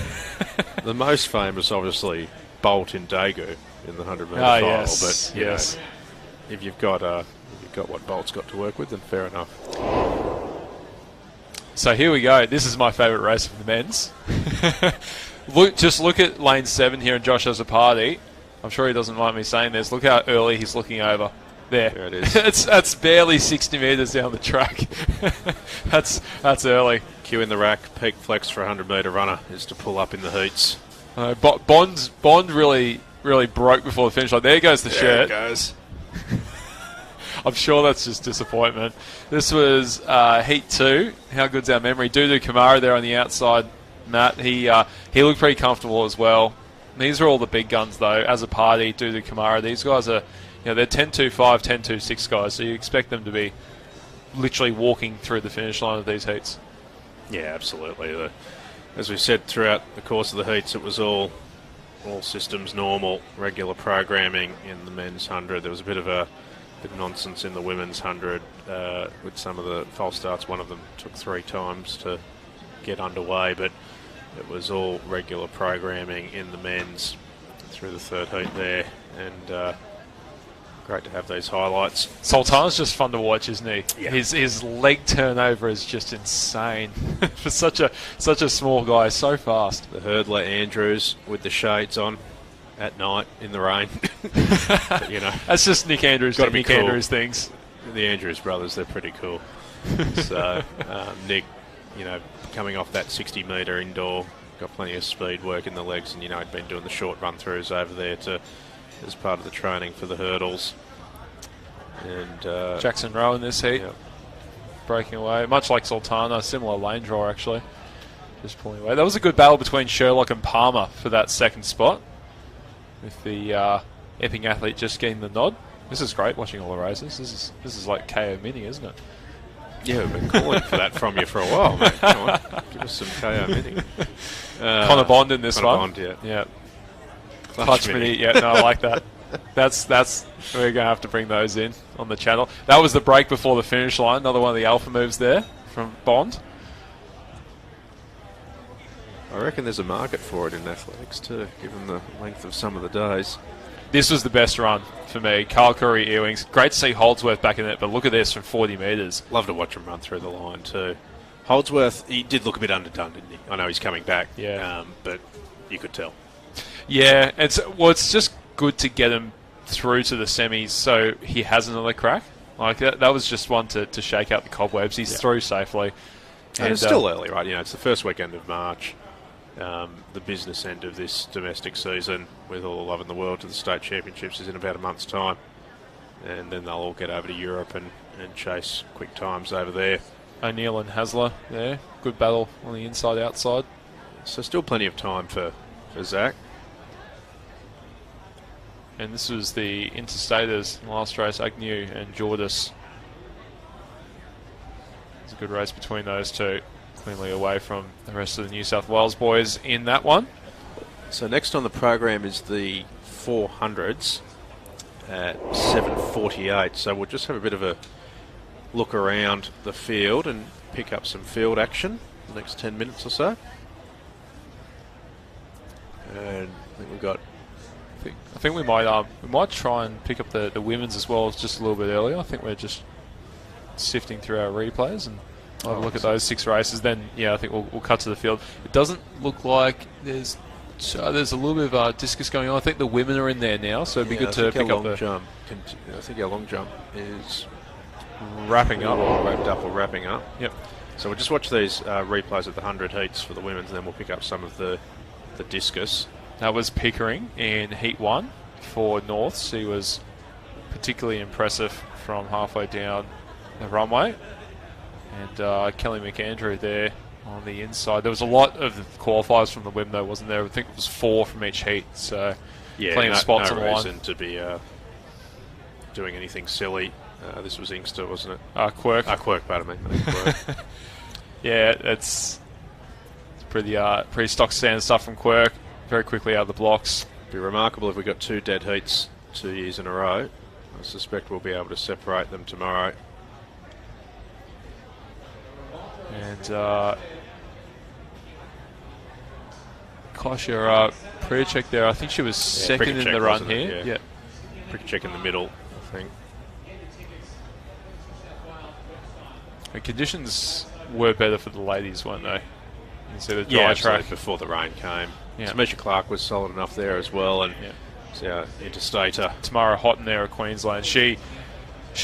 [SPEAKER 6] the most famous, obviously, Bolt in Daegu in the 100-metre final.
[SPEAKER 7] Yes,
[SPEAKER 6] but
[SPEAKER 7] yes.
[SPEAKER 6] Know, if you've got what Bolt's got to work with, then fair enough.
[SPEAKER 7] So here we go. This is my favourite race for the men's. Look at lane 7 here and Josh Azapati. I'm sure he doesn't mind me saying this. Look how early he's looking over. There
[SPEAKER 6] it is.
[SPEAKER 7] That's barely 60 metres down the track. that's early.
[SPEAKER 6] Cue in the rack. Peak flex for a 100-metre runner is to pull up in the heats.
[SPEAKER 7] Bond really broke before the finish line. There goes the shirt.
[SPEAKER 6] There it goes.
[SPEAKER 7] I'm sure that's just disappointment. This was Heat 2. How good's our memory? Dudu Kamara there on the outside, Matt. He looked pretty comfortable as well. These are all the big guns, though. As a party, Dudu Kamara, these guys are, they're 10.25, 10.26 guys, so you expect them to be literally walking through the finish line of these heats.
[SPEAKER 6] Yeah, absolutely. As we said throughout the course of the heats, it was all systems normal, regular programming in the men's 100. There was a bit of nonsense in the women's 100 with some of the false starts. One of them took 3 times to get underway, but it was all regular programming in the men's through the third heat there. And Great to have these highlights.
[SPEAKER 7] Sultan's just fun to watch, isn't he?
[SPEAKER 6] Yeah.
[SPEAKER 7] His leg turnover is just insane for such a small guy, so fast.
[SPEAKER 6] The hurdler Andrews with the shades on at night in the rain. But, you know,
[SPEAKER 7] That's just Nick Andrews.
[SPEAKER 6] Gotta be
[SPEAKER 7] Nick
[SPEAKER 6] cool.
[SPEAKER 7] Andrews things.
[SPEAKER 6] the Andrews brothers, they're pretty cool. So Nick, you know, coming off that 60-metre indoor, got plenty of speed work in the legs, and you know he'd been doing the short run-throughs over there as part of the training for the hurdles. And
[SPEAKER 7] Jackson Rowe in this heat,
[SPEAKER 6] yep.
[SPEAKER 7] breaking away, much like Sultana, similar lane draw actually, just pulling away. That was a good battle between Sherlock and Palmer for that second spot, with the Epping athlete just getting the nod. This is great watching all the races. This is like KO Mini, isn't it?
[SPEAKER 6] Yeah, we've been calling for that from you for a while, mate. Come on, give us some KO Mini.
[SPEAKER 7] Connor Bond in this
[SPEAKER 6] Connor
[SPEAKER 7] one.
[SPEAKER 6] Bond, yeah.
[SPEAKER 7] Yeah.
[SPEAKER 6] Clutch
[SPEAKER 7] Mini. Yeah, no, I like that. That's we're gonna have to bring those in on the channel. That was the break before the finish line. Another one of the alpha moves there from Bond.
[SPEAKER 6] I reckon there's a market for it in athletics too, given the length of some of the days.
[SPEAKER 7] This was the best run for me. Carl Curry Earwings. Great to see Holdsworth back in it, but look at this from 40 metres.
[SPEAKER 6] Love to watch him run through the line too. Holdsworth, he did look a bit underdone, didn't he? I know he's coming back,
[SPEAKER 7] Yeah.
[SPEAKER 6] but you could tell.
[SPEAKER 7] Yeah, it's just good to get him through to the semis so he has another crack. Like that was just one to shake out the cobwebs. He's through safely.
[SPEAKER 6] And it's still early, right? You know, it's the first weekend of March. The business end of this domestic season, with all the love in the world to the state championships, is in about a month's time, and then they'll all get over to Europe and chase quick times over there.
[SPEAKER 7] O'Neill and Hasler there. Good battle on the inside outside.
[SPEAKER 6] So still plenty of time for Zach.
[SPEAKER 7] And this was the interstaters last race, Agnew and Jordis. It's a good race between those two. Cleanly away from the rest of the New South Wales boys in that one.
[SPEAKER 6] So next on the program is the 400s at 7:48. So we'll just have a bit of a look around the field and pick up some field action the next 10 minutes or so. And I think we've got...
[SPEAKER 7] I think we might try and pick up the women's as well just a little bit earlier. I think we're just sifting through our replays and I'll have a look at those 6 races. Then, yeah, I think we'll cut to the field. It doesn't look like there's a little bit of discus going on. I think the women are in there now, so it'd be good to pick up the
[SPEAKER 6] jump. I think our long jump is
[SPEAKER 7] wrapping up.
[SPEAKER 6] Wrapped up or wrapping up.
[SPEAKER 7] Yep.
[SPEAKER 6] So we'll just watch these replays of the 100 heats for the women's, and then we'll pick up some of the discus.
[SPEAKER 7] That was Pickering in Heat 1 for Norths. He was particularly impressive from halfway down the runway. And Kelly McAndrew there on the inside. There was a lot of qualifiers from the women, though, wasn't there? I think it was 4 from each heat. So plenty of spots on the line.
[SPEAKER 6] No reason to be doing anything silly. This was Inkster, wasn't it?
[SPEAKER 7] Quirk.
[SPEAKER 6] Quirk, pardon me. Quirk.
[SPEAKER 7] Yeah, it's pretty stock standard stuff from Quirk. Very quickly out of the blocks.
[SPEAKER 6] It'd be remarkable if we got 2 dead heats 2 years in a row. I suspect we'll be able to separate them tomorrow.
[SPEAKER 7] And Kasia Priacek there, I think she was second in the run here. Yeah.
[SPEAKER 6] Priacek in the middle, I think.
[SPEAKER 7] The conditions were better for the ladies, weren't they? You can see the dry track
[SPEAKER 6] before the rain came.
[SPEAKER 7] Yeah.
[SPEAKER 6] Misha Clark was solid enough there as well, and interstater.
[SPEAKER 7] Tamara Houghton there of Queensland. She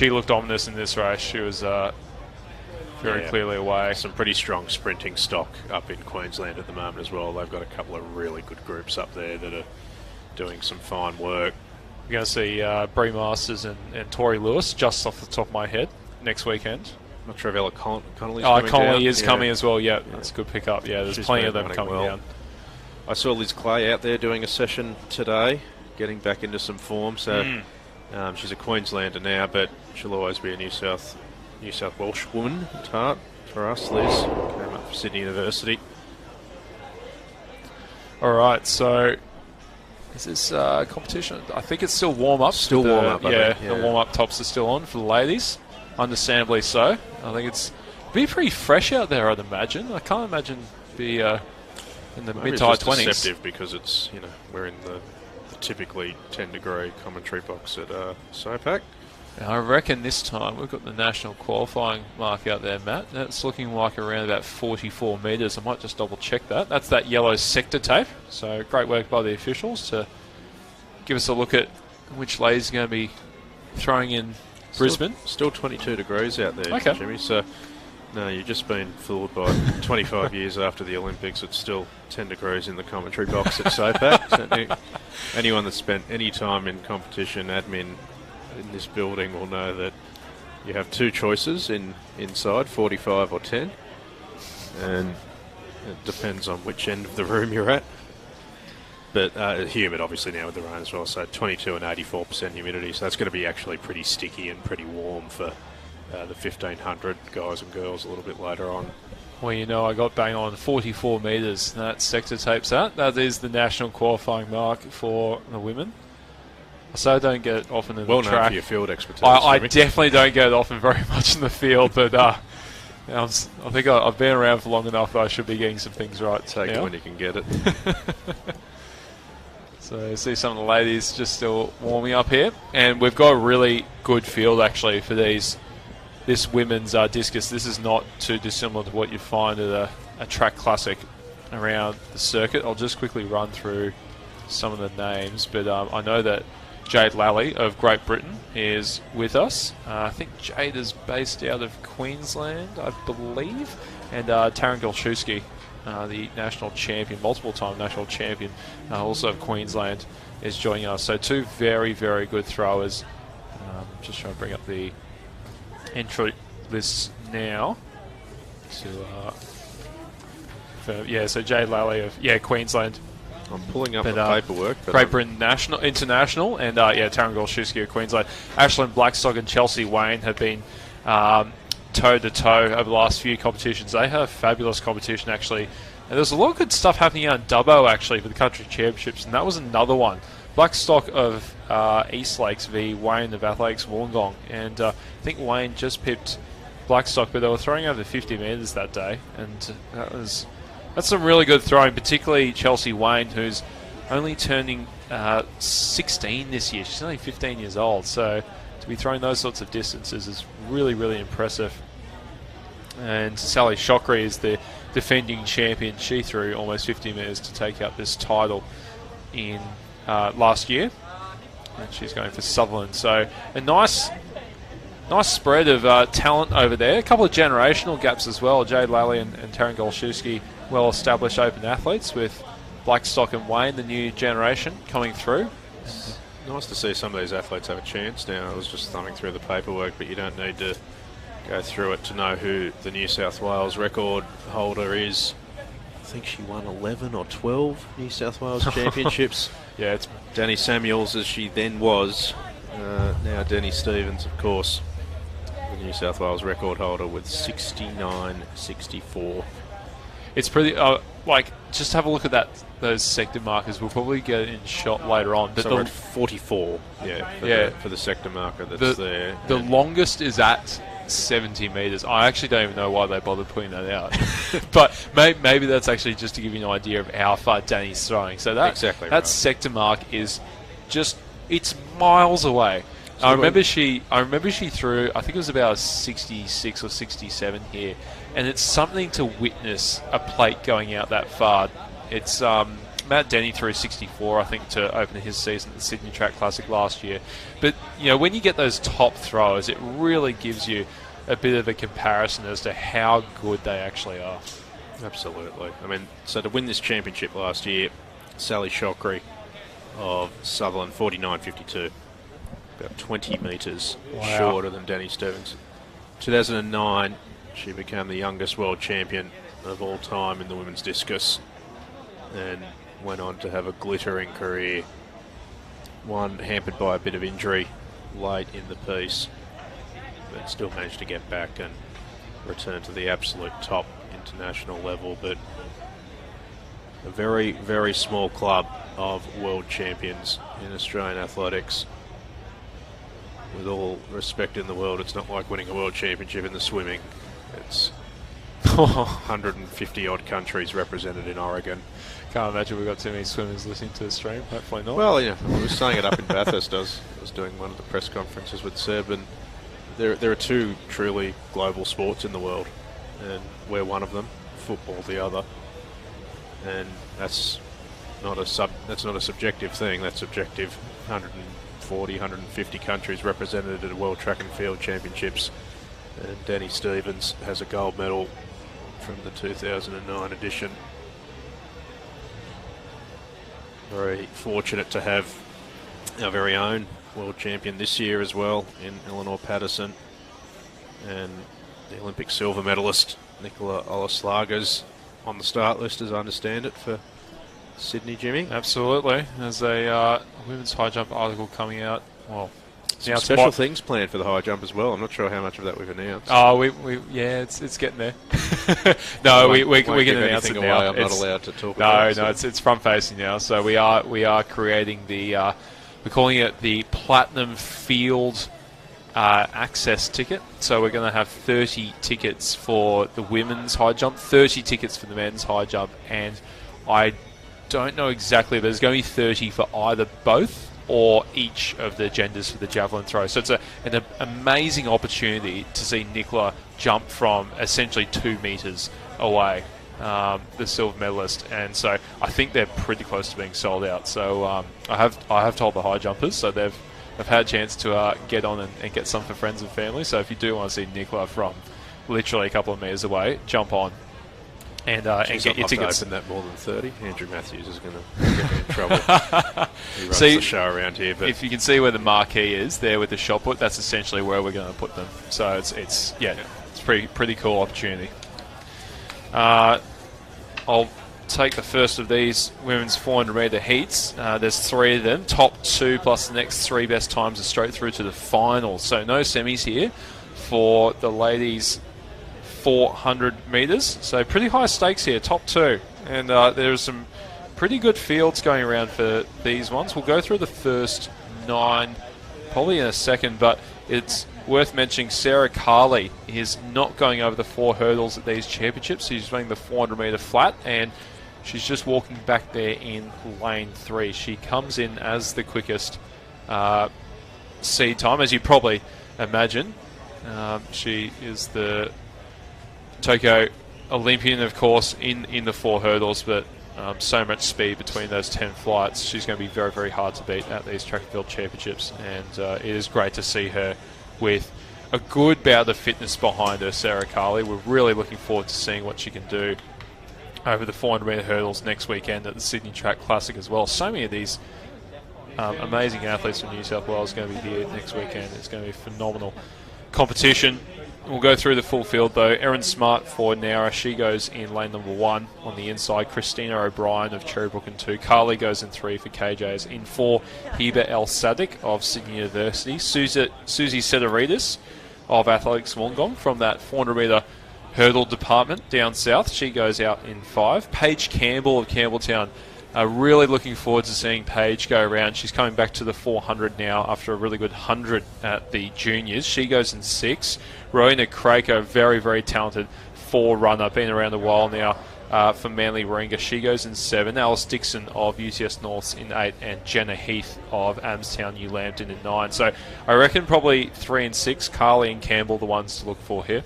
[SPEAKER 7] looked ominous in this race. She was very clearly away.
[SPEAKER 6] Some pretty strong sprinting stock up in Queensland at the moment as well. They've got a couple of really good groups up there that are doing some fine work.
[SPEAKER 7] We're going to see Bree Masters and Tori Lewis, just off the top of my head, next weekend.
[SPEAKER 6] I'm not sure if Ella Connolly's coming
[SPEAKER 7] Connolly
[SPEAKER 6] down.
[SPEAKER 7] is coming as well, yeah. That's a good pickup. Yeah, there's plenty of them coming down.
[SPEAKER 6] I saw Liz Clay out there doing a session today, getting back into some form. So she's a Queenslander now, but she'll always be a New South Welsh woman at heart for us. Liz came up for Sydney University.
[SPEAKER 7] All right, so is this competition? I think it's still warm-up.
[SPEAKER 6] Still warm-up,
[SPEAKER 7] yeah, the warm-up tops are still on for the ladies. Understandably so. I think it's be pretty fresh out there, I'd imagine. I can't imagine be in the mid to high 20s.
[SPEAKER 6] Deceptive because it's we're in the the typically 10-degree commentary box at SOPAC.
[SPEAKER 7] I reckon this time we've got the national qualifying mark out there, Matt. That's looking like around about 44 metres. I might just double check that. That's that yellow sector tape. So great work by the officials to give us a look at which lady's going to be throwing in Brisbane.
[SPEAKER 6] Still 22 degrees out there,
[SPEAKER 7] okay,
[SPEAKER 6] Jimmy. So, no, you've just been fooled by 25 years after the Olympics. It's still 10 degrees in the commentary box at SOPAC. So anyone that's spent any time in competition admin in this building will know that you have two choices inside, 45 or 10. And it depends on which end of the room you're at. But humid, obviously, now with the rain as well. So 22 and 84% humidity. So that's going to be actually pretty sticky and pretty warm for the 1,500 guys and girls a little bit later on.
[SPEAKER 7] Well, you know, I got bang on 44 metres. That sector tapes that. That is the national qualifying mark for the women. So I don't get it often in the track.
[SPEAKER 6] Well known for your field expertise.
[SPEAKER 7] I definitely don't get it often very much in the field, but I think I've been around for long enough that I should be getting some things right.
[SPEAKER 6] Take it when you can get it.
[SPEAKER 7] So you see some of the ladies just still warming up here, and we've got a really good field actually for this women's discus. This is not too dissimilar to what you find at a track classic around the circuit. I'll just quickly run through some of the names, but I know that Jade Lally of Great Britain is with us. I think Jade is based out of Queensland, I believe, and Taryn Golszewski, the national champion, multiple-time national champion, also of Queensland, is joining us. So two very, very good throwers. Just trying to bring up the entry lists now. So Jade Lally of Queensland.
[SPEAKER 6] I'm pulling up the paperwork.
[SPEAKER 7] Great Britain International, and Taryn Golszewski of Queensland. Ashlyn Blackstock and Chelsea Wayne have been toe-to-toe over the last few competitions. They have fabulous competition, actually. And there's a lot of good stuff happening out in Dubbo, actually, for the country championships, and that was another one. Blackstock of East Lakes v Wayne of Athletics Wollongong. And I think Wayne just pipped Blackstock, but they were throwing over 50 metres that day, and that's some really good throwing, particularly Chelsea Wayne, who's only turning 16 this year. She's only 15 years old, so to be throwing those sorts of distances is really, really impressive. And Sally Shockery is the defending champion. She threw almost 50 metres to take out this title in last year, and she's going for Sutherland. So a nice spread of talent over there. A couple of generational gaps as well. Jade Lally and Taryn Golszewski, well-established open athletes, with Blackstock and Wayne, the new generation, coming through.
[SPEAKER 6] It's nice to see some of these athletes have a chance now. I was just thumbing through the paperwork, but you don't need to go through it to know who the New South Wales record holder is. I think she won 11 or 12 New South Wales championships.
[SPEAKER 7] Yeah, it's
[SPEAKER 6] Danny Samuels, as she then was. Now Denny Stevens, of course, the New South Wales record holder with 69.64.
[SPEAKER 7] It's pretty, just have a look at those sector markers. We'll probably get it in shot later on. But
[SPEAKER 6] so we're at 44, for the sector marker that's there.
[SPEAKER 7] The longest is at 70 metres. I actually don't even know why they bothered putting that out. But maybe that's actually just to give you an idea of how far Danny's throwing. So that sector mark is just, it's miles away. So I remember she threw, I think it was about a 66 or 67 here, and it's something to witness a plate going out that far. It's Matt Denny threw 64, I think, to open his season at the Sydney Track Classic last year. But when you get those top throwers, it really gives you a bit of a comparison as to how good they actually are.
[SPEAKER 6] Absolutely. I mean, so to win this championship last year, Sally Shockery of Sutherland, 49.52. About 20 metres shorter than Danny Stevens. 2009, she became the youngest world champion of all time in the women's discus, and went on to have a glittering career. One hampered by a bit of injury late in the piece, but still managed to get back and return to the absolute top international level. But a very, very small club of world champions in Australian athletics. With all respect in the world, it's not like winning a world championship in the swimming. It's 150 odd countries represented in Oregon.
[SPEAKER 7] Can't imagine we've got too many swimmers listening to the stream. Hopefully not.
[SPEAKER 6] Well, yeah, I was saying it up in Bathurst. I was doing one of the press conferences with Seb, and there are two truly global sports in the world, and we're one of them. Football, the other, and that's not a subjective thing. That's objective. 140, 150 countries represented at the World Track and Field Championships, and Danny Stevens has a gold medal from the 2009 edition. Very fortunate to have our very own world champion this year as well in Eleanor Patterson, and the Olympic silver medalist Nicola Olaslager's on the start list, as I understand it, for Sydney, Jimmy.
[SPEAKER 7] Absolutely. There's a women's high jump article coming out. Well,
[SPEAKER 6] some special things planned for the high jump as well. I'm not sure how much of that we've announced.
[SPEAKER 7] Oh, yeah, it's getting there. No, we can announce it now.
[SPEAKER 6] I'm not allowed to talk about it.
[SPEAKER 7] No, it's front facing now. So we are creating the we're calling it the Platinum Field access ticket. So we're going to have 30 tickets for the women's high jump, 30 tickets for the men's high jump, and I don't know exactly, but there's going to be 30 for either both or each of the genders for the javelin throw. So it's an amazing opportunity to see Nicola jump from essentially 2 metres away, the silver medalist, and so I think they're pretty close to being sold out. So I have told the high jumpers, so they've had a chance to get on and get some for friends and family. So if you do want to see Nicola from literally a couple of metres away, jump on and get your tickets.
[SPEAKER 6] Open that more than 30. Andrew Matthews is going to get me in trouble. He runs the show around here. But
[SPEAKER 7] if you can see where the marquee is there with the shot put, that's essentially where we're going to put them. So it's pretty cool opportunity. I'll take the first of these women's 400 metre heats. There's 3 of them. Top 2 plus the next 3 best times are straight through to the final. So no semis here for the ladies' 400 metres. So pretty high stakes here, top 2. And there's some pretty good fields going around for these ones. We'll go through the first 9 probably in a second, but it's worth mentioning Sarah Carley is not going over the 4 hurdles at these championships. She's running the 400 metre flat, and she's just walking back there in lane 3. She comes in as the quickest seed time, as you probably imagine. She is the Tokyo Olympian, of course, in the 4 hurdles, but so much speed between those 10 flights. She's going to be very, very hard to beat at these track and field championships, and it is great to see her with a good bout of fitness behind her, Sarah Carley. We're really looking forward to seeing what she can do over the 400 metre hurdles next weekend at the Sydney Track Classic as well. So many of these amazing athletes from New South Wales are going to be here next weekend. It's going to be a phenomenal competition. We'll go through the full field though. Erin Smart for Nowra, she goes in lane number 1 on the inside. Christina O'Brien of Cherrybrook in 2. Carly goes in 3 for KJs. In 4, Hiba El Sadek of Sydney University. Susie Sedaridis of Athletics Wollongong from that 400 metre hurdle department down south. She goes out in 5. Paige Campbell of Campbelltown. Really looking forward to seeing Paige go around. She's coming back to the 400 now after a really good 100 at the juniors. She goes in 6. Rowena Craker, very, very talented 4 runner, been around a while now for Manly Warringah. She goes in 7. Alice Dixon of UTS Norths in 8, and Jenna Heath of Amstown New Lambton in 9. So I reckon probably 3 and 6, Carly and Campbell, the ones to look for here.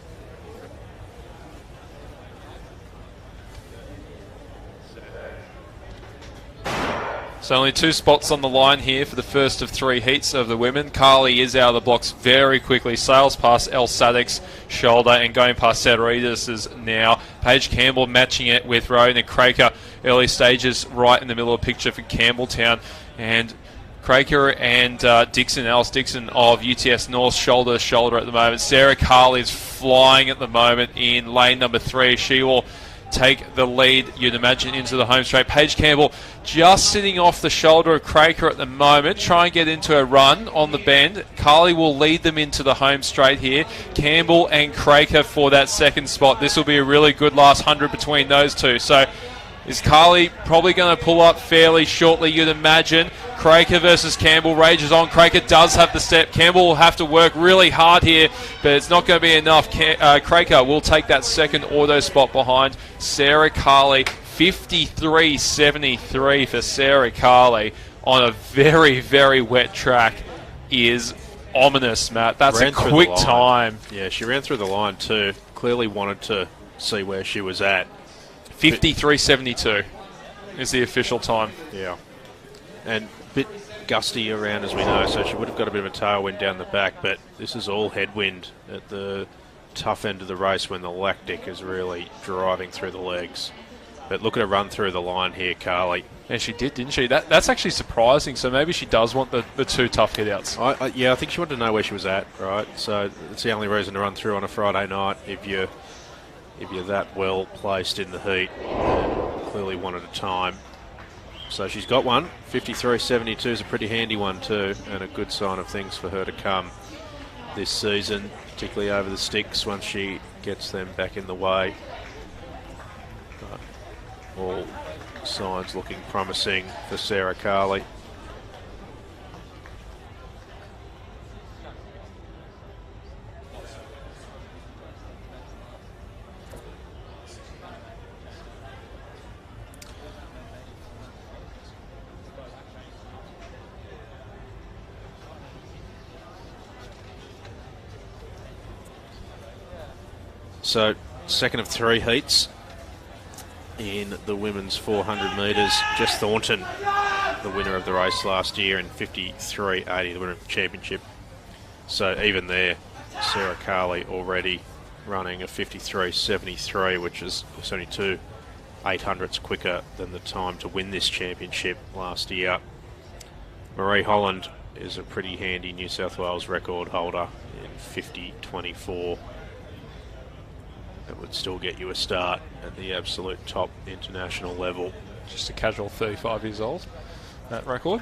[SPEAKER 7] So only 2 spots on the line here for the first of 3 heats of the women. Carly is out of the blocks very quickly. Sails past El Sadek's shoulder and going past Sedaridis' now. Paige Campbell matching it with Rowena Craker. Early stages right in the middle of the picture for Campbelltown. And Craker and Alice Dixon of UTS North, shoulder to shoulder at the moment. Sarah Carley is flying at the moment in lane number 3. She will take the lead, you'd imagine, into the home straight. Paige Campbell just sitting off the shoulder of Craker at the moment, try and get into a run on the bend. Carly will lead them into the home straight here. Campbell and Craker for that second spot. This will be a really good last 100 between those two. So Is Carly probably going to pull up fairly shortly, you'd imagine? Craker versus Campbell rages on. Craker does have the step. Campbell will have to work really hard here, but it's not going to be enough. Craker will take that second auto spot behind Sarah Carly. 53.73 for Sarah Carly on a very, very wet track is ominous, Matt. That's a quick time.
[SPEAKER 6] Yeah, she ran through the line too. Clearly wanted to see where she was at.
[SPEAKER 7] 53.72 is the official time.
[SPEAKER 6] Yeah. And a bit gusty around, as we know, so she would have got a bit of a tailwind down the back, but this is all headwind at the tough end of the race when the lactic is really driving through the legs. But look at her run through the line here, Carly.
[SPEAKER 7] Yeah, she did, didn't she? That's actually surprising, so maybe she does want the two tough hitouts.
[SPEAKER 6] Yeah, I think she wanted to know where she was at, right? So it's the only reason to run through on a Friday night if you're that well placed in the heat. Clearly wanted a time. So she's got one. 53.72 is a pretty handy one too, and a good sign of things for her to come this season, particularly over the sticks once she gets them back in the way. But all signs looking promising for Sarah Carly. So, second of three heats in the women's 400 metres. Jess Thornton, the winner of the race last year, in 53.80, the winner of the championship. So even there, Sarah Carly already running a 53.73, which is 72 800ths quicker than the time to win this championship last year. Marie Holland is a pretty handy New South Wales record holder in 50.24. That would still get you a start at the absolute top international level.
[SPEAKER 7] Just a casual 35 years old, that record.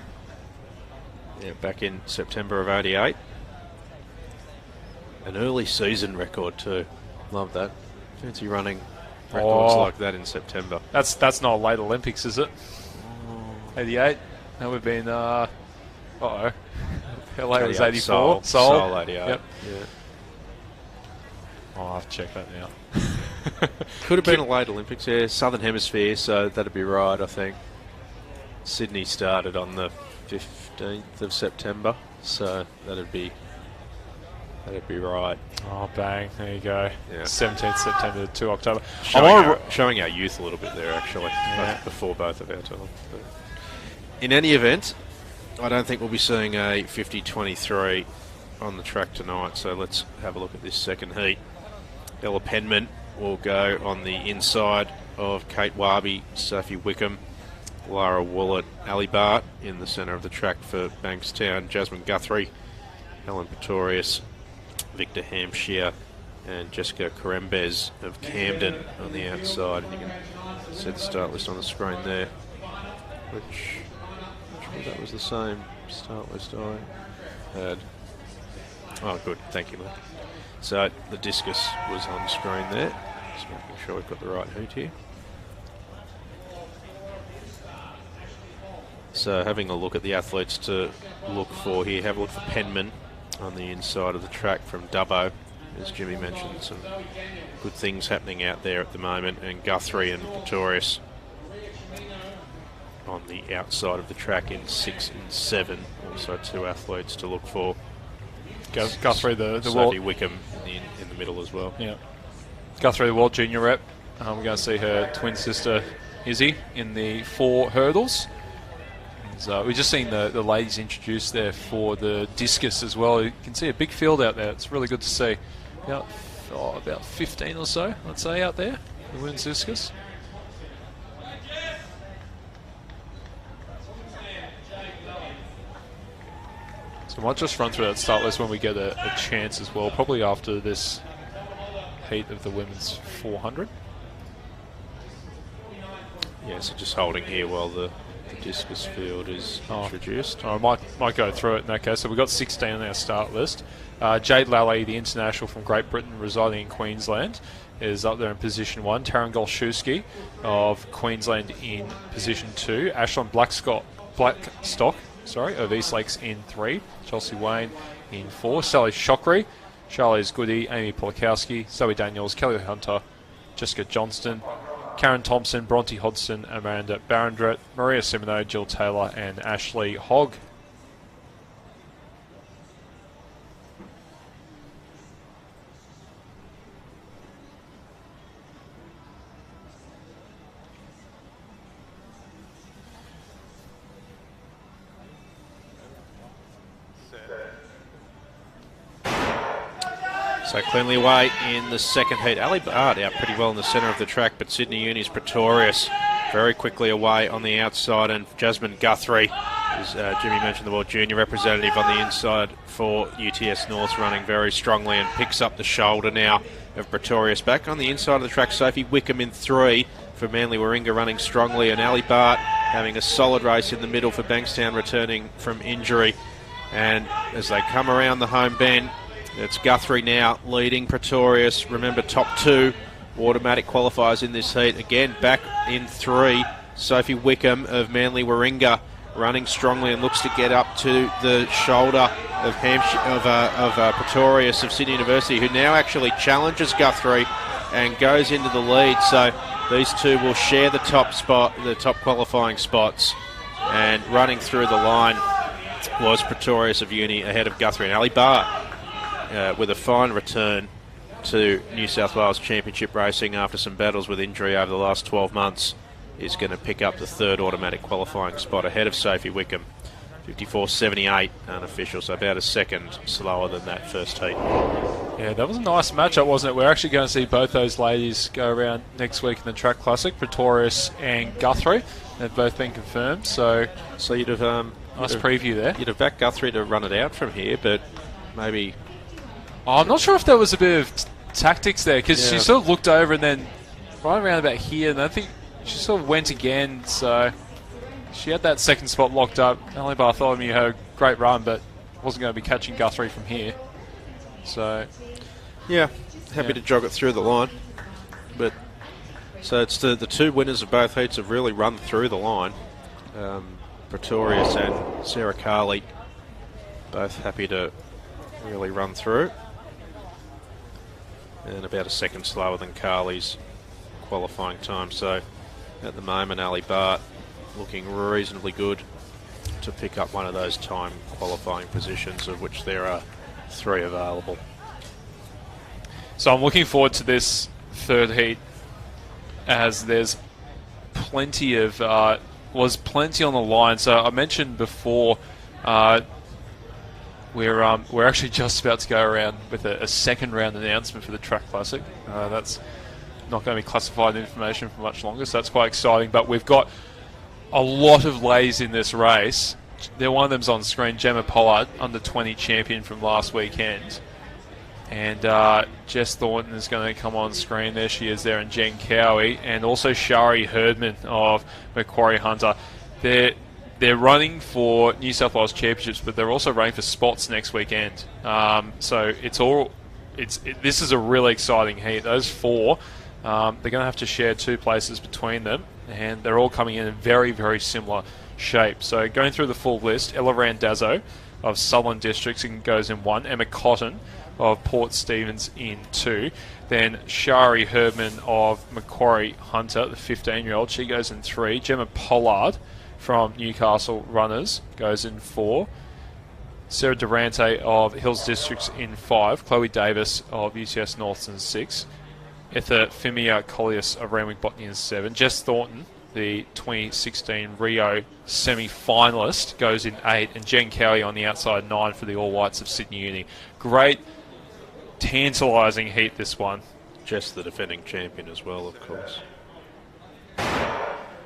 [SPEAKER 6] Yeah, back in September of 88. An early season record too. Love that. Fancy running records like that in September.
[SPEAKER 7] That's not late Olympics, is it? 88. That would have been, LA was 84.
[SPEAKER 6] Seoul 88.
[SPEAKER 7] Yep.
[SPEAKER 6] Yeah.
[SPEAKER 7] I'll have to check that now.
[SPEAKER 6] Could have been a late Olympics, yeah. Southern Hemisphere, so that'd be right, I think. Sydney started on the 15th of September, so that'd be right.
[SPEAKER 7] Oh, bang. There you go.
[SPEAKER 6] Yeah.
[SPEAKER 7] 17th September to October.
[SPEAKER 6] Showing our youth a little bit there, actually, before both of our times. But in any event, I don't think we'll be seeing a 50.23 on the track tonight, so let's have a look at this second heat. Ella Penman will go on the inside of Kate Warby, Sophie Wickham, Lara Woollett, Ali Bart in the centre of the track for Bankstown, Jasmine Guthrie, Helen Pretorius, Victor Hampshire and Jessica Karembez of Camden on the outside. And you can see the start list on the screen there, which that was the same start list I had. Oh, good. Thank you, mate. So the Discus was on screen there. Just making sure we've got the right heat here. So having a look at the athletes to look for here. Have a look for Penman on the inside of the track from Dubbo. As Jimmy mentioned, some good things happening out there at the moment. And Guthrie and Pretorius on the outside of the track in 6 and 7. Also two athletes to look for.
[SPEAKER 7] Guthrie, the
[SPEAKER 6] Sophie Wickham in the middle as well.
[SPEAKER 7] Yeah. Guthrie, the World Junior rep. We're going to see her twin sister Izzy in the 4 hurdles. And, we've just seen the ladies introduced there for the Discus as well. You can see a big field out there. It's really good to see. About 15 or so, let's say, out there, the women's Discus. So I might just run through that start list when we get a chance as well, probably after this heat of the women's 400.
[SPEAKER 6] Yeah, so just holding here while the Discus field is introduced.
[SPEAKER 7] I might go through it in that case. So we've got 16 on our start list. Jade Lally, the international from Great Britain residing in Queensland, is up there in position 1. Taryn Golszewski of Queensland in position 2. Ashlyn Blackstock of East Lakes in 3. Chelsea Wayne in 4. Sally Shockery, Charlize Goody, Amy Polakowski, Zoe Daniels, Kelly Hunter, Jessica Johnston, Karen Thompson, Bronte Hodgson, Amanda Barrendret, Maria Simoneau, Jill Taylor and Ashley Hogg.
[SPEAKER 6] So cleanly away in the second heat. Ali Bard out pretty well in the centre of the track, but Sydney Uni's Pretorius very quickly away on the outside, and Jasmine Guthrie, as Jimmy mentioned, the World Junior representative on the inside for UTS North, running very strongly and picks up the shoulder now of Pretorius. Back on the inside of the track, Sophie Wickham in 3 for Manly Warringah running strongly, and Ali Bart having a solid race in the middle for Bankstown, returning from injury. And as they come around the home bend, it's Guthrie now leading Pretorius. Remember, top 2 automatic qualifiers in this heat. Again, back in 3, Sophie Wickham of Manly Warringah running strongly and looks to get up to the shoulder of Pretorius of Sydney University, who now actually challenges Guthrie and goes into the lead. So these two will share the top spot, the top qualifying spots. And running through the line was Pretorius of Uni ahead of Guthrie. And Ali Barr with a fine return to New South Wales Championship racing after some battles with injury over the last 12 months, is going to pick up the 3rd automatic qualifying spot ahead of Sophie Wickham. 54.78 unofficial, so about a second slower than that first heat.
[SPEAKER 7] Yeah, that was a nice matchup, wasn't it? We're actually going to see both those ladies go around next week in the Track Classic, Pretorius and Guthrie. They've both been confirmed, so
[SPEAKER 6] you'd have
[SPEAKER 7] nice preview there.
[SPEAKER 6] You'd have backed Guthrie to run it out from here, but maybe...
[SPEAKER 7] I'm not sure if there was a bit of tactics there, because she sort of looked over and then right around about here, and I think she sort of went again, so she had that second spot locked up. Ali Bartholomew had a great run, but wasn't going to be catching Guthrie from here. So,
[SPEAKER 6] yeah, happy to jog it through the line. But so it's the 2 winners of both heats have really run through the line. Pretorius and Sarah Carley both happy to really run through. And about a second slower than Carley's qualifying time. So at the moment, Ali Bart looking reasonably good to pick up one of those time qualifying positions, of which there are 3 available.
[SPEAKER 7] So I'm looking forward to this 3rd heat, as there's plenty of plenty on the line. So I mentioned before we're actually just about to go around with a second round announcement for the Track Classic. That's not going to be classified information for much longer, so that's quite exciting. But we've got a lot of ladies in this race. One of them's on screen, Gemma Pollard, under 20 champion from last weekend. And Jess Thornton is going to come on screen. There she is there, and Jen Cowie, and also Shari Herdman of Macquarie Hunter. They're running for New South Wales Championships, but they're also running for spots next weekend. So this is a really exciting heat. Those 4, they're going to have to share 2 places between them, and they're all coming in very, very similar shape. So going through the full list, Ella Randazzo of Southern Districts goes in 1, Emma Cotton of Port Stephens in 2, then Shari Herdman of Macquarie Hunter, the 15-year-old, she goes in 3, Gemma Pollard from Newcastle Runners goes in 4, Sarah Durante of Hills Districts in 5, Chloe Davis of UTS North in 6, Etha Fimia Collius of Randwick Botany in 7, Jess Thornton, the 2016 Rio semi-finalist, goes in 8, and Jen Cowie on the outside 9 for the All Whites of Sydney Uni. Great, tantalising heat, this one.
[SPEAKER 6] Jess the defending champion as well, of course.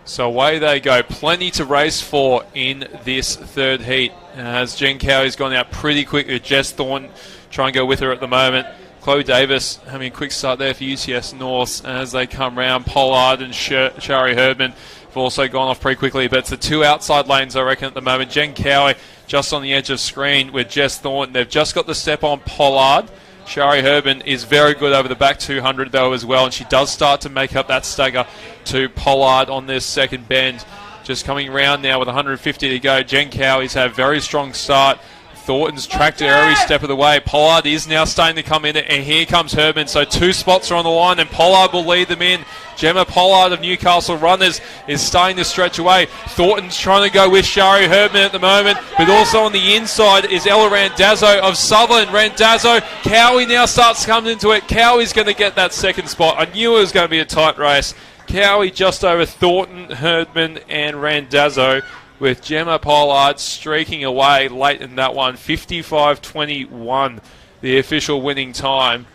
[SPEAKER 7] So away they go. Plenty to race for in this 3rd heat, as Jen Cowie's gone out pretty quick with Jess Thornton. Try and go with her at the moment. Chloe Davis having a quick start there for UTS North as they come round. Pollard and Shari Herdman have also gone off pretty quickly, but it's the 2 outside lanes, I reckon, at the moment. Jen Cowie just on the edge of screen with Jess Thornton. They've just got the step on Pollard. Shari Herdman is very good over the back 200 though as well, and she does start to make up that stagger to Pollard on this second bend. Just coming round now with 150 to go. Jen Cowie's had a very strong start. Thornton's tracked her every step of the way. Pollard is now starting to come in, and here comes Herdman. So 2 spots are on the line, and Pollard will lead them in. Gemma Pollard of Newcastle Runners is starting to stretch away. Thornton's trying to go with Shari Herdman at the moment, but also on the inside is Ella Randazzo of Sutherland. Randazzo, Cowie now starts coming into it. Cowie's going to get that second spot. I knew it was going to be a tight race. Cowie just over Thornton, Herdman and Randazzo, with Gemma Pollard streaking away late in that one. 55.21, the official winning time.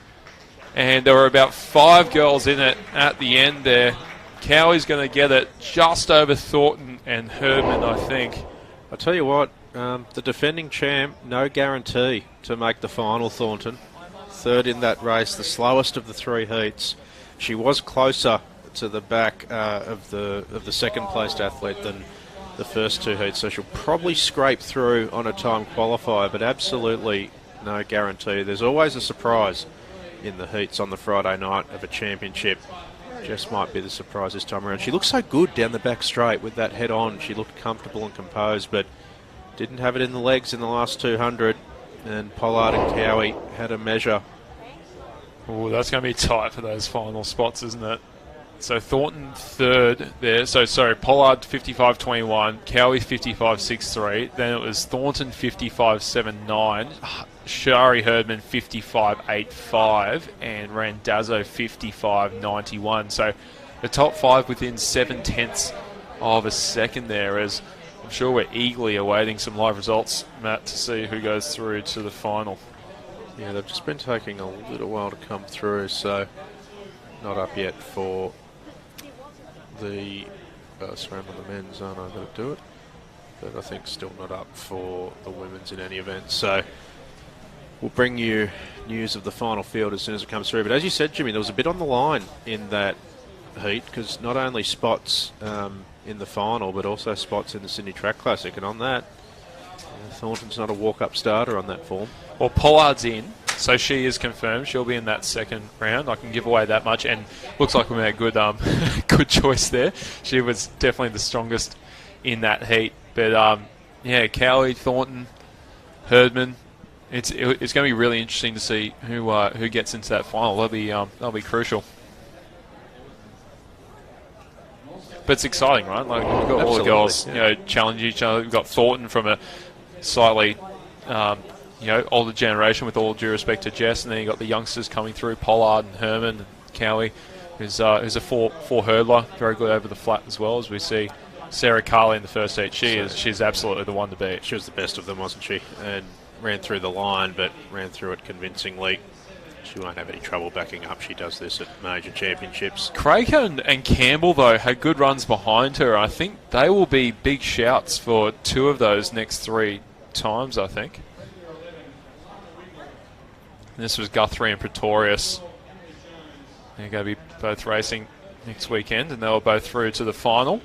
[SPEAKER 7] And there were about 5 girls in it at the end there. Cowie's going to get it just over Thornton and Herdman, I think.
[SPEAKER 6] I'll tell you what, the defending champ, no guarantee to make the final, Thornton. Third in that race, the slowest of the 3 heats. She was closer to the back of the second placed athlete than the first 2 heats, so she'll probably scrape through on a time qualifier, but absolutely no guarantee. There's always a surprise in the heats on the Friday night of a championship. Just might be the surprise this time around. She looked so good down the back straight with that head on. She looked comfortable and composed, but didn't have it in the legs in the last 200, and Pollard and Cowie had a measure.
[SPEAKER 7] Oh, that's going to be tight for those final spots, isn't it? So Thornton third there. So sorry, Pollard 55.21, Cowie 55.63. Then it was Thornton 55.79, Shari Herdman 55.85, and Randazzo 55.91. So the top 5 within 7/10 of a second there. As I'm sure we're eagerly awaiting some live results, Matt, to see who goes through to the final.
[SPEAKER 6] Yeah, they've just been taking a little while to come through, so not up yet for the SRAM on the men's, aren't I going to do it? But I think still not up for the women's in any event. So we'll bring you news of the final field as soon as it comes through. But as you said, Jimmy, there was a bit on the line in that heat, because not only spots in the final, but also spots in the Sydney Track Classic. And on that, Thornton's not a walk-up starter on that form.
[SPEAKER 7] Well, Pollard's in, so she is confirmed. She'll be in that second round. I can give away that much, and looks like we made a good, good choice there. She was definitely the strongest in that heat. But yeah, Cowie, Thornton, Herdman. It's going to be really interesting to see who gets into that final. That'll be crucial. But it's exciting, right? Like, we've got all the girls, challenge each other. We've got Thornton from a slightly older generation, with all due respect to Jess, and then you got the youngsters coming through, Pollard and Herman and Cowie, who's a four hurdler, very good over the flat as well, as we see Sarah Carley in the first heat. She's absolutely the one to beat.
[SPEAKER 6] She was the best of them, wasn't she? And ran through the line, but ran through it convincingly. She won't have any trouble backing up. She does this at major championships.
[SPEAKER 7] Craig and Campbell, though, had good runs behind her. I think they will be big shouts for 2 of those next 3 times, I think. This was Guthrie and Pretorius. They're going to be both racing next weekend, and they were both through to the final.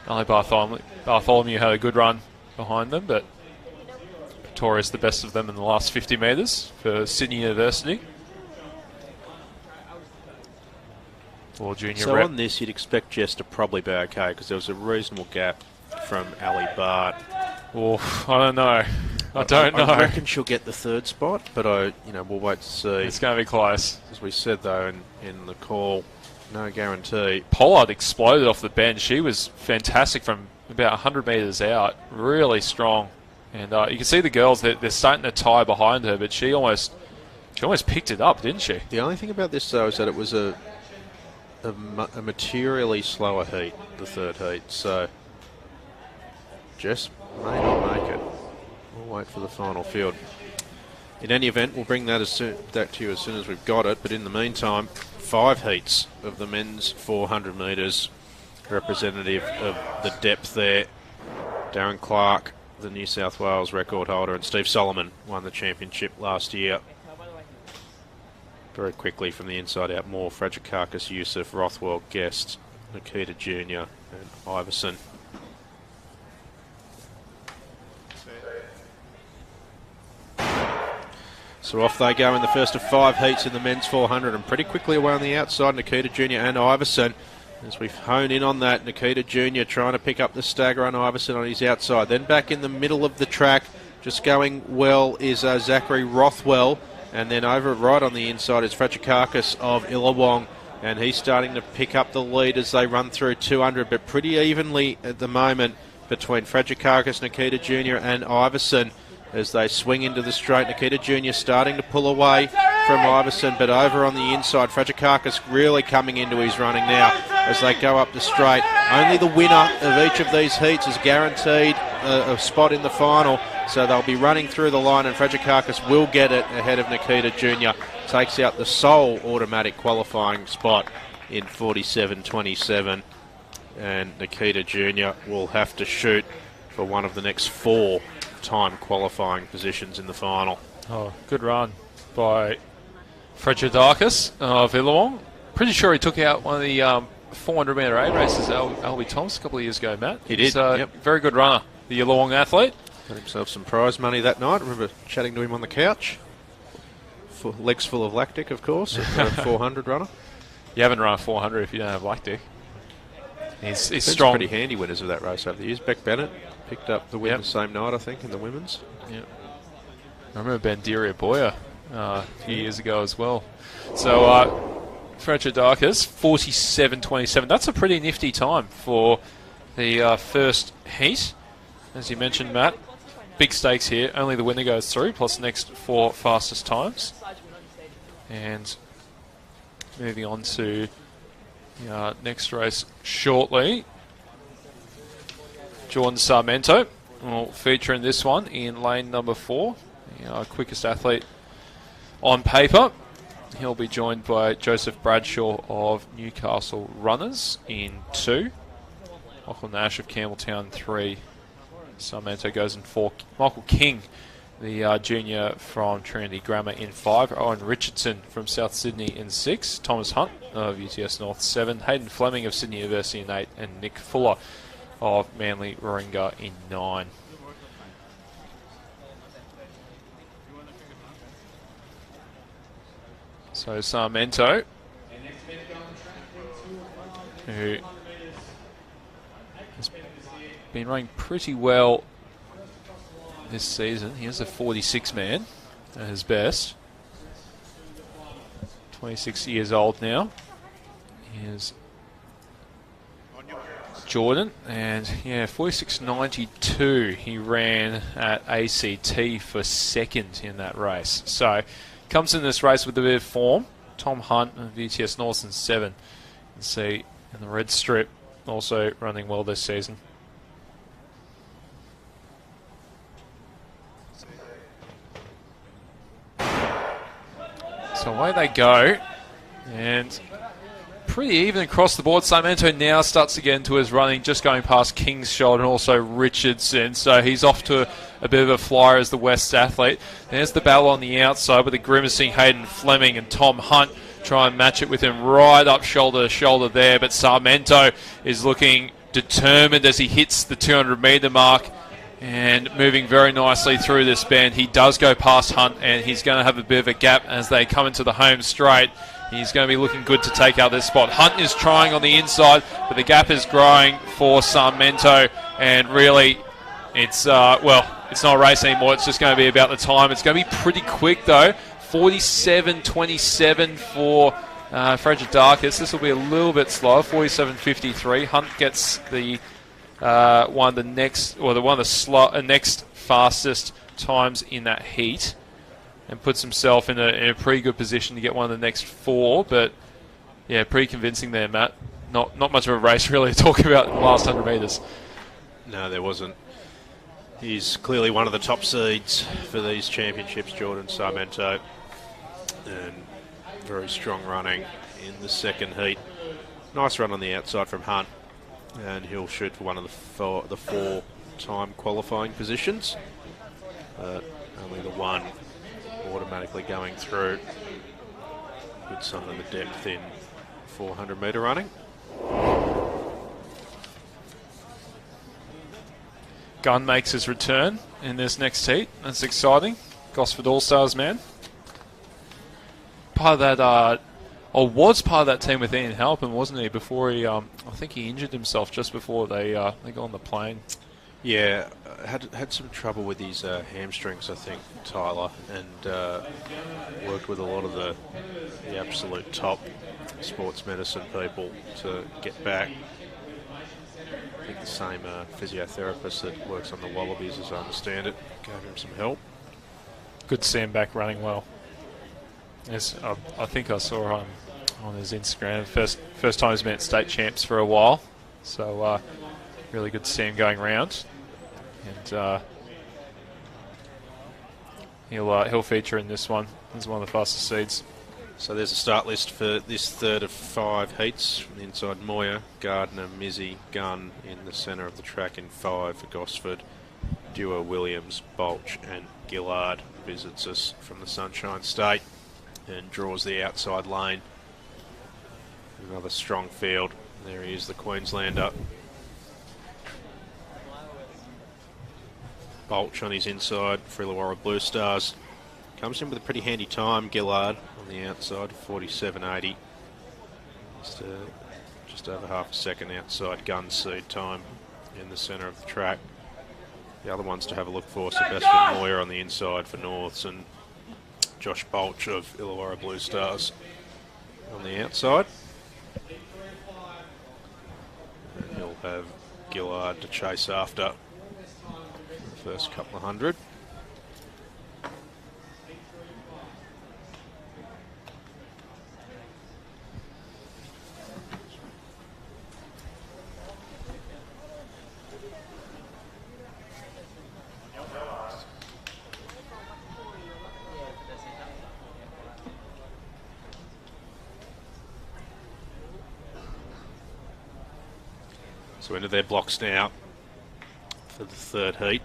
[SPEAKER 7] Only Bartholomew had a good run behind them, but Pretorius the best of them in the last 50 metres for Sydney University. Or junior
[SPEAKER 6] so
[SPEAKER 7] rep.
[SPEAKER 6] On this, you'd expect Jess to probably be okay, because there was a reasonable gap from Ali Bart.
[SPEAKER 7] Oh, I don't know. I don't know.
[SPEAKER 6] I reckon she'll get the 3rd spot, but we'll wait to see.
[SPEAKER 7] It's going to be close.
[SPEAKER 6] As we said, though, in the call, no guarantee.
[SPEAKER 7] Pollard exploded off the bend. She was fantastic from about 100 metres out. Really strong. And you can see the girls, they're starting to tie behind her, but she almost picked it up, didn't she?
[SPEAKER 6] The only thing about this, though, is that it was a materially slower heat, the 3rd heat, so Jess may not make it. We'll wait for the final field. In any event, we'll bring that to you as soon as we've got it, but in the meantime, 5 heats of the men's 400 metres, representative of the depth there. Darren Clark, the New South Wales record holder, and Steve Solomon won the championship last year. Very quickly from the inside out, more Fragikakis, Yusuf, Rothwell, Guest, Nikita Jr. and Iverson. So off they go in the first of 5 heats in the men's 400, and pretty quickly away on the outside, Nikita Jr. and Iverson. As we hone in on that, Nikita Jr. trying to pick up the stagger on Iverson on his outside. Then back in the middle of the track, just going well is Zachary Rothwell. And then over right on the inside is Frachikakis of Illawong. And he's starting to pick up the lead as they run through 200, but pretty evenly at the moment between Frachikakis, Nikita Jr. and Iverson. As they swing into the straight, Nikita Jr. starting to pull away from Iverson, but over on the inside, Frachikakis really coming into his running now as they go up the straight. Only the winner of each of these heats is guaranteed a spot in the final, so they'll be running through the line, and Frachikakis will get it ahead of Nikita Jr. Takes out the sole automatic qualifying spot in 47.27, and Nikita Jr. will have to shoot for one of the next 4 time qualifying positions in the final.
[SPEAKER 7] Oh, good run by Frachikakis of Illawong. Pretty sure he took out one of the 400 metre A races, Albie Thomas, a couple of years ago, Matt.
[SPEAKER 6] He did, yep.
[SPEAKER 7] Very good runner, the Illawong athlete.
[SPEAKER 6] Got himself some prize money that night. I remember chatting to him on the couch. Legs full of lactic, of course, a 400 runner.
[SPEAKER 7] You haven't run a 400 if you don't have lactic. He's
[SPEAKER 6] strong. Pretty handy winners of that race over the years. Beck Bennett picked up the win the same night, I think, in the women's.
[SPEAKER 7] Yep. I remember Bandiria Boyer a few years ago as well. So Frachikakis, 47.27. That's a pretty nifty time for the first heat. As you mentioned, Matt, big stakes here. Only the winner goes through, plus the next 4 fastest times. And moving on to the next race shortly. Jordan Sarmento will feature in this one in lane number 4. The quickest athlete on paper. He'll be joined by Joseph Bradshaw of Newcastle Runners in 2. Michael Nash of Campbelltown 3. Sarmento goes in 4. Michael King, the junior from Trinity Grammar, in 5. Owen Richardson from South Sydney in 6. Thomas Hunt of UTS North 7. Hayden Fleming of Sydney University in 8. And Nick Fuller of Manly Warringah in 9. So Sarmento, who has been running pretty well this season. He is a 46 man at his best. 26 years old now. He is Jordan, and 46.92 he ran at ACT for 2nd in that race. So comes in this race with a bit of form. Tom Hunt of UTS North in 7. You can see in the red strip also running well this season. So away they go, and pretty even across the board. Sarmento now starts to get into his running, just going past Kingshot and also Richardson. So he's off to a bit of a flyer as the West athlete. There's the battle on the outside with the grimacing Hayden Fleming and Tom Hunt try and match it with him right up shoulder to shoulder there. But Sarmento is looking determined as he hits the 200 metre mark and moving very nicely through this bend. He does go past Hunt, and he's going to have a bit of a gap as they come into the home straight. He's going to be looking good to take out this spot. Hunt is trying on the inside, but the gap is growing for Sarmento, and really it's it's not a race anymore. It's just going to be about the time. It's going to be pretty quick though. 47.27 for Frachikakis. This will be a little bit slower. 47.53. Hunt gets the one of the next fastest times in that heat, and puts himself in a pretty good position to get one of the next 4. But yeah, pretty convincing there, Matt. Not much of a race really to talk about in the last 100 metres.
[SPEAKER 6] No, there wasn't. He's clearly one of the top seeds for these championships, Jordan Sarmento, and very strong running in the second heat. Nice run on the outside from Hunt, and he'll shoot for one of the four time qualifying positions, but only the one automatically going through. Good sign of the depth in 400 metre running.
[SPEAKER 7] Gunn makes his return in this next heat. That's exciting. Gosford All-Stars man. part of that, or was part of that team with Ian Halpin, wasn't he? Before he, I think he injured himself just before they got on the plane.
[SPEAKER 6] Yeah, had some trouble with his hamstrings, I think, Tyler, and worked with a lot of the absolute top sports medicine people to get back. I think the same physiotherapist that works on the Wallabies, as I understand it, gave him some help.
[SPEAKER 7] Good to see him back running well. Yes, I think I saw on his Instagram, first time he's met state champs for a while, so really good to see him going round. And he'll feature in this one. He's one of the fastest seeds.
[SPEAKER 6] So there's a start list for this third of 5 heats. From the inside, Moyer, Gardner, Mizzy, Gunn in the centre of the track in 5 for Gosford. Dewar, Williams, Bolch and Gillard visits us from the Sunshine State and draws the outside lane. Another strong field. There he is, the Queenslander. Bolch on his inside for Illawarra Blue Stars. Comes in with a pretty handy time, Gillard on the outside, 47.80. Just over half a second outside gun seed time in the centre of the track. The other ones to have a look for, Sebastian Moyer on the inside for Norths and Josh Bolch of Illawarra Blue Stars on the outside. And he'll have Gillard to chase after the first couple of hundred. So into their blocks now for the third heat.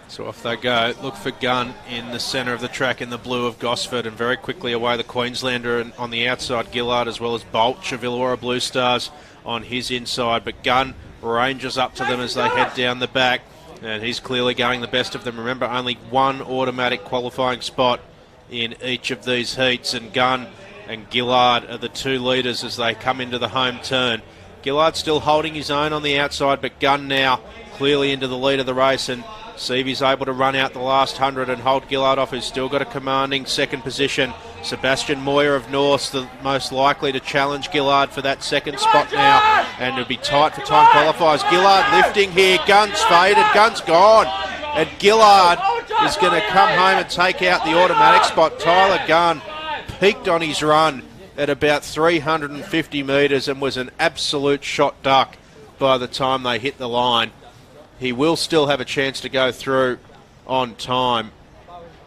[SPEAKER 6] So off they go. Look for Gunn in the centre of the track in the blue of Gosford, and very quickly away the Queenslander, and on the outside Gillard as well as Bolch of Illawarra Blue Stars on his inside, but Gunn ranges up to them as they head down the back, and he's clearly going the best of them. Remember, only one automatic qualifying spot in each of these heats, and Gunn and Gillard are the two leaders as they come into the home turn. Gillard still holding his own on the outside, but Gunn now clearly into the lead of the race, and see if he's able to run out the last 100 and hold Gillard off, who's still got a commanding second position. Sebastian Moyer of North, the most likely to challenge Gillard for that second spot now, and it'll be tight for time qualifiers. Gillard lifting here, Gunn's faded, Gunn's gone, and Gillard is going to come home and take out the automatic spot. Tyler Gunn peaked on his run at about 350 metres and was an absolute shot duck by the time they hit the line. He will still have a chance to go through on time,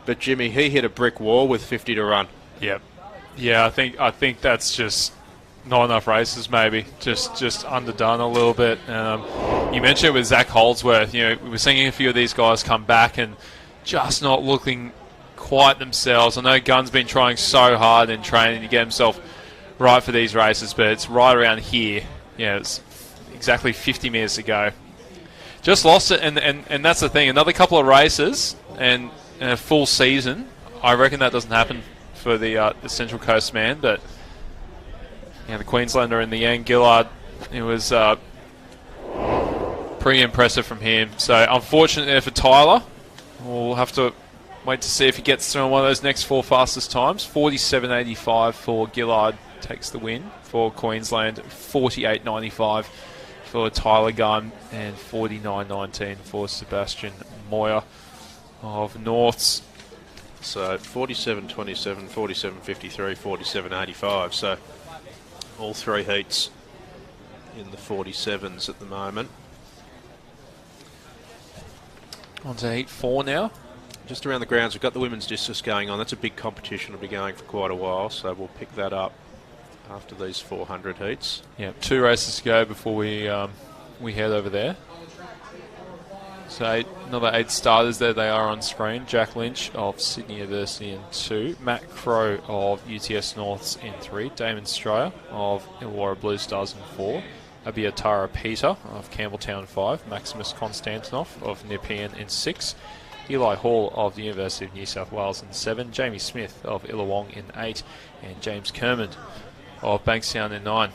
[SPEAKER 6] but Jimmy, he hit a brick wall with 50 to run.
[SPEAKER 7] Yep. Yeah, I think that's just not enough races, maybe. Just underdone a little bit. You mentioned it with Zach Holdsworth. You know, we were seeing a few of these guys come back and just not looking quite themselves. I know Gunn's been trying so hard in training to get himself right for these races, but it's right around here. Yeah, it's exactly 50 metres to go. Just lost it, and that's the thing. Another couple of races and a full season. I reckon that doesn't happen for the Central Coast man, but yeah, the Queenslander in the end, Gillard, it was pretty impressive from him. So unfortunate there for Tyler. We'll have to wait to see if he gets through on one of those next 4 fastest times. 47.85 for Gillard takes the win for Queensland. 48.95 for Tyler Gunn, and 49.19 for Sebastian Moyer of Norths.
[SPEAKER 6] So 47.27, 47.53, 47.85. So all 3 heats in the 47s at the moment.
[SPEAKER 7] On to heat 4 now.
[SPEAKER 6] Just around the grounds, we've got the women's discus going on. That's a big competition. It'll be going for quite a while, so we'll pick that up after these 400 heats.
[SPEAKER 7] Yeah, 2 races to go before we head over there. So another 8 starters there they are on screen. Jack Lynch of Sydney University in 2. Matt Crowe of UTS Norths in 3. Damon Strayer of Illawarra Blue Stars in 4. Abiatara Peter of Campbelltown 5. Maximus Konstantinov of Nepean in 6. Eli Hall of the University of New South Wales in 7. Jamie Smith of Illawong in 8. And James Kermond of Bankstown in 9.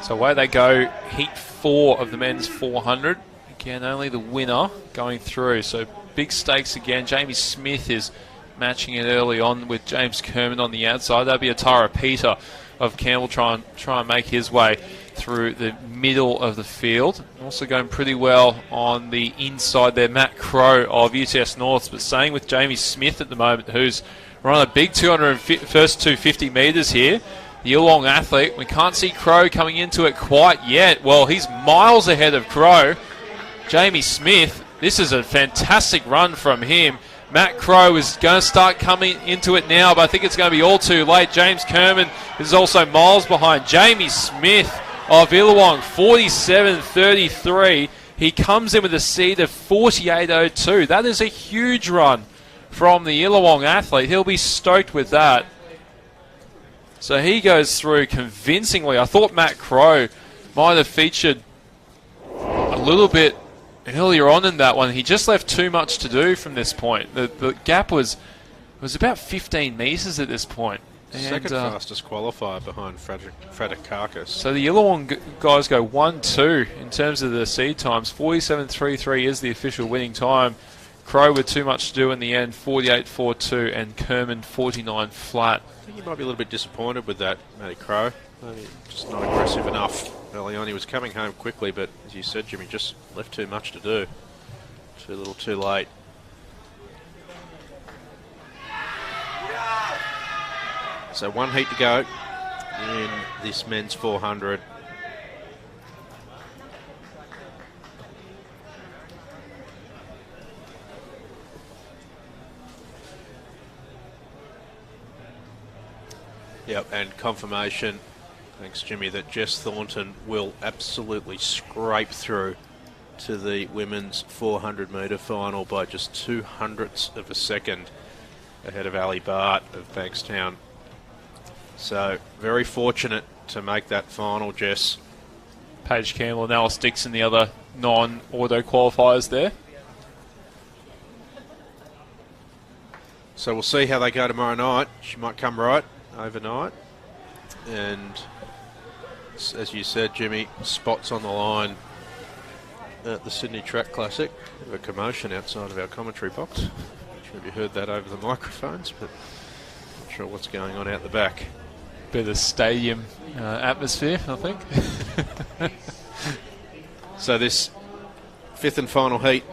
[SPEAKER 7] So away they go, heat 4 of the men's 400. Again, only the winner going through. So big stakes again. Jamie Smith is matching it early on with James Kermond on the outside. That'll be Atara Peter of Campbell try and make his way through the middle of the field. Also going pretty well on the inside there, Matt Crowe of UTS Norths. But staying with Jamie Smith at the moment, who's run a big first 250 metres here. The Illawong athlete. We can't see Crowe coming into it quite yet. Well, he's miles ahead of Crowe. Jamie Smith, this is a fantastic run from him. Matt Crowe is going to start coming into it now, but I think it's going to be all too late. James Kermond is also miles behind. Jamie Smith of Illawong, 47.33. He comes in with a seed of 48.02. That is a huge run from the Illawong athlete. He'll be stoked with that. So he goes through convincingly. I thought Matt Crowe might have featured a little bit earlier on in that one. He just left too much to do from this point. The gap was about 15 metres at this point. And,
[SPEAKER 6] second fastest qualifier behind Fradakakis.
[SPEAKER 7] So the Illawong guys go 1-2 in terms of the seed times. 47.33 is the official winning time. Crowe with too much to do in the end, 48.42, and Kermond 49 flat.
[SPEAKER 6] I think he might be a little bit disappointed with that, Matty Crowe. Maybe just not aggressive enough early on. He was coming home quickly, but as you said, Jimmy, just left too much to do. Too little, too late. So one heat to go in this men's 400. Yep, and confirmation, thanks Jimmy, that Jess Thornton will absolutely scrape through to the women's 400 metre final by just 0.02 of a second ahead of Ali Bart of Bankstown. So very fortunate to make that final, Jess.
[SPEAKER 7] Paige Campbell and Alice Dixon, the other non-auto qualifiers there.
[SPEAKER 6] So we'll see how they go tomorrow night. She might come right overnight. And as you said, Jimmy, spots on the line at the Sydney Track Classic. Bit of a commotion outside of our commentary box. Not sure if you heard that over the microphones, but not sure what's going on out the back.
[SPEAKER 7] Bit of stadium atmosphere, I think.
[SPEAKER 6] So this fifth and final heat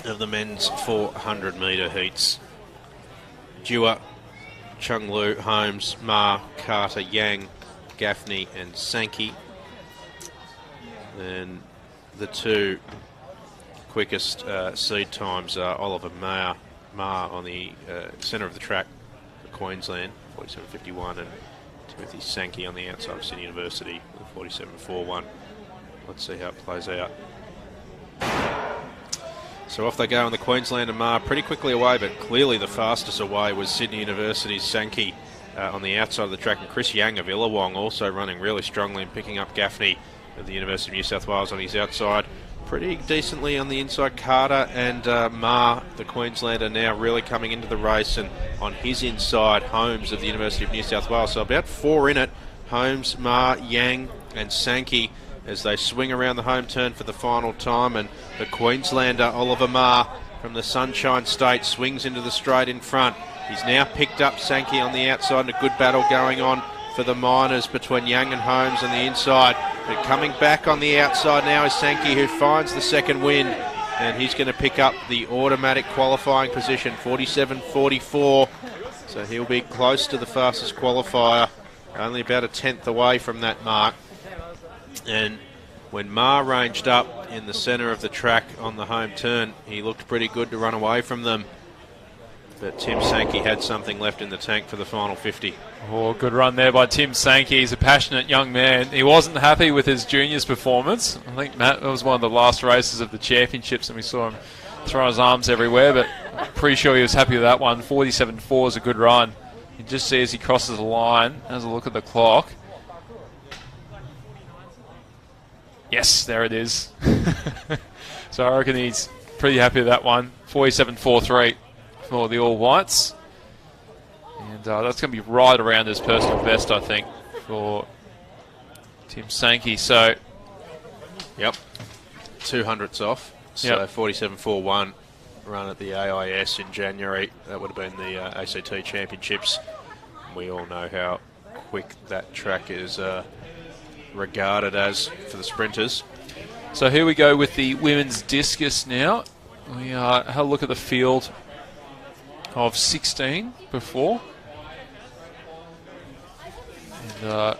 [SPEAKER 6] of the men's 400 metre heats. Dewar, Chung Lu, Holmes, Ma, Carter, Yang, Gaffney and Sankey. And the two quickest seed times are Oliver Ma on the centre of the track for Queensland, 47.51, and Timothy Sankey on the outside of Sydney University, 47.41. Let's see how it plays out. So off they go on the Queensland and Ma, pretty quickly away, but clearly the fastest away was Sydney University's Sankey on the outside of the track, and Chris Yang of Illawong also running really strongly and picking up Gaffney of the University of New South Wales on his outside. Pretty decently on the inside, Carter and Ma, the Queenslander, now really coming into the race, and on his inside, Holmes of the University of New South Wales. So about four in it, Holmes, Ma, Yang and Sankey, as they swing around the home turn for the final time, and the Queenslander Oliver Ma from the Sunshine State swings into the straight in front. He's now picked up Sankey on the outside, and a good battle going on for the Miners between Young and Holmes on the inside. But coming back on the outside now is Sankey, who finds the second win, and he's going to pick up the automatic qualifying position, 47.44. So he'll be close to the fastest qualifier, only about a tenth away from that mark. And when Ma ranged up in the centre of the track on the home turn, he looked pretty good to run away from them. but Tim Sankey had something left in the tank for the final 50.
[SPEAKER 7] Oh, good run there by Tim Sankey. He's a passionate young man. He wasn't happy with his juniors' performance. I think, Matt, that was one of the last races of the championships, and we saw him throw his arms everywhere, but I'm pretty sure he was happy with that one. 47.4 is a good run. You just see as he crosses the line, has a look at the clock. Yes, there it is. So I reckon he's pretty happy with that one. 47.43 for the All Whites. And that's going to be right around his personal best, I think, for Tim Sankey. So,
[SPEAKER 6] yep, 200ths off. So 47.41 run at the AIS in January. That would have been the ACT Championships. We all know how quick that track is regarded as for the sprinters.
[SPEAKER 7] So here we go with the women's discus now. We had a look at the field of 16 before. And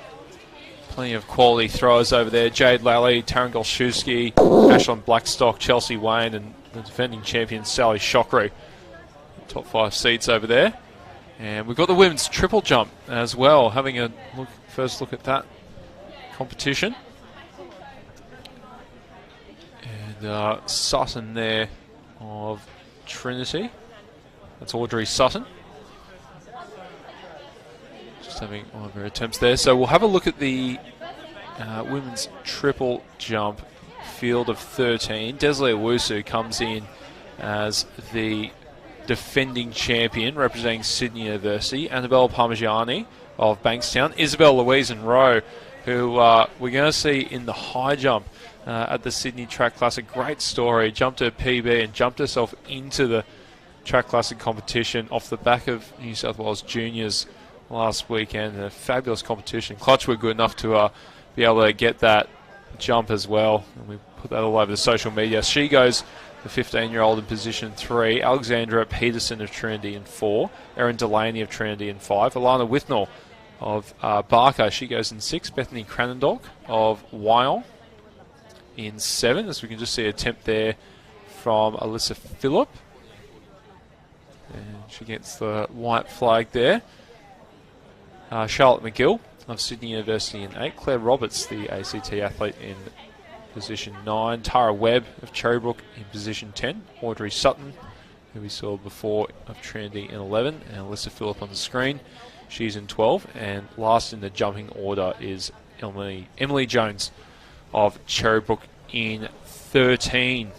[SPEAKER 7] plenty of quality throwers over there. Jade Lally, Taryn Golszewski, Ashlyn Blackstock, Chelsea Wayne, and the defending champion Sally Shockery. Top 5 seats over there. And we've got the women's triple jump as well. Having a first look at that competition. And Sutton there of Trinity. That's Audrey Sutton. Just having one of her attempts there. So we'll have a look at the women's triple jump field of 13. Desley Owusu comes in as the defending champion representing Sydney University. Annabelle Parmigiani of Bankstown. Isabel Louise and Rowe, who we're going to see in the high jump at the Sydney Track Classic. Great story. Jumped her PB and jumped herself into the Track Classic competition off the back of New South Wales Juniors last weekend. A fabulous competition. Clutch were good enough to be able to get that jump as well. And we put that all over the social media. She goes the 15-year-old in position 3. Alexandra Peterson of Trinity in 4. Erin Delaney of Trinity in 5. Alana Withnell of Barker, she goes in 6. Bethany Cranendonk of Wyong in 7. As we can just see an attempt there from Alyssa Phillip. And she gets the white flag there. Charlotte McGill of Sydney University in 8. Claire Roberts, the ACT athlete, in position 9. Tara Webb of Cherrybrook in position 10. Audrey Sutton, who we saw before, of Trinity in 11. And Alyssa Phillip on the screen. She's in 12. And last in the jumping order is Emily Jones of Cherrybrook in 13.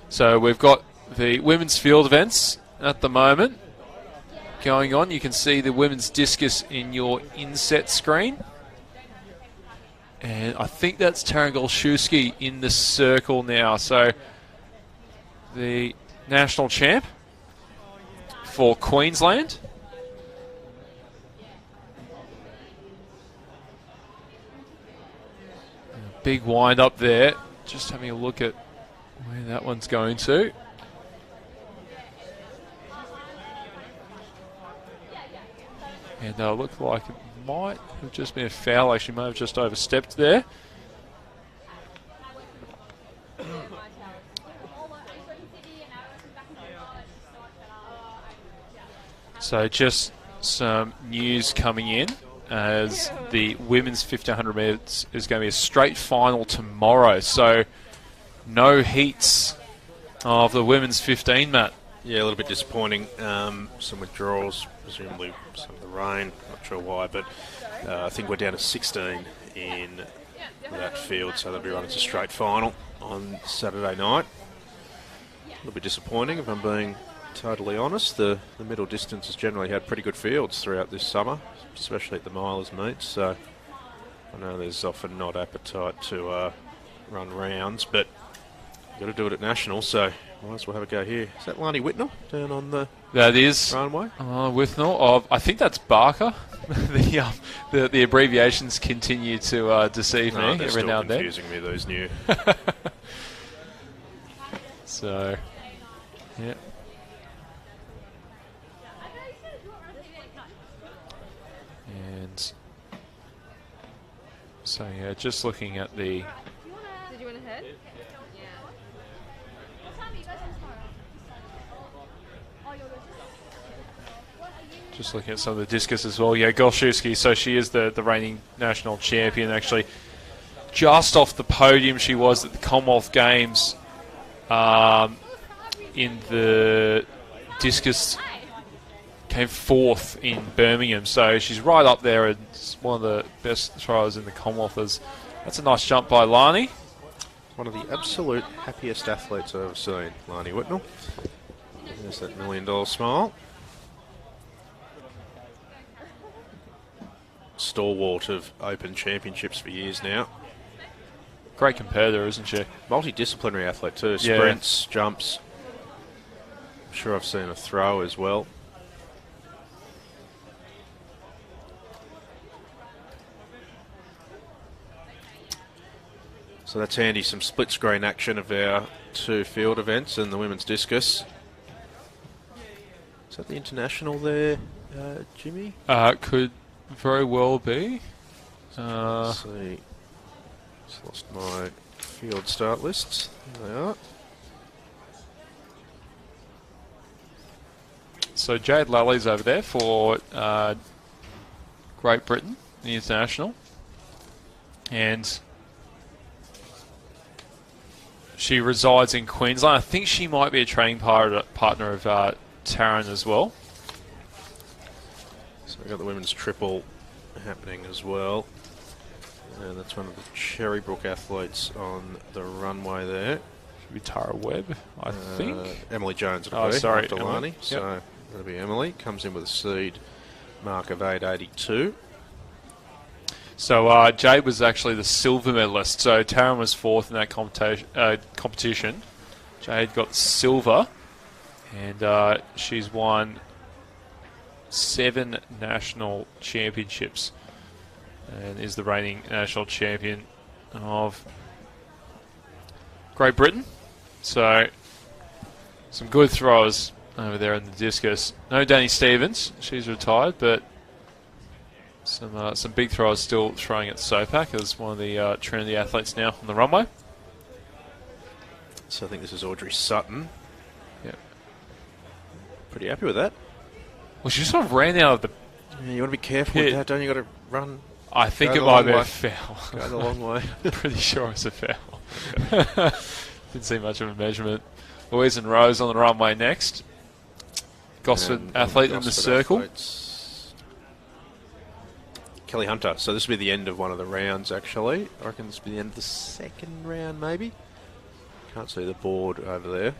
[SPEAKER 7] So we've got the women's field events at the moment going on. You can see the women's discus in your inset screen. And I think that's Taryn Golszewski in the circle now. So the national champ for Queensland. Big wind up there. Just having a look at where that one's going to. And looked like it might have just been a foul. Actually, might have just overstepped there. So just some news coming in as the women's 1500 metres is going to be a straight final tomorrow. So no heats of the women's 15, Matt.
[SPEAKER 6] Yeah, a little bit disappointing. Some withdrawals, presumably some of the rain. Not sure why, but I think we're down to 16 in that field, so they'll be running to straight final on Saturday night. A little bit disappointing, if I'm being totally honest. The middle distance has generally had pretty good fields throughout this summer, especially at the milers meets. So I know there's often not appetite to run rounds, but you've got to do it at Nationals, so might as well have a go here. Is that Lani Whitnell down on the
[SPEAKER 7] that is
[SPEAKER 6] runway?
[SPEAKER 7] Whitnell of, I think that's Barker. the abbreviations continue to deceive me every now and then.
[SPEAKER 6] Confusing me, those new.
[SPEAKER 7] So, yeah. And so, yeah, just looking at the...
[SPEAKER 5] Did you want to head? Yeah. What time are you guys on tomorrow?
[SPEAKER 7] Just looking at some of the discus as well. Yeah, Golszewski, so she is the reigning national champion, actually. Just off the podium she was at the Commonwealth Games in the discus, came fourth in Birmingham, so she's right up there and one of the best throwers in the Commonwealth. That's a nice jump by Lani.
[SPEAKER 6] One of the absolute happiest athletes I've ever seen, Lani Whitnell. There's that $1 million smile. Stalwart of Open Championships for years now.
[SPEAKER 7] Great competitor, isn't she?
[SPEAKER 6] Multidisciplinary athlete too. Sprints, jumps. I'm sure I've seen a throw as well. So that's handy, some split screen action of our 2 field events and the women's discus. Is that the international there, Jimmy?
[SPEAKER 7] Could very well be.
[SPEAKER 6] Let's see. Just lost my field start lists. There they are.
[SPEAKER 7] So Jade Lally's over there for Great Britain, the international. And she resides in Queensland. I think she might be a training partner of Taryn as well.
[SPEAKER 6] So we've got the women's triple happening as well. And that's one of the Cherrybrook athletes on the runway there.
[SPEAKER 7] Should be Tara Webb, I think.
[SPEAKER 6] Emily Jones will
[SPEAKER 7] be
[SPEAKER 6] after
[SPEAKER 7] Emily.
[SPEAKER 6] Lani.
[SPEAKER 7] Yep.
[SPEAKER 6] So that'll be Emily. Comes in with a seed mark of 882.
[SPEAKER 7] So Jade was actually the silver medalist. So Taryn was fourth in that competition. Jade got silver, and she's won 7 national championships and is the reigning national champion of Great Britain. So some good throwers over there in the discus. No Danny Stevens, she's retired, but some big throwers still throwing at SOPAC as one of the Trinity athletes now on the runway.
[SPEAKER 6] So I think this is Audrey Sutton.
[SPEAKER 7] Yep.
[SPEAKER 6] Pretty happy with that.
[SPEAKER 7] Well, she sort of ran out of the...
[SPEAKER 6] Yeah, you want to be careful with that, don't you? Got to run.
[SPEAKER 7] I think it might be a foul.
[SPEAKER 6] Go the long way.
[SPEAKER 7] Pretty sure it's a foul. Didn't see much of a measurement. Louise and Rose on the runway next. Gosford athlete in the circle.
[SPEAKER 6] Athletes. Kelly Hunter. So this will be the end of one of the rounds, actually. I reckon this will be the end of the second round, maybe. Can't see the board over there.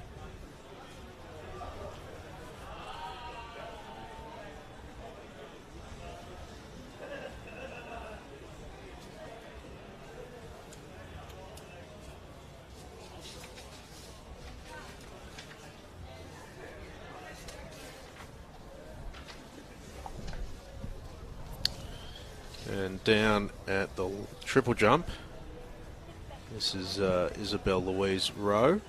[SPEAKER 6] And down at the triple jump, this is Isabel Louise Rowe.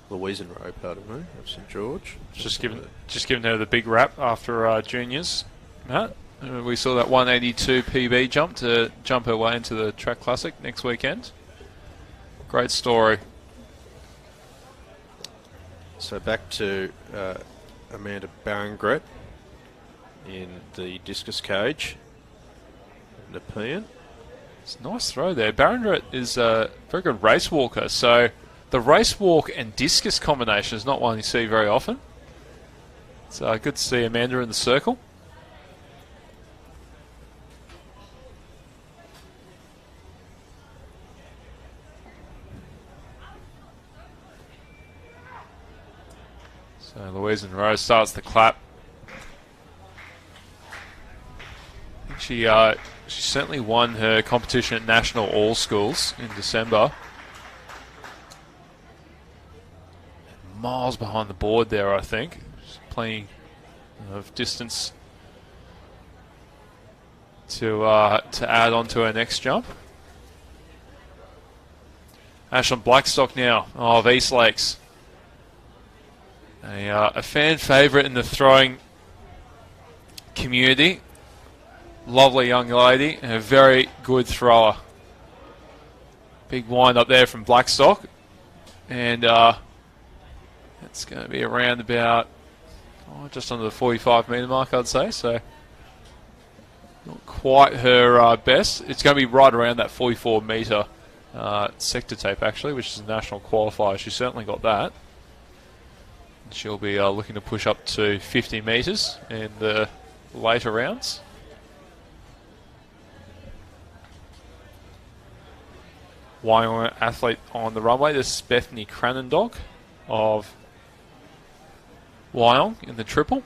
[SPEAKER 6] Louisen Rowe, pardon me, of St George.
[SPEAKER 7] Just giving her the big rap after juniors, Matt. We saw that 182 PB jump her way into the Track Classic next weekend. Great story.
[SPEAKER 6] So back to Amanda Barringret in the discus cage. Nepean.
[SPEAKER 7] It's a nice throw there. Barringret is a very good race walker, so the race walk and discus combination is not one you see very often. It's good to see Amanda in the circle. So Louise and Rose starts the clap. She certainly won her competition at National All Schools in December. Miles behind the board there, I think. She's plenty of distance to add on to her next jump. Ashlyn Blackstock now of East Lakes. A fan favourite in the throwing community. Lovely young lady and a very good thrower. Big wind up there from Blackstock. And it's going to be around about just under the 45 metre mark, I'd say. So not quite her best. It's going to be right around that 44 metre sector tape, actually, which is a national qualifier. She certainly got that. She'll be looking to push up to 50 metres in the later rounds. Wyong athlete on the runway. This is Bethany Cranendog of Wyong in the triple.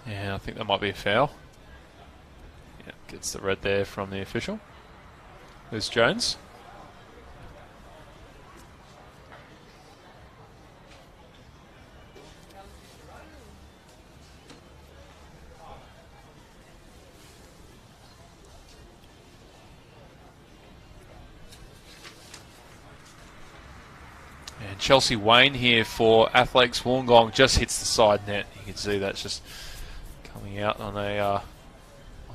[SPEAKER 7] Yeah, I think that might be a foul. Yeah, gets the red there from the official. There's Jones. And Chelsea Wayne here for Athletics Wollongong just hits the side net. You can see that's just coming out on a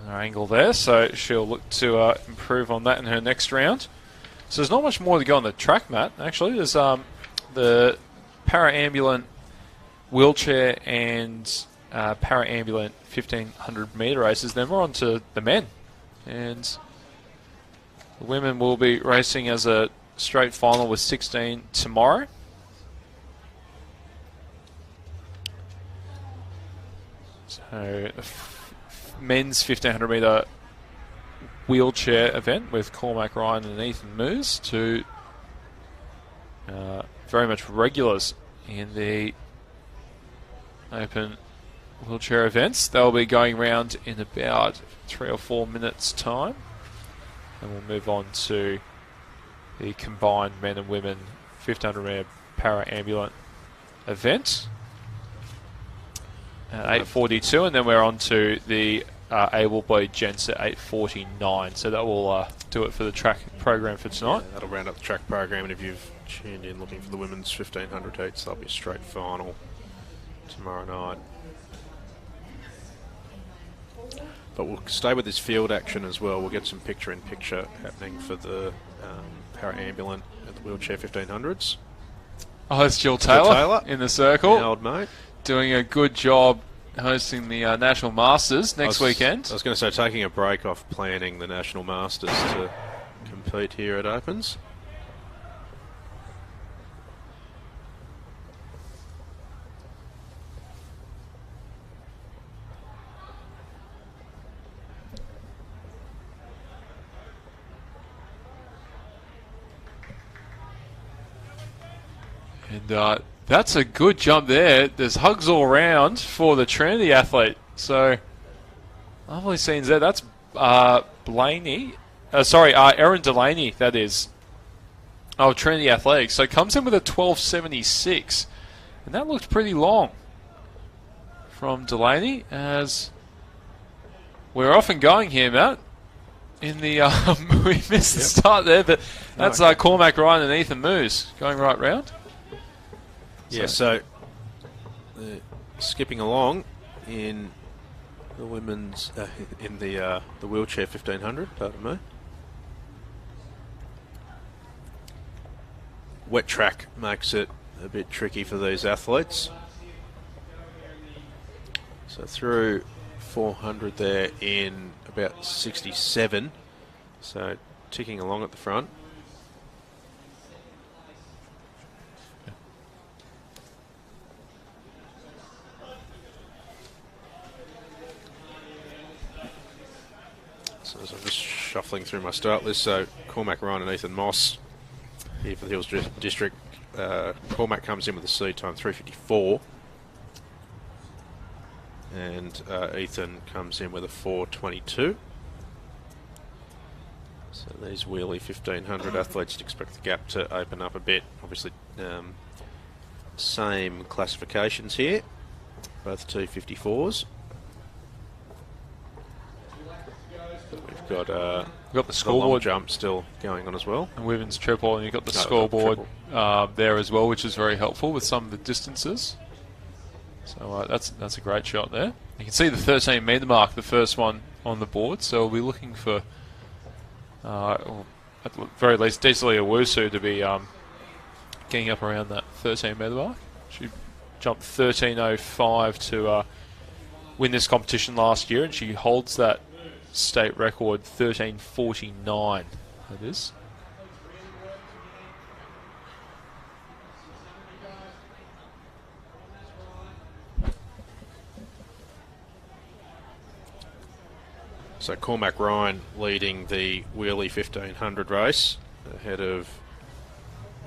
[SPEAKER 7] on her angle there, so she'll look to improve on that in her next round. So there's not much more to go on the track, Matt. Actually, there's the para-ambulant wheelchair and para-ambulant 1500 metre races. Then we're on to the men, and the women will be racing as a straight final with 16 tomorrow. So men's 1500 metre wheelchair event with Cormac Ryan and Ethan Moose, two very much regulars in the open wheelchair events. They'll be going round in about 3 or 4 minutes time, and we'll move on to the combined men and women 1500 metre para-ambulant event at 8:42, and then we're on to the able-bodied gents at 8:49. So that will do it for the track program for tonight.
[SPEAKER 6] Yeah, that'll round up the track program, and if you've tuned in looking for the women's 1500 heats, that'll be a straight final tomorrow night. But we'll stay with this field action as well. We'll get some picture-in-picture happening for the para-ambulant at the wheelchair 1500s.
[SPEAKER 7] Oh, it's Jill Taylor in the circle.
[SPEAKER 6] My old mate.
[SPEAKER 7] Doing a good job hosting the National Masters next weekend.
[SPEAKER 6] I was going to say, taking a break off planning the National Masters to compete here at Opens.
[SPEAKER 7] And that's a good jump there. There's hugs all around for the Trinity athlete. So, lovely scenes there. That's Blaney. Erin Delaney, that is. Oh, Trinity Athletics. So, comes in with a 12.76. And that looked pretty long from Delaney, as we're often going here, Matt. In the we missed the start there, but that's Cormac Ryan and Ethan Moose going right round.
[SPEAKER 6] Yeah, so skipping along in the women's in the wheelchair 1500. Pardon me. Wet track makes it a bit tricky for these athletes. So through 400 there in about 67. So ticking along at the front. So as I'm just shuffling through my start list, so Cormac Ryan and Ethan Moss here for the Hills District. Cormac comes in with a seed time 3:54, and Ethan comes in with a 4:22. So these wheelie 1500 athletes, you'd expect the gap to open up a bit. Obviously, same classifications here, both 2:54s. We've got
[SPEAKER 7] the scoreboard
[SPEAKER 6] long jump still going on as well.
[SPEAKER 7] And women's triple, and you've got the scoreboard there as well, which is very helpful with some of the distances. So that's a great shot there. You can see the 13 metre mark, the first one on the board. So we'll be looking for or at the very least, Desalia Owusu to be getting up around that 13-metre mark. She jumped 13.05 to win this competition last year, and she holds that state record 13.49. That is.
[SPEAKER 6] So Cormac Ryan leading the Wheelie 1500 race ahead of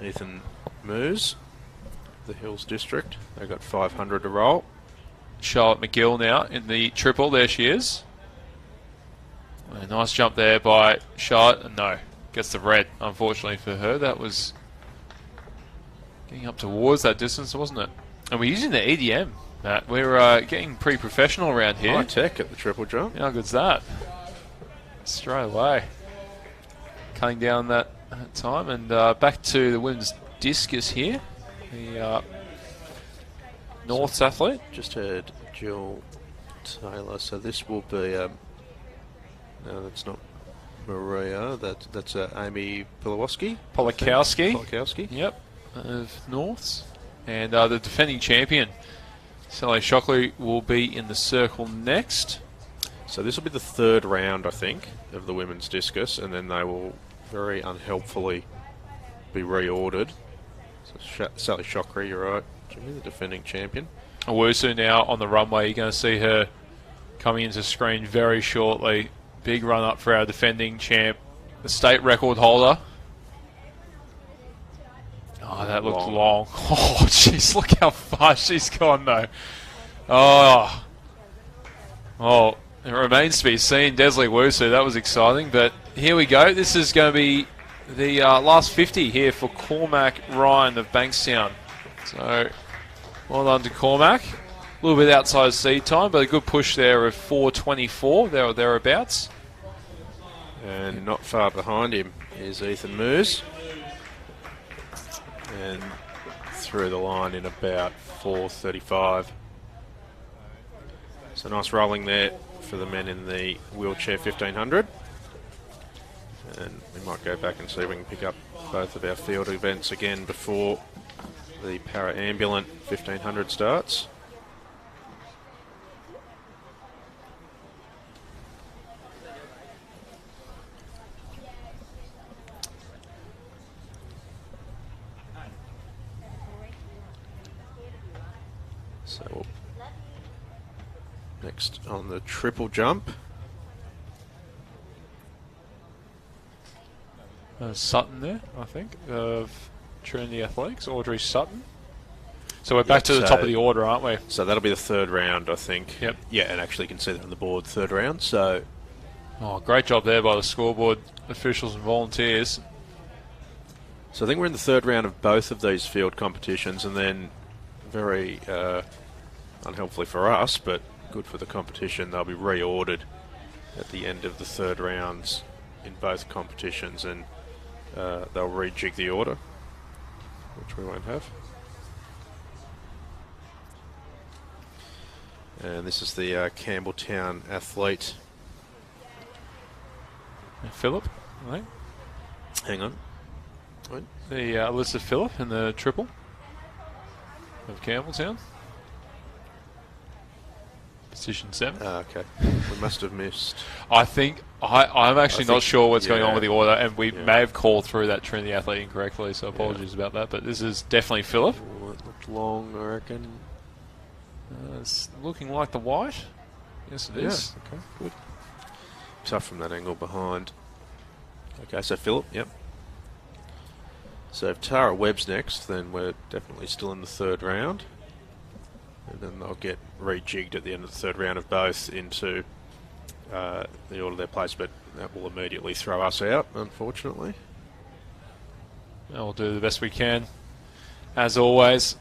[SPEAKER 6] Ethan Moose, the Hills District. They've got 500 to roll.
[SPEAKER 7] Charlotte McGill now in the triple. There she is. A nice jump there by Charlotte. No, gets the red, unfortunately for her. That was getting up towards that distance, wasn't it? And we're using the EDM, Matt. We're getting pretty professional around here.
[SPEAKER 6] High tech at the triple jump.
[SPEAKER 7] How good's that? Straight away. Cutting down that time. And back to the women's discus here. The North's athlete.
[SPEAKER 6] Just heard Jill Taylor. So this will be... no, that's not Maria. That's Amy Polakowski.
[SPEAKER 7] Polakowski. Yep. Of Norths. And the defending champion, Sally Shockley, will be in the circle next.
[SPEAKER 6] So this will be the third round, I think, of the women's discus, and then they will very unhelpfully be reordered. So Sally Shockley, you're right, Jimmy, the defending champion.
[SPEAKER 7] Owusu now on the runway. You're going to see her coming into screen very shortly. Big run up for our defending champ, the state record holder. Oh, that looked long. Oh, jeez, look how far she's gone, though. Oh, it remains to be seen. Desley Wusu, that was exciting. But here we go. This is going to be the last 50 here for Cormac Ryan of Bankstown. So, well done to Cormac. A little bit outside seed time, but a good push there of 4:24, there or thereabouts.
[SPEAKER 6] And not far behind him is Ethan Moose. And through the line in about 4:35. So nice rolling there for the men in the wheelchair 1500. And we might go back and see if we can pick up both of our field events again before the para-ambulant 1500 starts. So next on the triple jump.
[SPEAKER 7] Sutton there, I think, of Trinity Athletics, Audrey Sutton. So we're back to the top of the order, aren't we?
[SPEAKER 6] So that'll be the third round, I think.
[SPEAKER 7] Yep.
[SPEAKER 6] Yeah, and actually you can see that on the board, third round. So,
[SPEAKER 7] oh, great job there by the scoreboard officials and volunteers.
[SPEAKER 6] So I think we're in the third round of both of these field competitions, and then very unhelpfully for us, but good for the competition, they'll be reordered at the end of the third rounds in both competitions, and they'll rejig the order, which we won't have. And this is the Campbelltown athlete.
[SPEAKER 7] Phillip, I think.
[SPEAKER 6] Hang on. Wait.
[SPEAKER 7] The Alyssa Phillip in the triple of Campbelltown. Position 7.
[SPEAKER 6] Okay. We must have missed.
[SPEAKER 7] I think I'm actually not sure what's going on with the order, and we may have called through that Trinity athlete incorrectly, so apologies about that. But this is definitely Phillip.
[SPEAKER 6] Oh, it looked long, I reckon.
[SPEAKER 7] It's looking like the white. Yes, it is.
[SPEAKER 6] Okay, good. Tough from that angle behind. Okay, so Phillip, yep. So if Tara Webb's next, then we're definitely still in the third round. And then they'll get rejigged at the end of the third round of both into the order of their place, but that will immediately throw us out, unfortunately.
[SPEAKER 7] Well, we'll do the best we can, as always.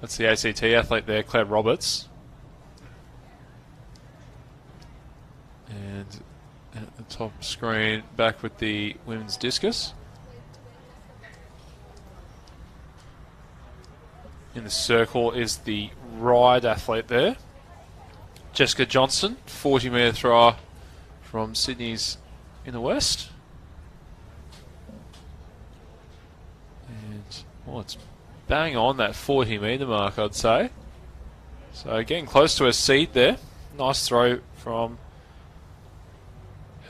[SPEAKER 7] That's the ACT athlete there, Claire Roberts. And at the top screen, back with the women's discus. In the circle is the ride athlete there. Jessica Johnson, 40-metre thrower from Sydney's Inner West. And, well, it's bang on that 40-metre mark, I'd say. So getting close to her seed there. Nice throw from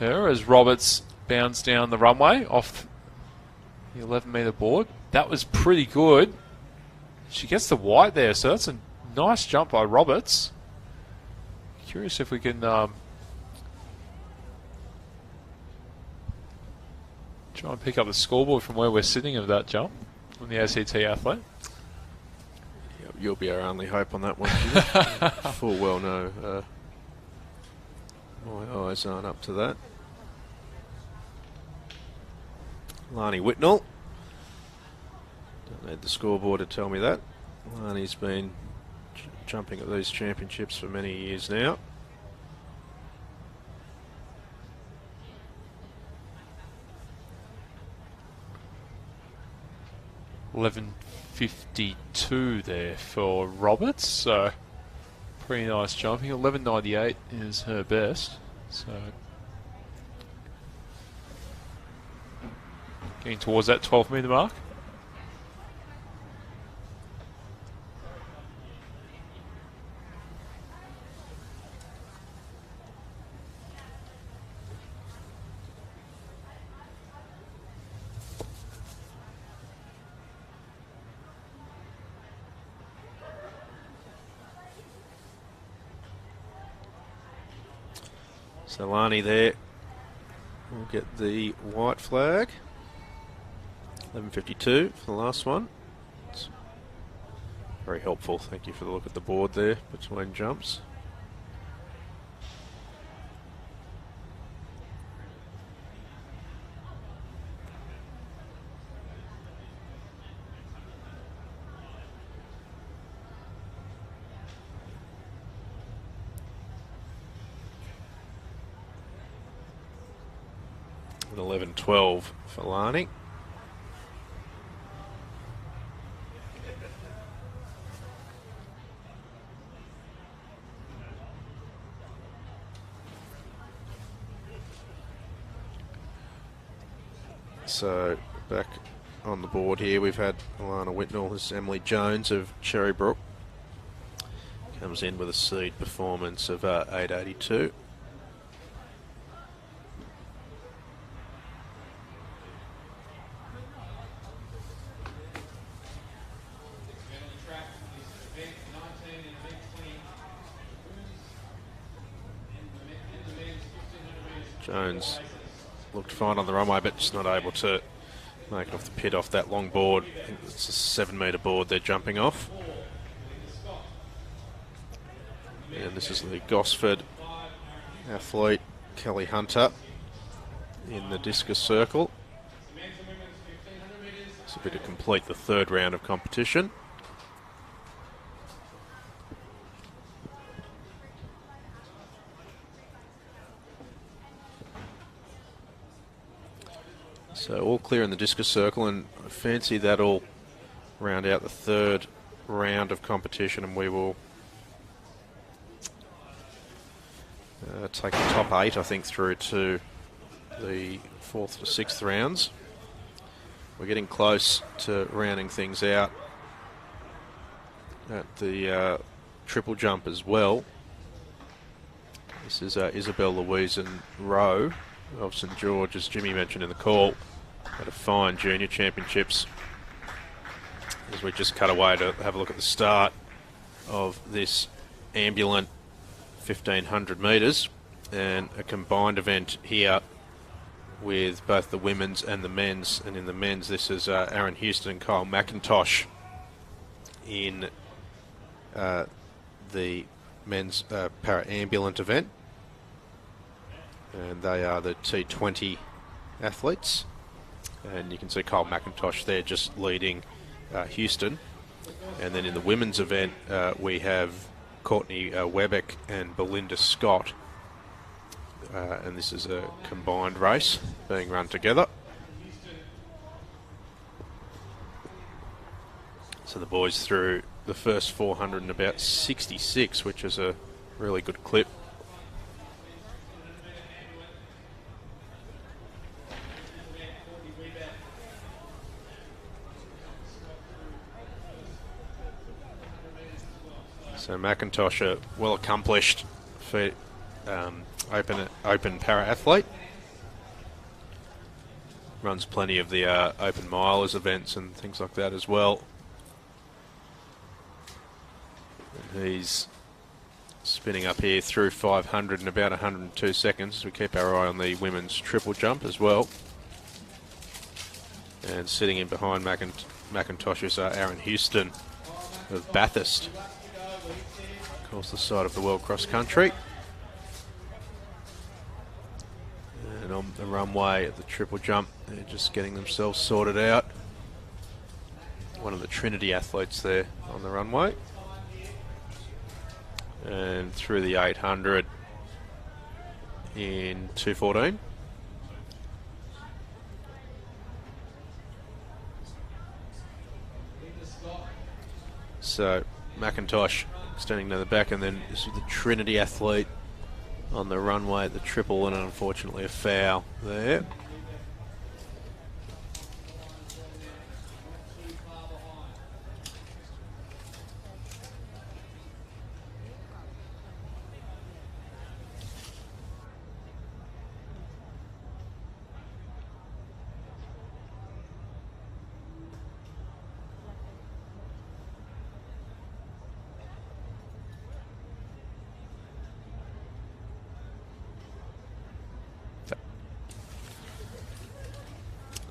[SPEAKER 7] her as Roberts bounds down the runway off the 11-metre board. That was pretty good. She gets the white there, so that's a nice jump by Roberts. Curious if we can try and pick up the scoreboard from where we're sitting of that jump from the ACT athlete.
[SPEAKER 6] You'll be our only hope on that one. Full well know my eyes aren't up to that. Lani Whitnell. Don't need the scoreboard to tell me that. Lani's been jumping at these championships for many years now.
[SPEAKER 7] $11.52 there for Roberts, so pretty nice jumping. 11.98 is her best, so getting towards that 12-metre mark.
[SPEAKER 6] So Lani there will get the white flag. 11.52 for the last one. It's very helpful. Thank you for the look at the board there between jumps. And 11.12 for Lani. So back on the board here, we've had Alana Whitnell. This is Emily Jones of Cherrybrook. Comes in with a seed performance of 8.82. Jones looked fine on the runway, but just not able to make it off the pit off that long board. I think it's a 7-metre board they're jumping off. And this is the Gosford athlete, Kelly Hunter, in the discus circle. It's a bit to complete the third round of competition. So all clear in the discus circle, and I fancy that'll round out the third round of competition, and we will take the top 8, I think, through to the 4th to 6th rounds. We're getting close to rounding things out at the triple jump as well. This is Isabel Louise and Rowe of St George, as Jimmy mentioned in the call. Had a fine junior championships. As we just cut away to have a look at the start of this ambulant 1500 metres, and a combined event here with both the women's and the men's. And in the men's, this is Aaron Houston and Kyle McIntosh in the men's para-ambulant event, and they are the T20 athletes. And you can see Kyle McIntosh there just leading Houston. And then in the women's event, we have Courtney Webeck and Belinda Scott. And this is a combined race being run together. So the boys through the first 400 in about 66, which is a really good clip. So McIntosh, a well accomplished open para athlete. Runs plenty of the open milers events and things like that as well. And he's spinning up here through 500 in about 102 seconds. We keep our eye on the women's triple jump as well. And sitting in behind McIntosh is Aaron Houston of Bathurst. Of course, the side of the world cross country. And on the runway at the triple jump, they're just getting themselves sorted out. One of the Trinity athletes there on the runway. And through the 800 in 2:14. So McIntosh standing to the back, and then this is the Trinity athlete on the runway at the triple, and unfortunately a foul there.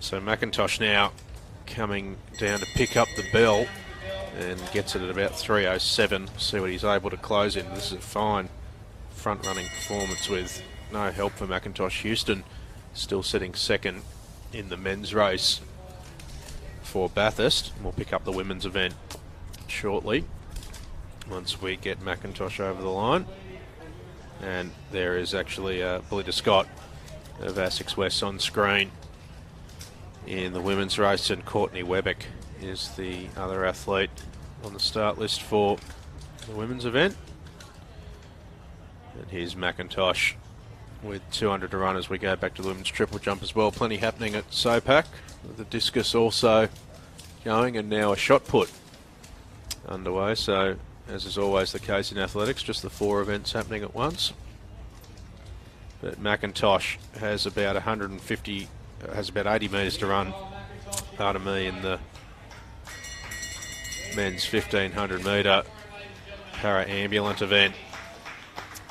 [SPEAKER 6] So McIntosh now coming down to pick up the bell and gets it at about 3:07. See what he's able to close in. This is a fine front-running performance with no help for McIntosh. Houston still sitting second in the men's race for Bathurst. We'll pick up the women's event shortly once we get McIntosh over the line. And there is actually Belinda Scott of Essex West on screen in the women's race, and Courtney Webbeck is the other athlete on the start list for the women's event. And here's McIntosh with 200 to run as we go back to the women's triple jump as well. Plenty happening at SOPAC, with the discus also going, and now a shot put underway. So, as is always the case in athletics, just the 4 events happening at once. But McIntosh has about 80 metres to run, pardon me, in the men's 1500 metre para-ambulant event.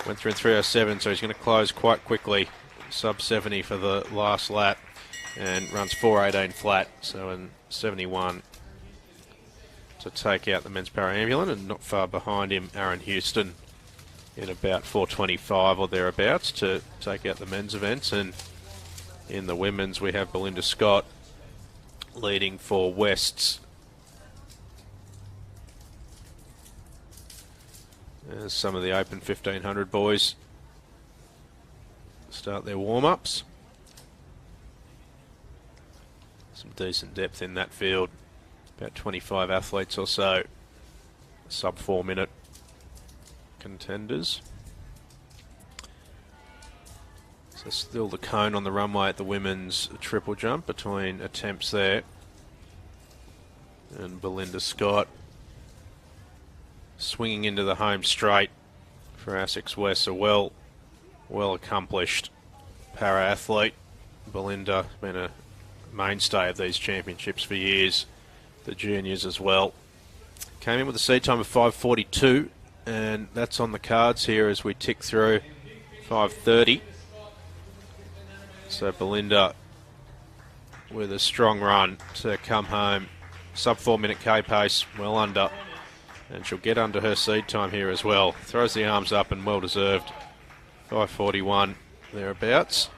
[SPEAKER 6] Went through in 3:07, so he's going to close quite quickly, sub 70 for the last lap, and runs 4:18 flat, so in 71 to take out the men's para-ambulant, and not far behind him Aaron Houston in about 4:25 or thereabouts to take out the men's events. And in the women's, we have Belinda Scott leading for Wests. As some of the open 1500 boys start their warm-ups. Some decent depth in that field. About 25 athletes or so. Sub 4 minute contenders. So still the cone on the runway at the women's triple jump between attempts there. And Belinda Scott swinging into the home straight for Essex West. A well accomplished para-athlete. Belinda has been a mainstay of these championships for years. The juniors as well. Came in with a seed time of 5:42, and that's on the cards here as we tick through 5:30. So Belinda with a strong run to come home. Sub 4 minute K pace, well under. And she'll get under her seed time here as well. Throws the arms up and well deserved. 5:41 thereabouts.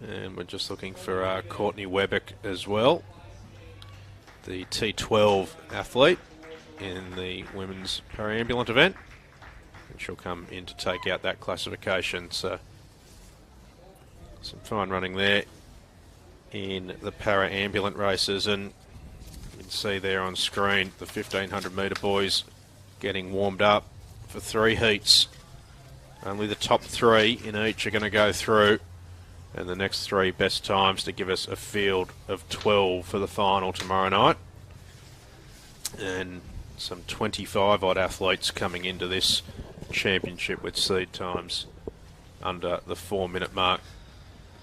[SPEAKER 6] And we're just looking for Courtney Webbeck as well. The T12 athlete in the women's para-ambulant event. And she'll come in to take out that classification. So some fine running there in the para-ambulant races. And you can see there on screen the 1500 metre boys getting warmed up for 3 heats. Only the top 3 in each are going to go through, and the next 3 best times to give us a field of 12 for the final tomorrow night. And some 25 odd athletes coming into this championship with seed times under the 4-minute mark.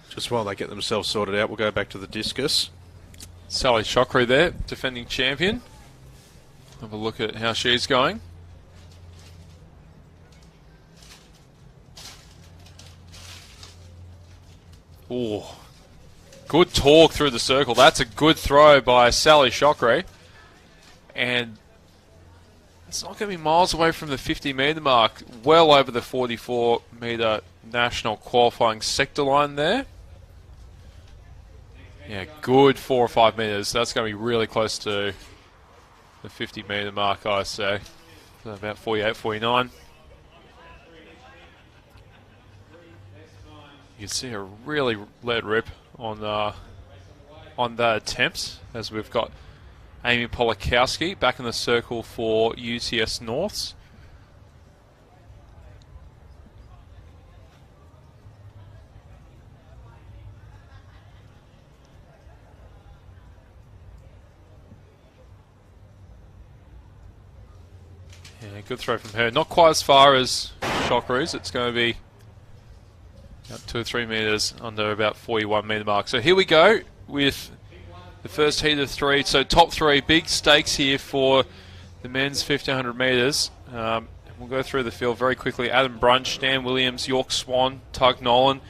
[SPEAKER 6] Just while they get themselves sorted out, we'll go back to the discus.
[SPEAKER 7] Sally Shockery there, defending champion. Have a look at how she's going. Oh, good torque through the circle. That's a good throw by Sally Shockery. And it's not going to be miles away from the 50-metre mark. Well over the 44-metre national qualifying sector line there. Yeah, good 4 or 5 metres. That's going to be really close to the 50-metre mark, I say. So about 48, 49. You can see a really let rip on the attempts, as we've got Amy Polakowski back in the circle for UTS Norths. Yeah, good throw from her. Not quite as far as Shockery's. It's going to be about 2 or 3 metres under about 41-metre mark. So here we go with the first heat of 3. So top 3, big stakes here for the men's 1500 metres. We'll go through the field very quickly. Adam Brunch, Dan Williams, York Swan, Tug Nolan,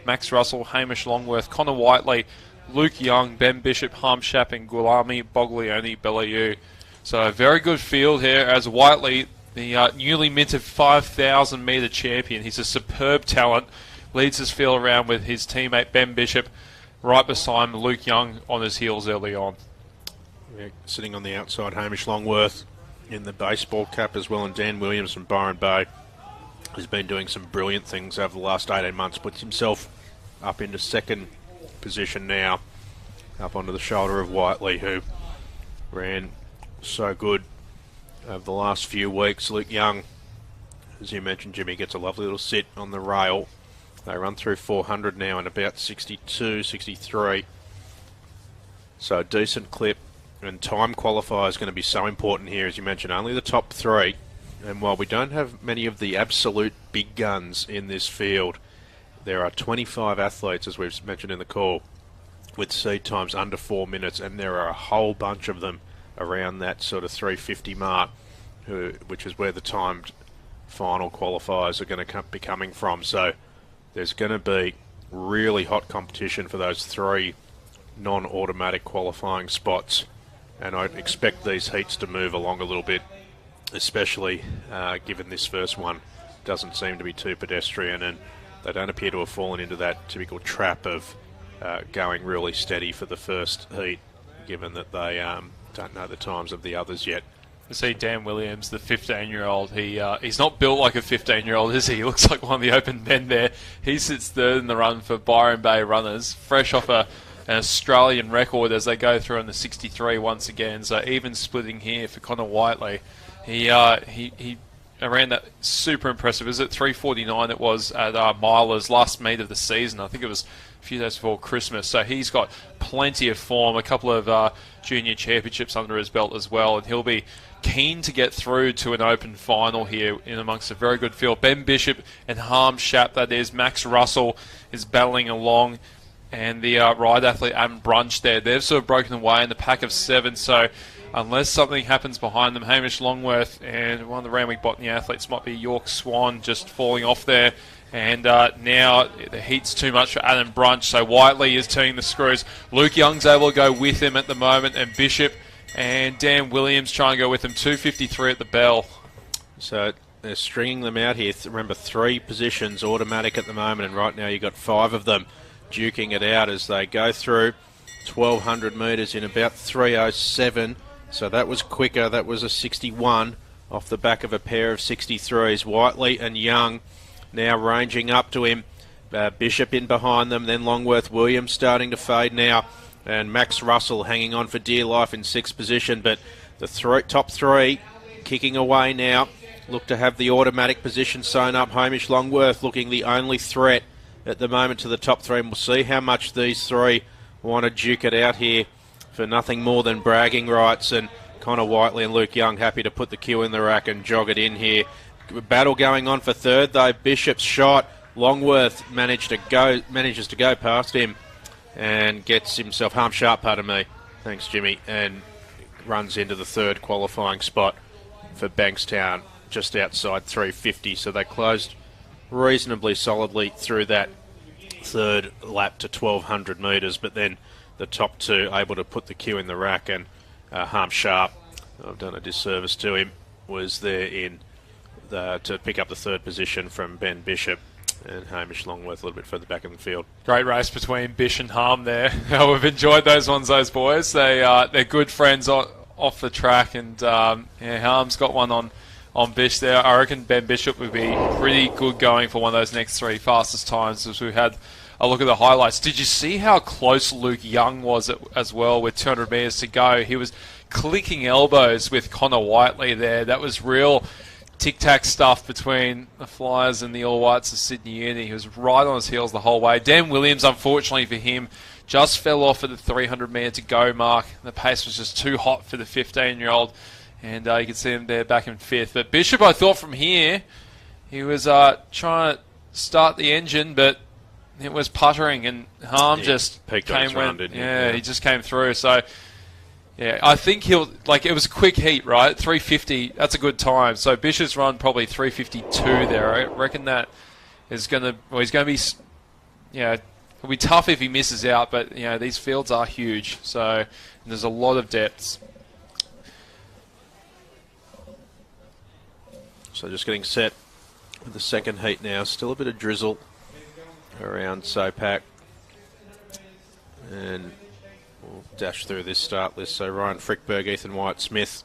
[SPEAKER 7] Max Russell, Hamish Longworth, Connor Whiteley, Luke Young, Ben Bishop, Harm Shap, and Gulami Boglioni Bellew. So a very good field here as Whiteley, the newly minted 5,000 metre champion. He's a superb talent. Leads his field around with his teammate Ben Bishop right beside him, Luke Young on his heels early on.
[SPEAKER 6] Yeah, sitting on the outside, Hamish Longworth in the baseball cap as well, and Dan Williams from Byron Bay has been doing some brilliant things over the last 18 months. Puts himself up into 2nd position now, up onto the shoulder of Whiteley, who ran so good over the last few weeks. Luke Young, as you mentioned, Jimmy, gets a lovely little sit on the rail. They run through 400 now in about 62, 63. So a decent clip, and time qualifier is going to be so important here. As you mentioned, only the top 3. And while we don't have many of the absolute big guns in this field, there are 25 athletes, as we've mentioned in the call, with seed times under 4 minutes, and there are a whole bunch of them around that sort of 350 mark, which is where the timed final qualifiers are going to be coming from. So there's going to be really hot competition for those 3 non-automatic qualifying spots, and I'd expect these heats to move along a little bit, especially given this first one doesn't seem to be too pedestrian, and they don't appear to have fallen into that typical trap of going really steady for the first heat, given that they don't know the times of the others yet.
[SPEAKER 7] You see Dan Williams, the 15-year-old, he's not built like a 15-year-old, is he? He looks like one of the open men there. He sits 3rd in the run for Byron Bay runners, fresh off an Australian record as they go through in the 63 once again. So even splitting here for Connor Whiteley. He ran that super impressive. Is it 3:49 it was at Milers last meet of the season? I think it was a few days before Christmas. So he's got plenty of form, a couple of junior championships under his belt as well, and he'll be keen to get through to an open final here in amongst a very good field. Ben Bishop and Harm Shap, that is. Max Russell is battling along, and the ride athlete Adam Brunch there. They've sort of broken away in the pack of 7, so unless something happens behind them, Hamish Longworth and one of the Randwick Botany athletes might be York Swan just falling off there. And now the heat's too much for Adam Brunch, so Whiteley is turning the screws. Luke Young's able to go with him at the moment, and Bishop and Dan Williams trying to go with him. 2:53 at the bell.
[SPEAKER 6] So they're stringing them out here. Remember, 3 positions automatic at the moment, and right now you've got 5 of them duking it out as they go through 1,200 metres in about 3:07. So that was quicker. That was a 61 off the back of a pair of 63s. Whiteley and Young now ranging up to him. Bishop in behind them, then Longworth, Williams starting to fade now, and Max Russell hanging on for dear life in 6th position. But the top 3 kicking away now. Look to have the automatic position sewn up. Hamish Longworth looking the only threat at the moment to the top three. And we'll see how much these three want to duke it out here for nothing more than bragging rights. And Connor Whiteley and Luke Young happy to put the cue in the rack and jog it in here. Battle going on for third though. Bishop's shot. Longworth manages to go past him and gets himself harm sharp, pardon me. Thanks, Jimmy. And runs into the third qualifying spot for Bankstown, just outside 350. So they closed reasonably solidly through that third lap to 1,200 metres, but then the top two able to put the cue in the rack, and Harm Sharp, I've done a disservice to him, was there to pick up the third position from Ben Bishop, and Hamish Longworth a little bit further back in the field.
[SPEAKER 7] Great race between Bish and Harm there. We've enjoyed those boys. They're good friends off the track, and Harm's got one on Bish there. I reckon Ben Bishop would be pretty good going for one of those next three fastest times, as we had a look at the highlights. Did you see how close Luke Young was as well with 200 metres to go? He was clicking elbows with Connor Whiteley there. That was real tic-tac stuff between the Flyers and the All Whites of Sydney Uni. He was right on his heels the whole way. Dan Williams, unfortunately for him, just fell off at the 300 metre to go mark. The pace was just too hot for the 15-year-old, and you can see him there back in fifth. But Bishop, I thought from here, he was trying to start the engine, but it was puttering, and Harm just came when, he just came through. So yeah, I think it was a quick heat, right? 350, that's a good time. So Bishop's run probably 352 there. I reckon that is he's going to be, it'll be tough if he misses out, but these fields are huge, so there's a lot of depths.
[SPEAKER 6] So just getting set with the second heat now. Still a bit of drizzle around Sopak, and we'll dash through this start list. So Ryan Frickberg, Ethan White-Smith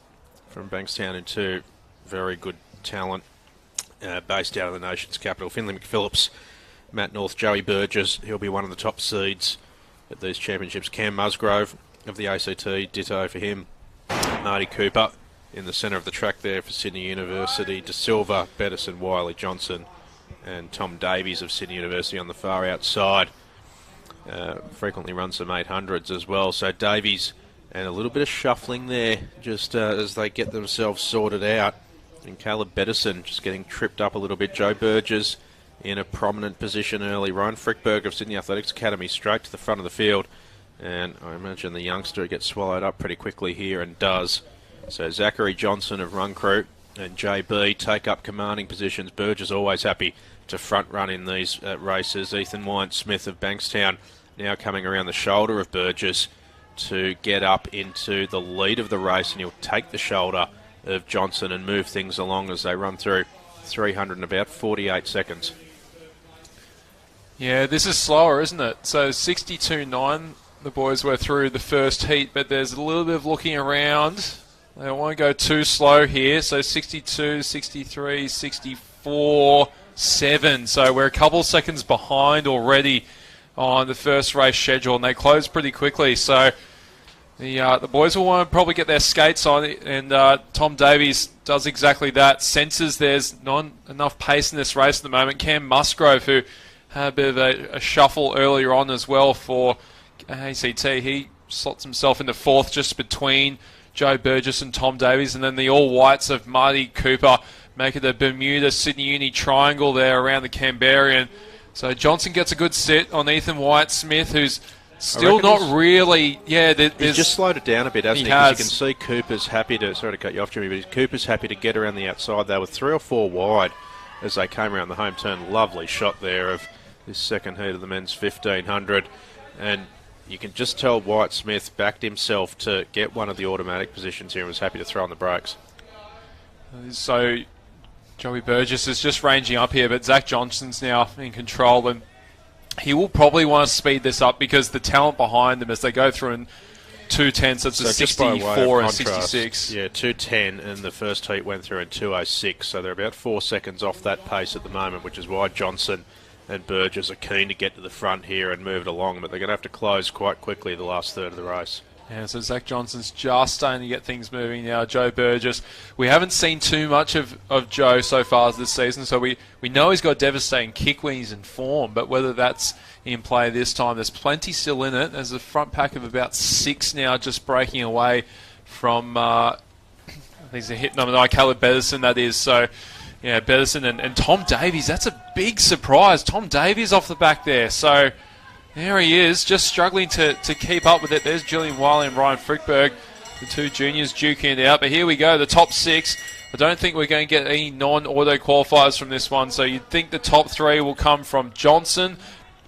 [SPEAKER 6] from Bankstown, and two very good talent based out of the nation's capital. Finley McPhillips, Matt North, Joey Burgess, he'll be one of the top seeds at these championships. Cam Musgrove of the ACT, ditto for him. Marty Cooper in the centre of the track there for Sydney University. De Silva, Bettison, Wiley, Johnson, and Tom Davies of Sydney University on the far outside. Frequently runs some 800s as well. So Davies, and a little bit of shuffling there just as they get themselves sorted out. And Caleb Bettison just getting tripped up a little bit. Joe Burgess in a prominent position early. Ryan Frickberg of Sydney Athletics Academy straight to the front of the field. And I imagine the youngster gets swallowed up pretty quickly here, and does. So Zachary Johnson of Run Crew and JB take up commanding positions. Burgess always happy to front run in these races. Ethan White-Smith of Bankstown now coming around the shoulder of Burgess to get up into the lead of the race, and he'll take the shoulder of Johnson and move things along as they run through 300 in about 48 seconds.
[SPEAKER 7] Yeah, this is slower, isn't it? So 62.9, the boys were through the first heat, but there's a little bit of looking around. They don't want to go too slow here. So 62, 63, 64, 7. So we're a couple seconds behind already on the first race schedule, and they close pretty quickly. So the boys will want to probably get their skates on, and Tom Davies does exactly that. Senses there's not enough pace in this race at the moment. Cam Musgrove, who had a bit of a shuffle earlier on as well for ACT, he slots himself into fourth just between Joe Burgess and Tom Davies, and then the All Whites of Marty Cooper making the Bermuda Sydney Uni triangle there around the Canberrian. So Johnson gets a good sit on Ethan White-Smith, who's still not really... he's
[SPEAKER 6] just slowed it down a bit, hasn't he? Because you can see Cooper's happy to... Sorry to cut you off, Jimmy, but Cooper's happy to get around the outside. They were 3 or 4 wide as they came around the home turn. Lovely shot there of this second heat of the men's 1500. And you can just tell White-Smith backed himself to get one of the automatic positions here and was happy to throw on the brakes.
[SPEAKER 7] So Joey Burgess is just ranging up here, but Zach Johnson's now in control, and he will probably want to speed this up because the talent behind them as they go through in 2:10, so it's a 64 and 66.
[SPEAKER 6] Yeah, 2:10, and the first heat went through in 2:06, so they're about 4 seconds off that pace at the moment, which is why Johnson and Burgess are keen to get to the front here and move it along, but they're going to have to close quite quickly the last third of the race.
[SPEAKER 7] Yeah, so Zach Johnson's just starting to get things moving now. Joe Burgess, we haven't seen too much of Joe so far this season, so we know he's got a devastating kick when he's in form, but whether that's in play this time, there's plenty still in it. There's a front pack of about 6 now just breaking away from, I think he's a hit number 9, Caleb Bedderson, that is. So, yeah, Bedderson and Tom Davies, that's a big surprise. Tom Davies off the back there. So, there he is, just struggling to keep up with it. There's Julian Wiley and Ryan Frickberg, the 2 juniors duking it out. But here we go, the top 6. I don't think we're going to get any non-auto qualifiers from this one. So you'd think the top 3 will come from Johnson,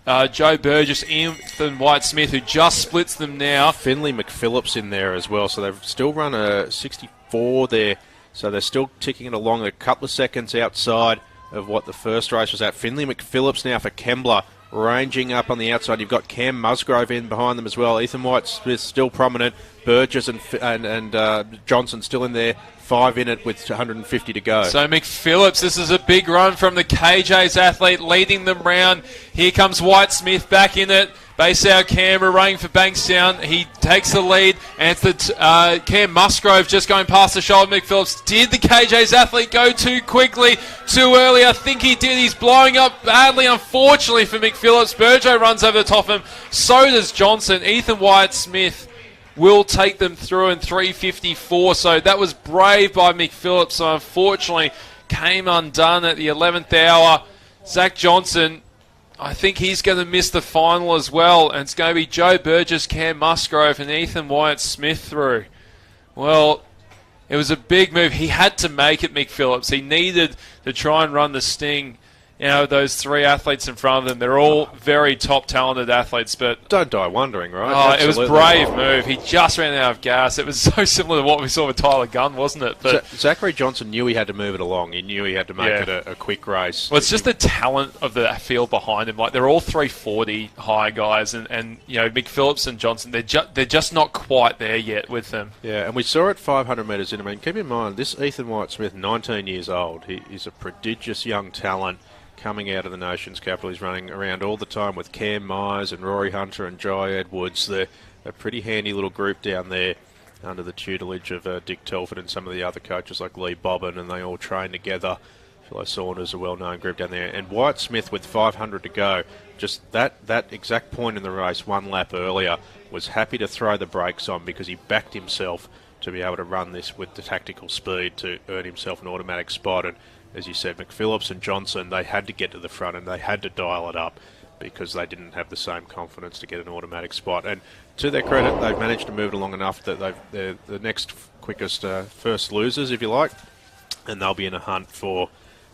[SPEAKER 7] Joe Burgess, Ethan White-Smith, who just splits them now.
[SPEAKER 6] Finley McPhillips in there as well. So they've still run a 64 there. So they're still ticking it along a couple of seconds outside of what the first race was at. Finley McPhillips now for Kembla, ranging up on the outside. You've got Cam Musgrove in behind them as well. Ethan White-Smith still prominent. Burgess and Johnson still in there. 5 in it with 150 to go.
[SPEAKER 7] So McPhillips, this is a big run from the KJ's athlete, leading them round. Here comes White-Smith back in it. Bayside Canberra running for Bankstown. He takes the lead, and it's the Cam Musgrove just going past the shoulder. McPhillips, did the KJ's athlete go too quickly, too early? I think he did. He's blowing up badly, unfortunately, for McPhillips. Burjo runs over the top of him. So does Johnson. Ethan White-Smith will take them through in 3:54. So that was brave by McPhillips. So unfortunately, came undone at the 11th hour. Zach Johnson, I think he's going to miss the final as well, and it's going to be Joe Burgess, Cam Musgrove, and Ethan White-Smith through. Well, it was a big move. He had to make it, McPhillips. He needed to try and run the sting. You know, those 3 athletes in front of them, they're all very top talented athletes, but
[SPEAKER 6] don't die wondering, right?
[SPEAKER 7] Oh, it was a brave move. He just ran out of gas. It was so similar to what we saw with Tyler Gunn, wasn't it? But
[SPEAKER 6] Zachary Johnson knew he had to move it along. He knew he had to make it a quick race.
[SPEAKER 7] Well, it's just the talent of the field behind him. Like, they're all 340 high guys, and you know, McPhillips and Johnson, they're just not quite there yet with them.
[SPEAKER 6] Yeah, and we saw it 500 metres in. I mean, keep in mind, this Ethan White-Smith, 19 years old. He's a prodigious young talent. Coming out of the nation's capital. He's running around all the time with Cam Myers and Rory Hunter and Jai Edwards. They're a pretty handy little group down there under the tutelage of Dick Telford and some of the other coaches like Lee Bobbin, and they all train together. Philo Saunders, a well-known group down there. And White-Smith with 500 to go, just that exact point in the race, 1 lap earlier, was happy to throw the brakes on because he backed himself to be able to run this with the tactical speed to earn himself an automatic spot. And as you said, McPhillips and Johnson, they had to get to the front and they had to dial it up because they didn't have the same confidence to get an automatic spot. And to their credit, they've managed to move it along enough that they're the next quickest first losers, if you like, and they'll be in a hunt for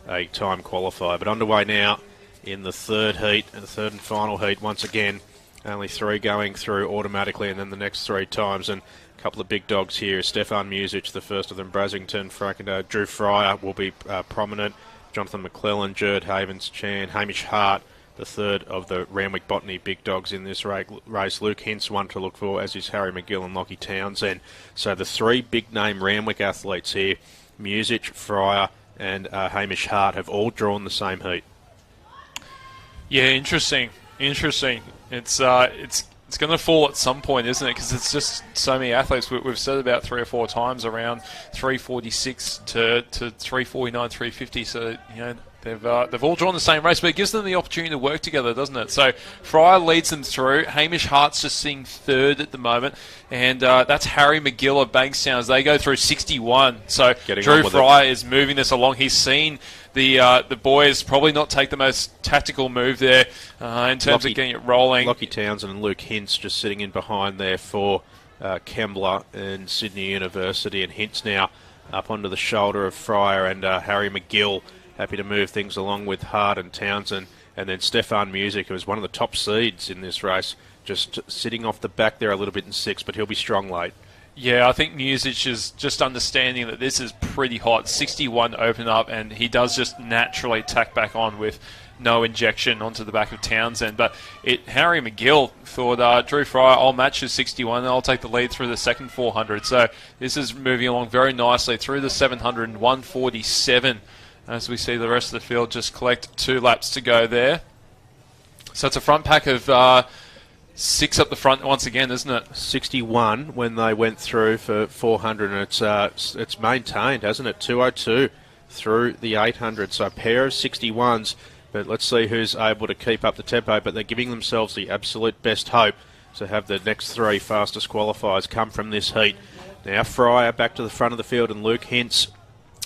[SPEAKER 6] a time qualifier. But underway now in the 3rd heat, and the 3rd and final heat once again. Only 3 going through automatically, and then the next 3 times. And a couple of big dogs here. Stefan Music, the first of them, Brasington, Frackendale, Drew Fryer will be prominent. Jonathan McClellan, Jared Havens, Chan, Hamish Hart, the 3rd of the Randwick Botany big dogs in this race. Luke Hintz, one to look for, as is Harry McGill and Lockie Townsend. So the 3 big-name Randwick athletes here, Music, Fryer, and Hamish Hart, have all drawn the same heat.
[SPEAKER 7] Yeah, interesting. It's going to fall at some point, isn't it? Because it's just so many athletes. We've said about 3 or 4 times around 346 to 349, 350. So, you know, they've all drawn the same race, but it gives them the opportunity to work together, doesn't it? So Fryer leads them through. Hamish Hart's just sitting 3rd at the moment, and that's Harry McGill of Bankstown as they go through 61. So Drew Fryer is moving this along. He's seen the boys probably not take the most tactical move there in terms of getting it rolling.
[SPEAKER 6] Lockie Townsend and Luke Hintz just sitting in behind there for Kembla and Sydney University, and Hintz now up onto the shoulder of Fryer, and Harry McGill happy to move things along with Hart and Townsend, and then Stefan Music, who was one of the top seeds in this race, just sitting off the back there a little bit in 6, but he'll be strong late.
[SPEAKER 7] Yeah, I think Music is just understanding that this is pretty hot. 61 open up, and he does just naturally tack back on with no injection onto the back of Townsend. But Harry McGill thought, Drew Fryer, I'll match his 61 and I'll take the lead through the second 400. So this is moving along very nicely through the 700 and 147 as we see the rest of the field just collect 2 laps to go there. So it's a front pack of 6 up the front once again, isn't it?
[SPEAKER 6] 61 when they went through for 400, and it's maintained, hasn't it? 202 through the 800, so a pair of 61s. But let's see who's able to keep up the tempo. But they're giving themselves the absolute best hope to have the next 3 fastest qualifiers come from this heat. Now Fryer back to the front of the field, and Luke Hintz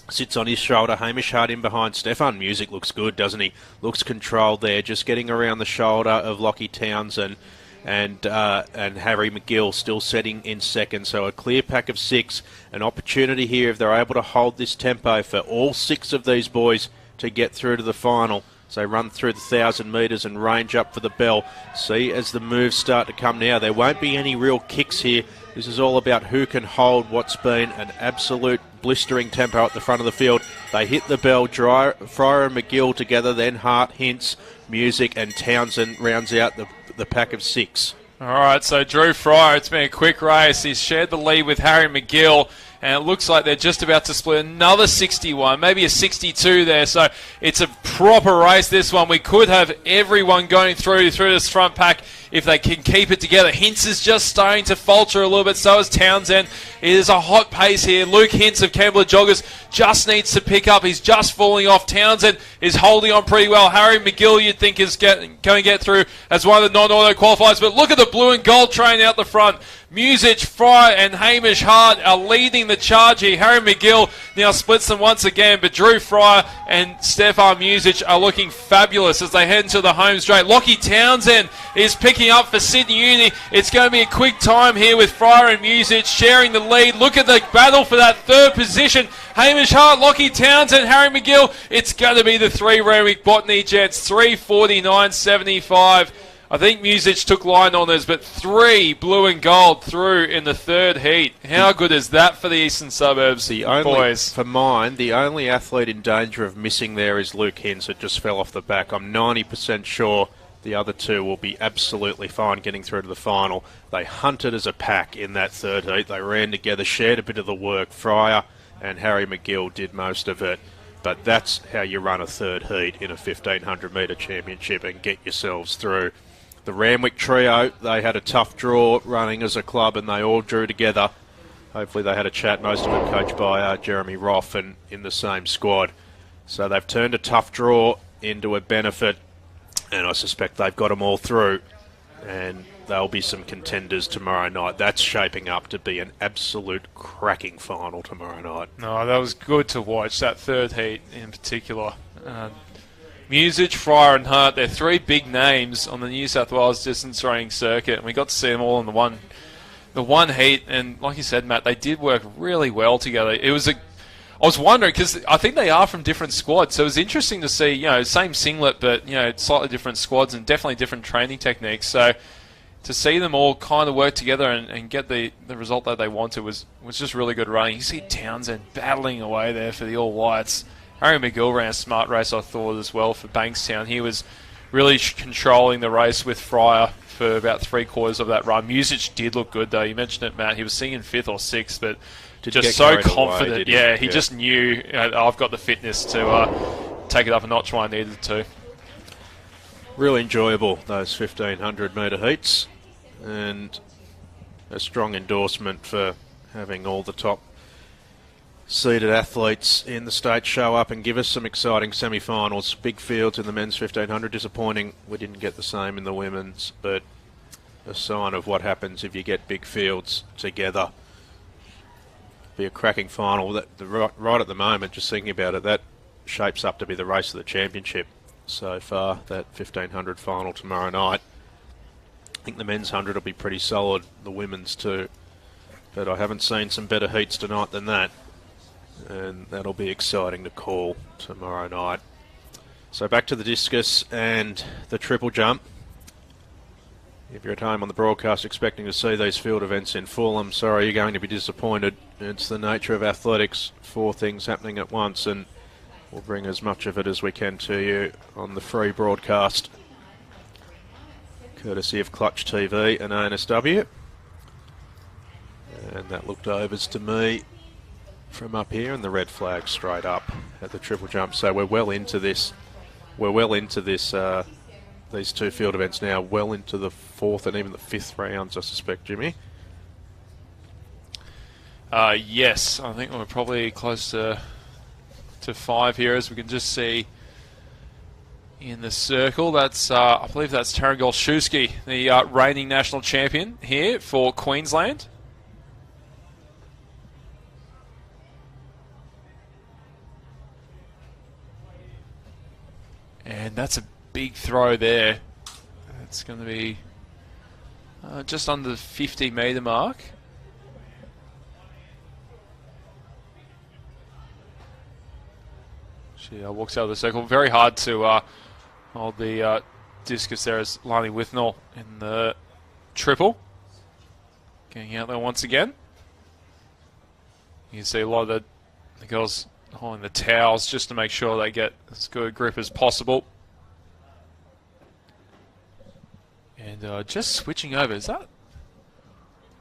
[SPEAKER 6] sits on his shoulder. Hamish Hart in behind. Stefan Music looks good, doesn't he? Looks controlled there, just getting around the shoulder of Lockie Townsend. And Harry McGill still setting in second. So a clear pack of 6. An opportunity here if they're able to hold this tempo for all 6 of these boys to get through to the final. So they run through the 1,000 metres and range up for the bell. See, as the moves start to come now, there won't be any real kicks here. This is all about who can hold what's been an absolute blistering tempo at the front of the field. They hit the bell, Fryer and McGill together, then Hart, Hintz, Music and Townsend rounds out the pack of 6.
[SPEAKER 7] All right, so Drew Fryer, it's been a quick race. He's shared the lead with Harry McGill, and it looks like they're just about to split another 61, maybe a 62 there. So it's a proper race, this one. We could have everyone going through this front pack if they can keep it together. Hintz is just starting to falter a little bit, so is Townsend. It is a hot pace here. Luke Hintz of Campbell Joggers just needs to pick up. He's just falling off. Townsend is holding on pretty well. Harry McGill, you'd think, is going to get through as one of the non-auto qualifiers, but look at the blue and gold train out the front. Music, Fryer and Hamish Hart are leading the charge here. Harry McGill now splits them once again, but Drew Fryer and Stefan Music are looking fabulous as they head into the home straight. Lockie Townsend is picking up for Sydney Uni. It's going to be a quick time here with Fryer and Music sharing the lead. Look at the battle for that 3rd position. Hamish Hart, Lockie Townsend, Harry McGill. It's going to be the 3 Renwick Botany Jets, 3:49.75. I think Music took line on us, but 3 blue and gold through in the 3rd heat. How good is that for the Eastern Suburbs, boys?
[SPEAKER 6] For mine, the only athlete in danger of missing there is Luke Hintz. It just fell off the back. I'm 90% sure the other 2 will be absolutely fine getting through to the final. They hunted as a pack in that 3rd heat. They ran together, shared a bit of the work. Fryer and Harry McGill did most of it. But that's how you run a 3rd heat in a 1,500 metre championship and get yourselves through. The Ramwick trio, they had a tough draw running as a club, and they all drew together. Hopefully they had a chat, most of them coached by Jeremy Roff and in the same squad. So they've turned a tough draw into a benefit, and I suspect they've got them all through. And there'll be some contenders tomorrow night. That's shaping up to be an absolute cracking final tomorrow night.
[SPEAKER 7] No, that was good to watch, that 3rd heat in particular. Music, Fryer and Hart, they're 3 big names on the New South Wales distance running circuit, and we got to see them all in the one heat. And like you said, Matt, they did work really well together. I was wondering, because I think they are from different squads, so it was interesting to see, same singlet, but slightly different squads and definitely different training techniques. So to see them all kind of work together and get the result that they wanted was just really good running. You see Townsend battling away there for the All Whites. Harry McGill ran a smart race, I thought, as well for Bankstown. He was really controlling the race with Fryer for about 3/4 of that run. Music did look good, though. You mentioned it, Matt. He was singing 5th or 6th, but just so confident. He just knew, I've got the fitness to take it up a notch when I needed to.
[SPEAKER 6] Really enjoyable, those 1,500 metre heats, and a strong endorsement for having all the top seeded athletes in the state show up and give us some exciting semi-finals. Big fields in the men's 1,500. Disappointing we didn't get the same in the women's, but a sign of what happens if you get big fields together. Be a cracking final. Right at the moment, just thinking about it, that shapes up to be the race of the championship so far, that 1,500 final tomorrow night. I think the men's 100 will be pretty solid, the women's too, but I haven't seen some better heats tonight than that. And that'll be exciting to call tomorrow night. So back to the discus and the triple jump. If you're at home on the broadcast expecting to see these field events in full, I'm sorry, you're going to be disappointed. It's the nature of athletics, 4 things happening at once, and we'll bring as much of it as we can to you on the free broadcast, courtesy of Clutch TV and NSW. And that looked overs to me from up here, and the red flag straight up at the triple jump. So we're well into this these two field events now well into the 4th and even the 5th rounds, I suspect, Jimmy.
[SPEAKER 7] Yes, I think we're probably close to 5 here, as we can just see in the circle. That's I believe that's Taryn Golszewski, the reigning national champion here for Queensland. And that's a big throw there. It's going to be just under the 50-metre mark. She walks out of the circle. Very hard to hold the discus there as Lani Withnell in the triple. Getting out there once again. You can see a lot of the girls holding the towels just to make sure they get as good a grip as possible. And just switching over, is that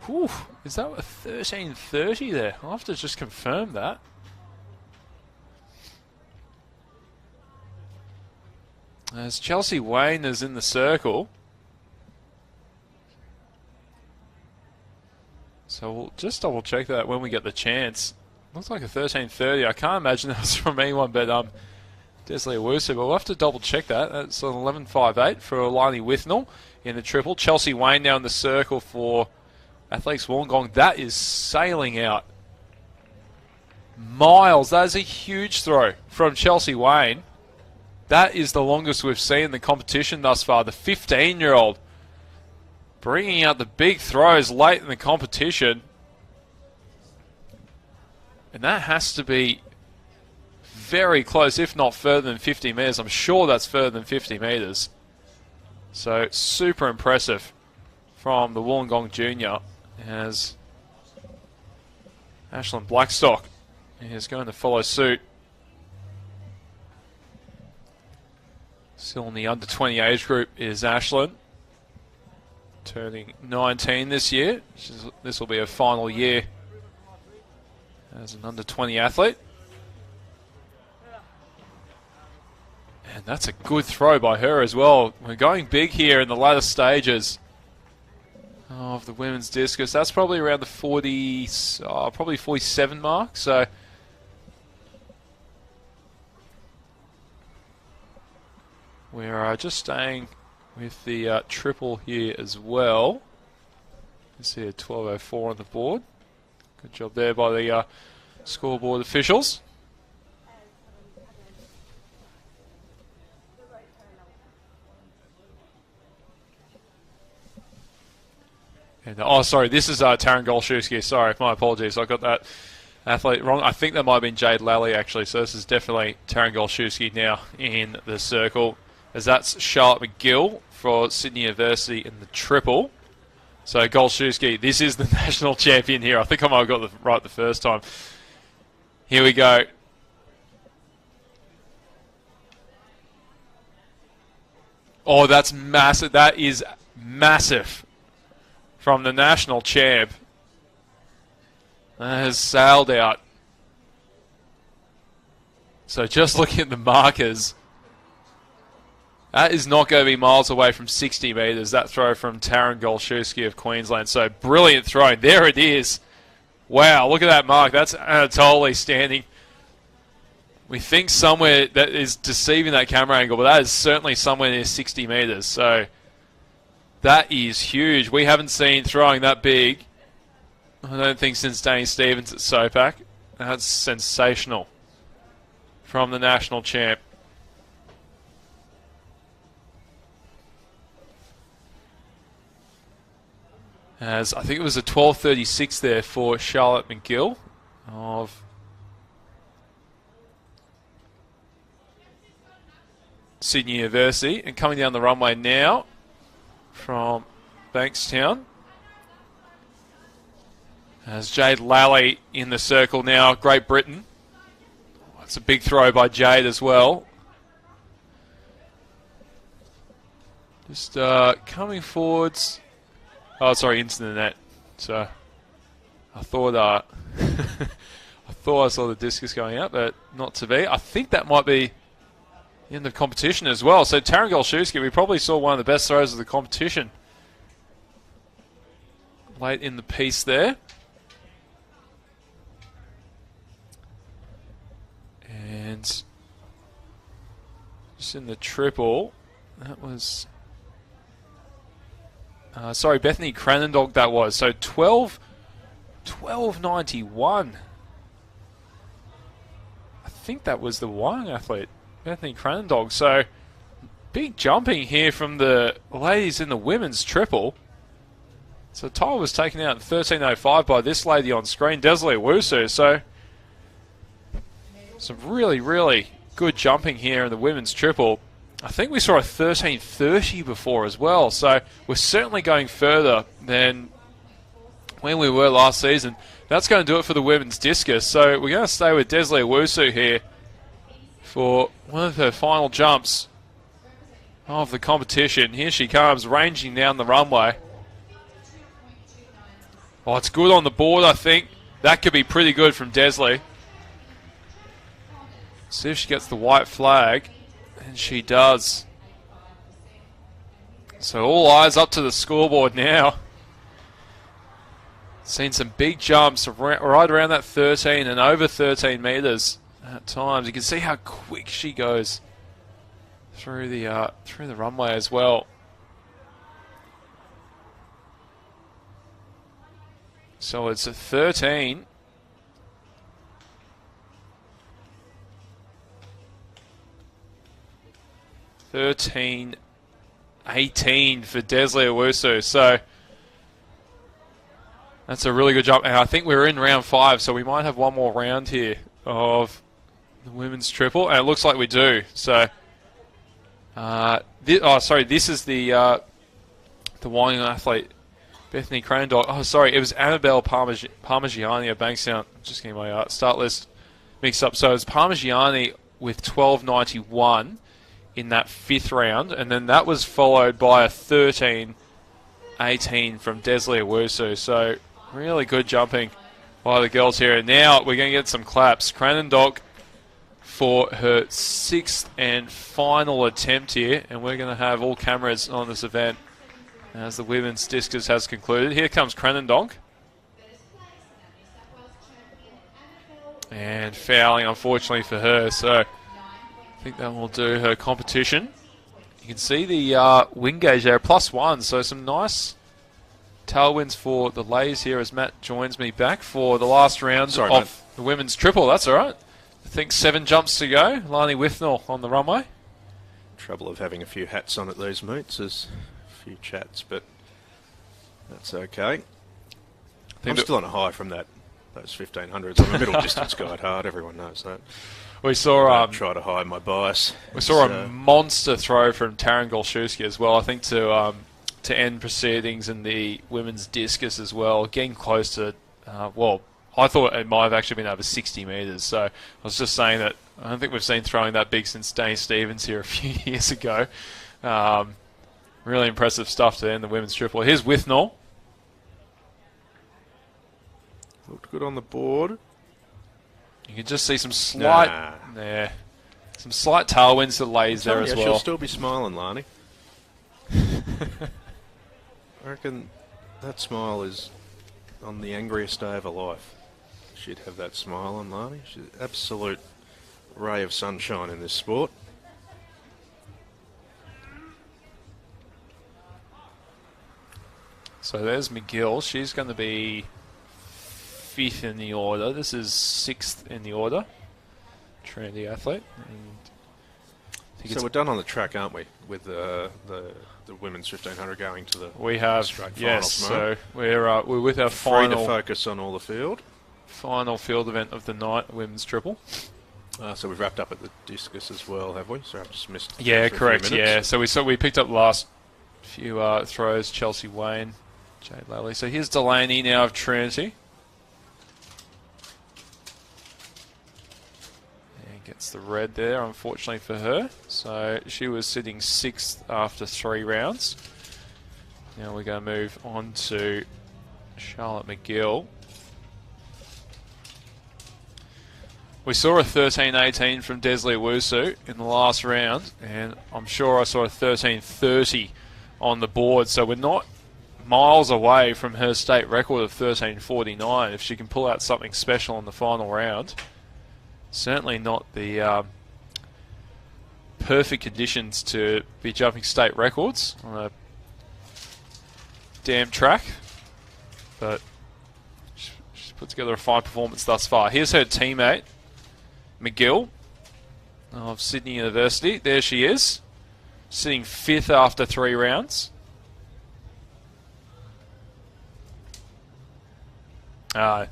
[SPEAKER 7] a 13.30 there? I'll have to just confirm that. As Chelsea Wayne is in the circle. So we'll just double check that when we get the chance. Looks like a 13.30. I can't imagine that was from anyone but Desley Owusu, but we'll have to double check that. That's an 11.58 for Lani Withnell in the triple. Chelsea Wayne now in the circle for Athletics Wollongong. That is sailing out miles. That is a huge throw from Chelsea Wayne. That is the longest we've seen in the competition thus far. The 15-year-old bringing out the big throws late in the competition. And that has to be very close, if not further than 50 metres. I'm sure that's further than 50 metres. So super impressive from the Wollongong junior, as Ashlyn Blackstock is going to follow suit. Still in the under-20 age group is Ashlyn, turning 19 this year. This will be her final year as an under-20 athlete. And that's a good throw by her as well. We're going big here in the latter stages of the women's discus. That's probably around the probably 47 mark. So we're just staying with the triple here as well. You see a 12.04 on the board. Good job there by the scoreboard officials. And, sorry, this is Taryn Golszewski. Sorry, my apologies. I got that athlete wrong. I think that might have been Jade Lally, actually. So this is definitely Taryn Golszewski now in the circle, as that's Charlotte McGill for Sydney University in the triple. So Golszewski, this is the national champion here. I think I might have got it right the first time. Here we go. Oh, that's massive. That is massive from the national champ. That has sailed out. So just looking at the markers, that is not going to be miles away from 60 metres, that throw from Taryn Golszewski of Queensland. So brilliant throw. There it is. Wow, look at that mark. That's Anatoly standing. We think somewhere that is deceiving that camera angle, but that is certainly somewhere near 60 metres. So that is huge. We haven't seen throwing that big, I don't think, since Danny Stevens at SOPAC. That's sensational from the national champ. As I think it was a 12.36 there for Charlotte McGill of Sydney University. And coming down the runway now from Bankstown, as Jade Lally in the circle now, Great Britain. That's a big throw by Jade as well. Just coming forwards. Oh, sorry, into the net. So I thought I thought I saw the discus going out, but not to be. I think that might be. end of competition as well. So Taryn Golshuski, we probably saw one of the best throws of the competition late in the piece there. And just in the triple, that was... sorry, Bethany Cranendog that was. So 12.91. I think that was the Wyong athlete, Bethany Cranendog. So big jumping here from the ladies in the women's triple. So Tyler was taken out at 13.05 by this lady on screen, Desley Wusu. So some really, really good jumping here in the women's triple. I think we saw a 13.30 before as well. So we're certainly going further than when we were last season. That's going to do it for the women's discus. So we're going to stay with Desley Wusu here for one of her final jumps of the competition. Here she comes, ranging down the runway. Oh, it's good on the board, I think. That could be pretty good from Desley. See if she gets the white flag. And she does. So all eyes up to the scoreboard now. Seen some big jumps right around that 13 and over 13 metres at times. You can see how quick she goes through the runway as well. So it's a 13. $13.18 for Desley Owusu. So that's a really good jump. And I think we're in round 5, so we might have one more round here of the women's triple. And it looks like we do. So, this is the Wyong athlete, Bethany Cranendog. Oh, sorry, it was Annabelle Parmigiani of Bankstown. Just getting my start list mixed up. So it's Parmigiani with 12.91 in that 5th round, and then that was followed by a 13.18 from Desley Owusu. So really good jumping by the girls here. And now we're going to get some claps. Cranendog for her 6th and final attempt here, and we're going to have all cameras on this event as the women's discus has concluded. Here comes Cranendog. And fouling, unfortunately for her, so I think that will do her competition. You can see the wind gauge there, +1, so some nice tailwinds for the ladies here as Matt joins me back for the last round of the women's triple. That's all right. I think 7 jumps to go. Lani Withnell on the runway.
[SPEAKER 6] Trouble of having a few hats on at these meets is a few chats, but that's okay. I'm still on a high from those 1500s. I'm a middle distance guy at heart. Everyone knows that.
[SPEAKER 7] We saw
[SPEAKER 6] try to hide my bias.
[SPEAKER 7] We saw a monster throw from Taryn Golshuski as well. I think to end proceedings in the women's discus as well, getting close to I thought it might have actually been over 60 metres. So I was just saying that I don't think we've seen throwing that big since Dane Stevens here a few years ago. Really impressive stuff to end the women's triple. Here's Withnell.
[SPEAKER 6] Looked good on the board.
[SPEAKER 7] You can just see some slight some slight tailwinds to the ladies there as well.
[SPEAKER 6] She'll still be smiling, Lani. I reckon that smile is on the angriest day of her life. She'd have that smile on, Lani. She's an absolute ray of sunshine in this sport.
[SPEAKER 7] So there's McGill. She's going to be 5th in the order. This is 6th in the order. Trinity athlete. And
[SPEAKER 6] so we're done on the track, aren't we? With the women's 1500 going to the
[SPEAKER 7] straight yes.
[SPEAKER 6] So
[SPEAKER 7] we're with our final.
[SPEAKER 6] Free to focus on all the field.
[SPEAKER 7] Final field event of the night, women's triple.
[SPEAKER 6] So we've wrapped up at the discus as well, have we? So I've just missed.
[SPEAKER 7] Yeah, correct. Yeah. So we picked up the last few throws. Chelsea Wayne, Jade Lally. So here's Delaney now of Trinity. Gets the red there, unfortunately for her. So she was sitting 6th after 3 rounds. Now we're going to move on to Charlotte McGill. We saw a 13-18 from Desley Wusu in the last round, and I'm sure I saw a 13-30 on the board, so we're not miles away from her state record of 13-49 if she can pull out something special in the final round. Certainly not the perfect conditions to be jumping state records on a damn track, but she's put together a fine performance thus far. Here's her teammate, McGill of Sydney University. There she is, sitting 5th after 3 rounds.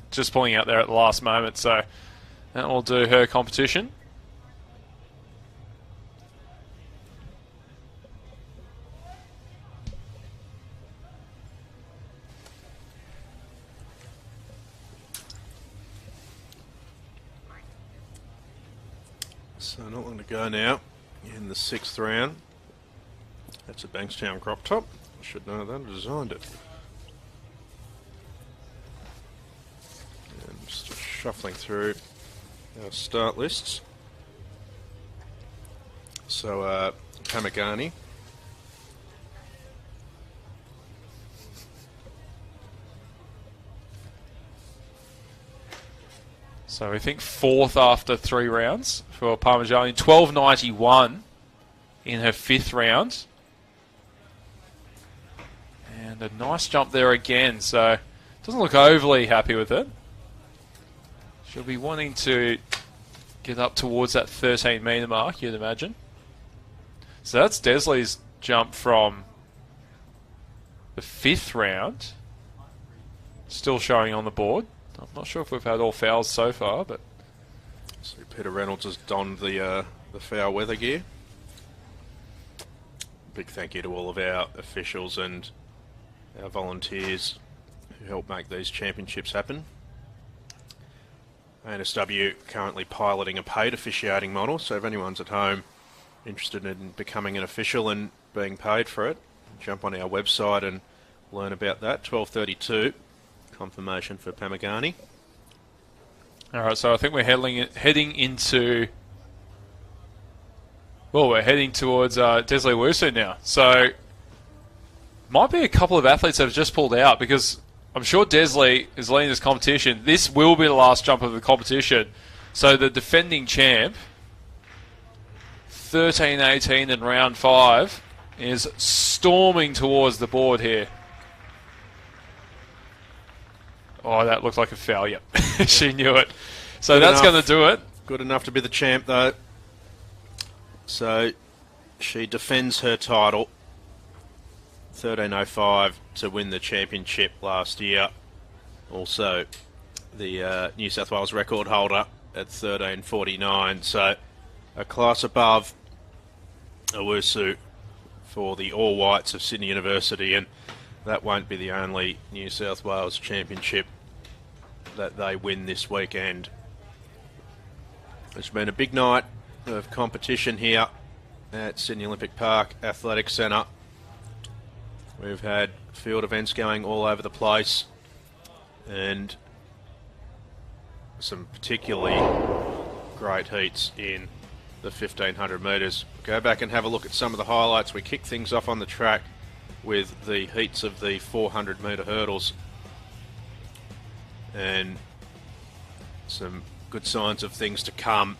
[SPEAKER 7] Just pulling out there at the last moment, so that will do her competition.
[SPEAKER 6] So not long to go now in the 6th round. That's a Bankstown crop top. I should know that. I designed it. And just shuffling through our start lists. So Pamagani.
[SPEAKER 7] So we think 4th after 3 rounds for Parmigiani. 12.91 in her 5th round. And a nice jump there again, so doesn't look overly happy with it. She'll be wanting to get up towards that 13 metre mark, you'd imagine. So that's Desley's jump from the 5th round. Still showing on the board. I'm not sure if we've had all fouls so far, but
[SPEAKER 6] so Peter Reynolds has donned the foul weather gear. Big thank you to all of our officials and our volunteers who help make these championships happen. NSW currently piloting a paid officiating model, so if anyone's at home interested in becoming an official and being paid for it, jump on our website and learn about that. 12:32. Confirmation for Pamagani.
[SPEAKER 7] Alright, so I think we're heading into... Well, we're heading towards Desley Wusu now. So, might be a couple of athletes that have just pulled out, because I'm sure Desley is leading this competition. This will be the last jump of the competition. So the defending champ, 13-18 in round 5, is storming towards the board here. Oh, that looked like a foul, yep. She knew it. So
[SPEAKER 6] Good
[SPEAKER 7] that's
[SPEAKER 6] enough.
[SPEAKER 7] going to do it.
[SPEAKER 6] Good enough to be the champ, though. So she defends her title. 13.05 to win the championship last year. Also, the New South Wales record holder at 13.49. So a class above Owusu for the All Whites of Sydney University, and that won't be the only New South Wales championship that they win this weekend. It's been a big night of competition here at Sydney Olympic Park Athletic Centre. We've had field events going all over the place and some particularly great heats in the 1500 metres. Go back and have a look at some of the highlights. We kick things off on the track with the heats of the 400 metre hurdles and some good signs of things to come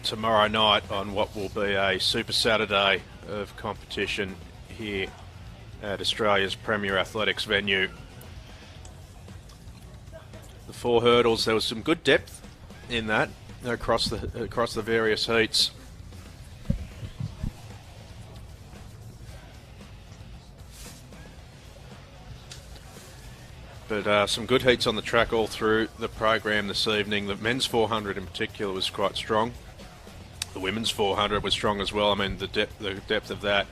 [SPEAKER 6] tomorrow night on what will be a Super Saturday of competition here at Australia's premier athletics venue. The 4 hurdles, there was some good depth in that across the various heats. But some good heats on the track all through the program this evening. The men's 400 in particular was quite strong. The women's 400 was strong as well. I mean, the depth of that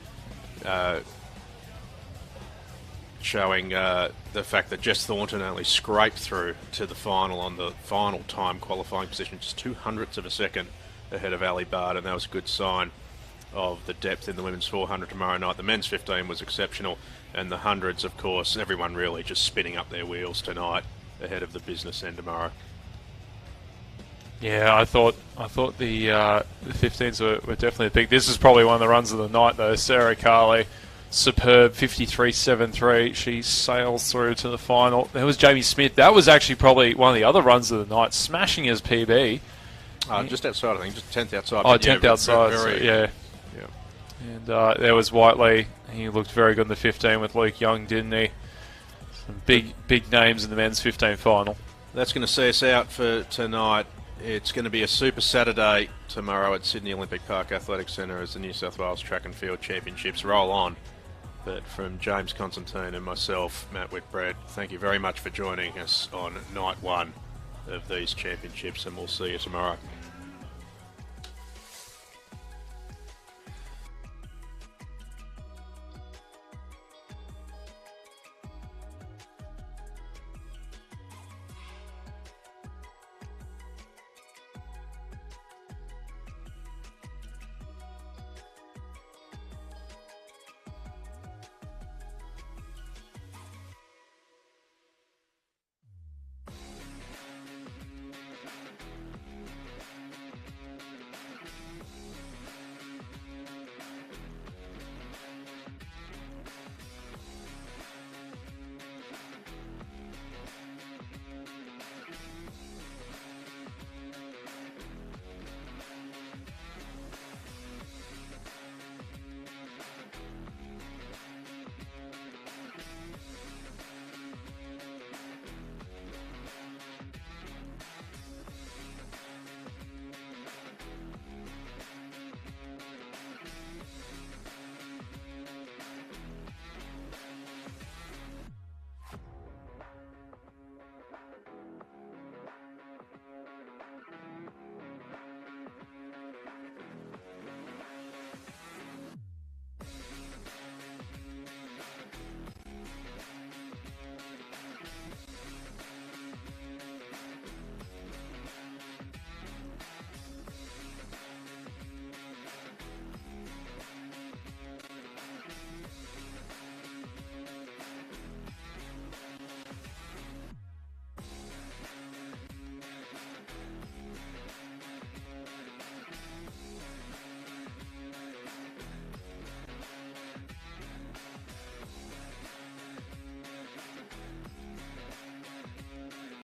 [SPEAKER 6] showing the fact that Jess Thornton only scraped through to the final on the final time qualifying position, just 0.02 of a second ahead of Ali Bard, and that was a good sign of the depth in the women's 400 tomorrow night. The men's 15 was exceptional, and the hundreds, of course, everyone really just spinning up their wheels tonight ahead of the business end tomorrow.
[SPEAKER 7] Yeah, I thought the 15s were definitely big. This is probably one of the runs of the night, though. Sarah Carley, superb 53.73. She sails through to the final. There was Jamie Smith. That was actually probably one of the other runs of the night, smashing his PB.
[SPEAKER 6] Just outside, I think, just 10th outside.
[SPEAKER 7] Oh, 10th outside,
[SPEAKER 6] very,
[SPEAKER 7] so, yeah. And there was Whiteley. He looked very good in the 15 with Luke Young, didn't he? Some big names in the men's 15 final.
[SPEAKER 6] That's going to see us out for tonight. It's going to be a super Saturday tomorrow at Sydney Olympic Park Athletic Centre as the New South Wales Track and Field Championships roll on. But from James Constantine and myself, Matt Whitbread, thank you very much for joining us on night one of these championships, and we'll see you tomorrow.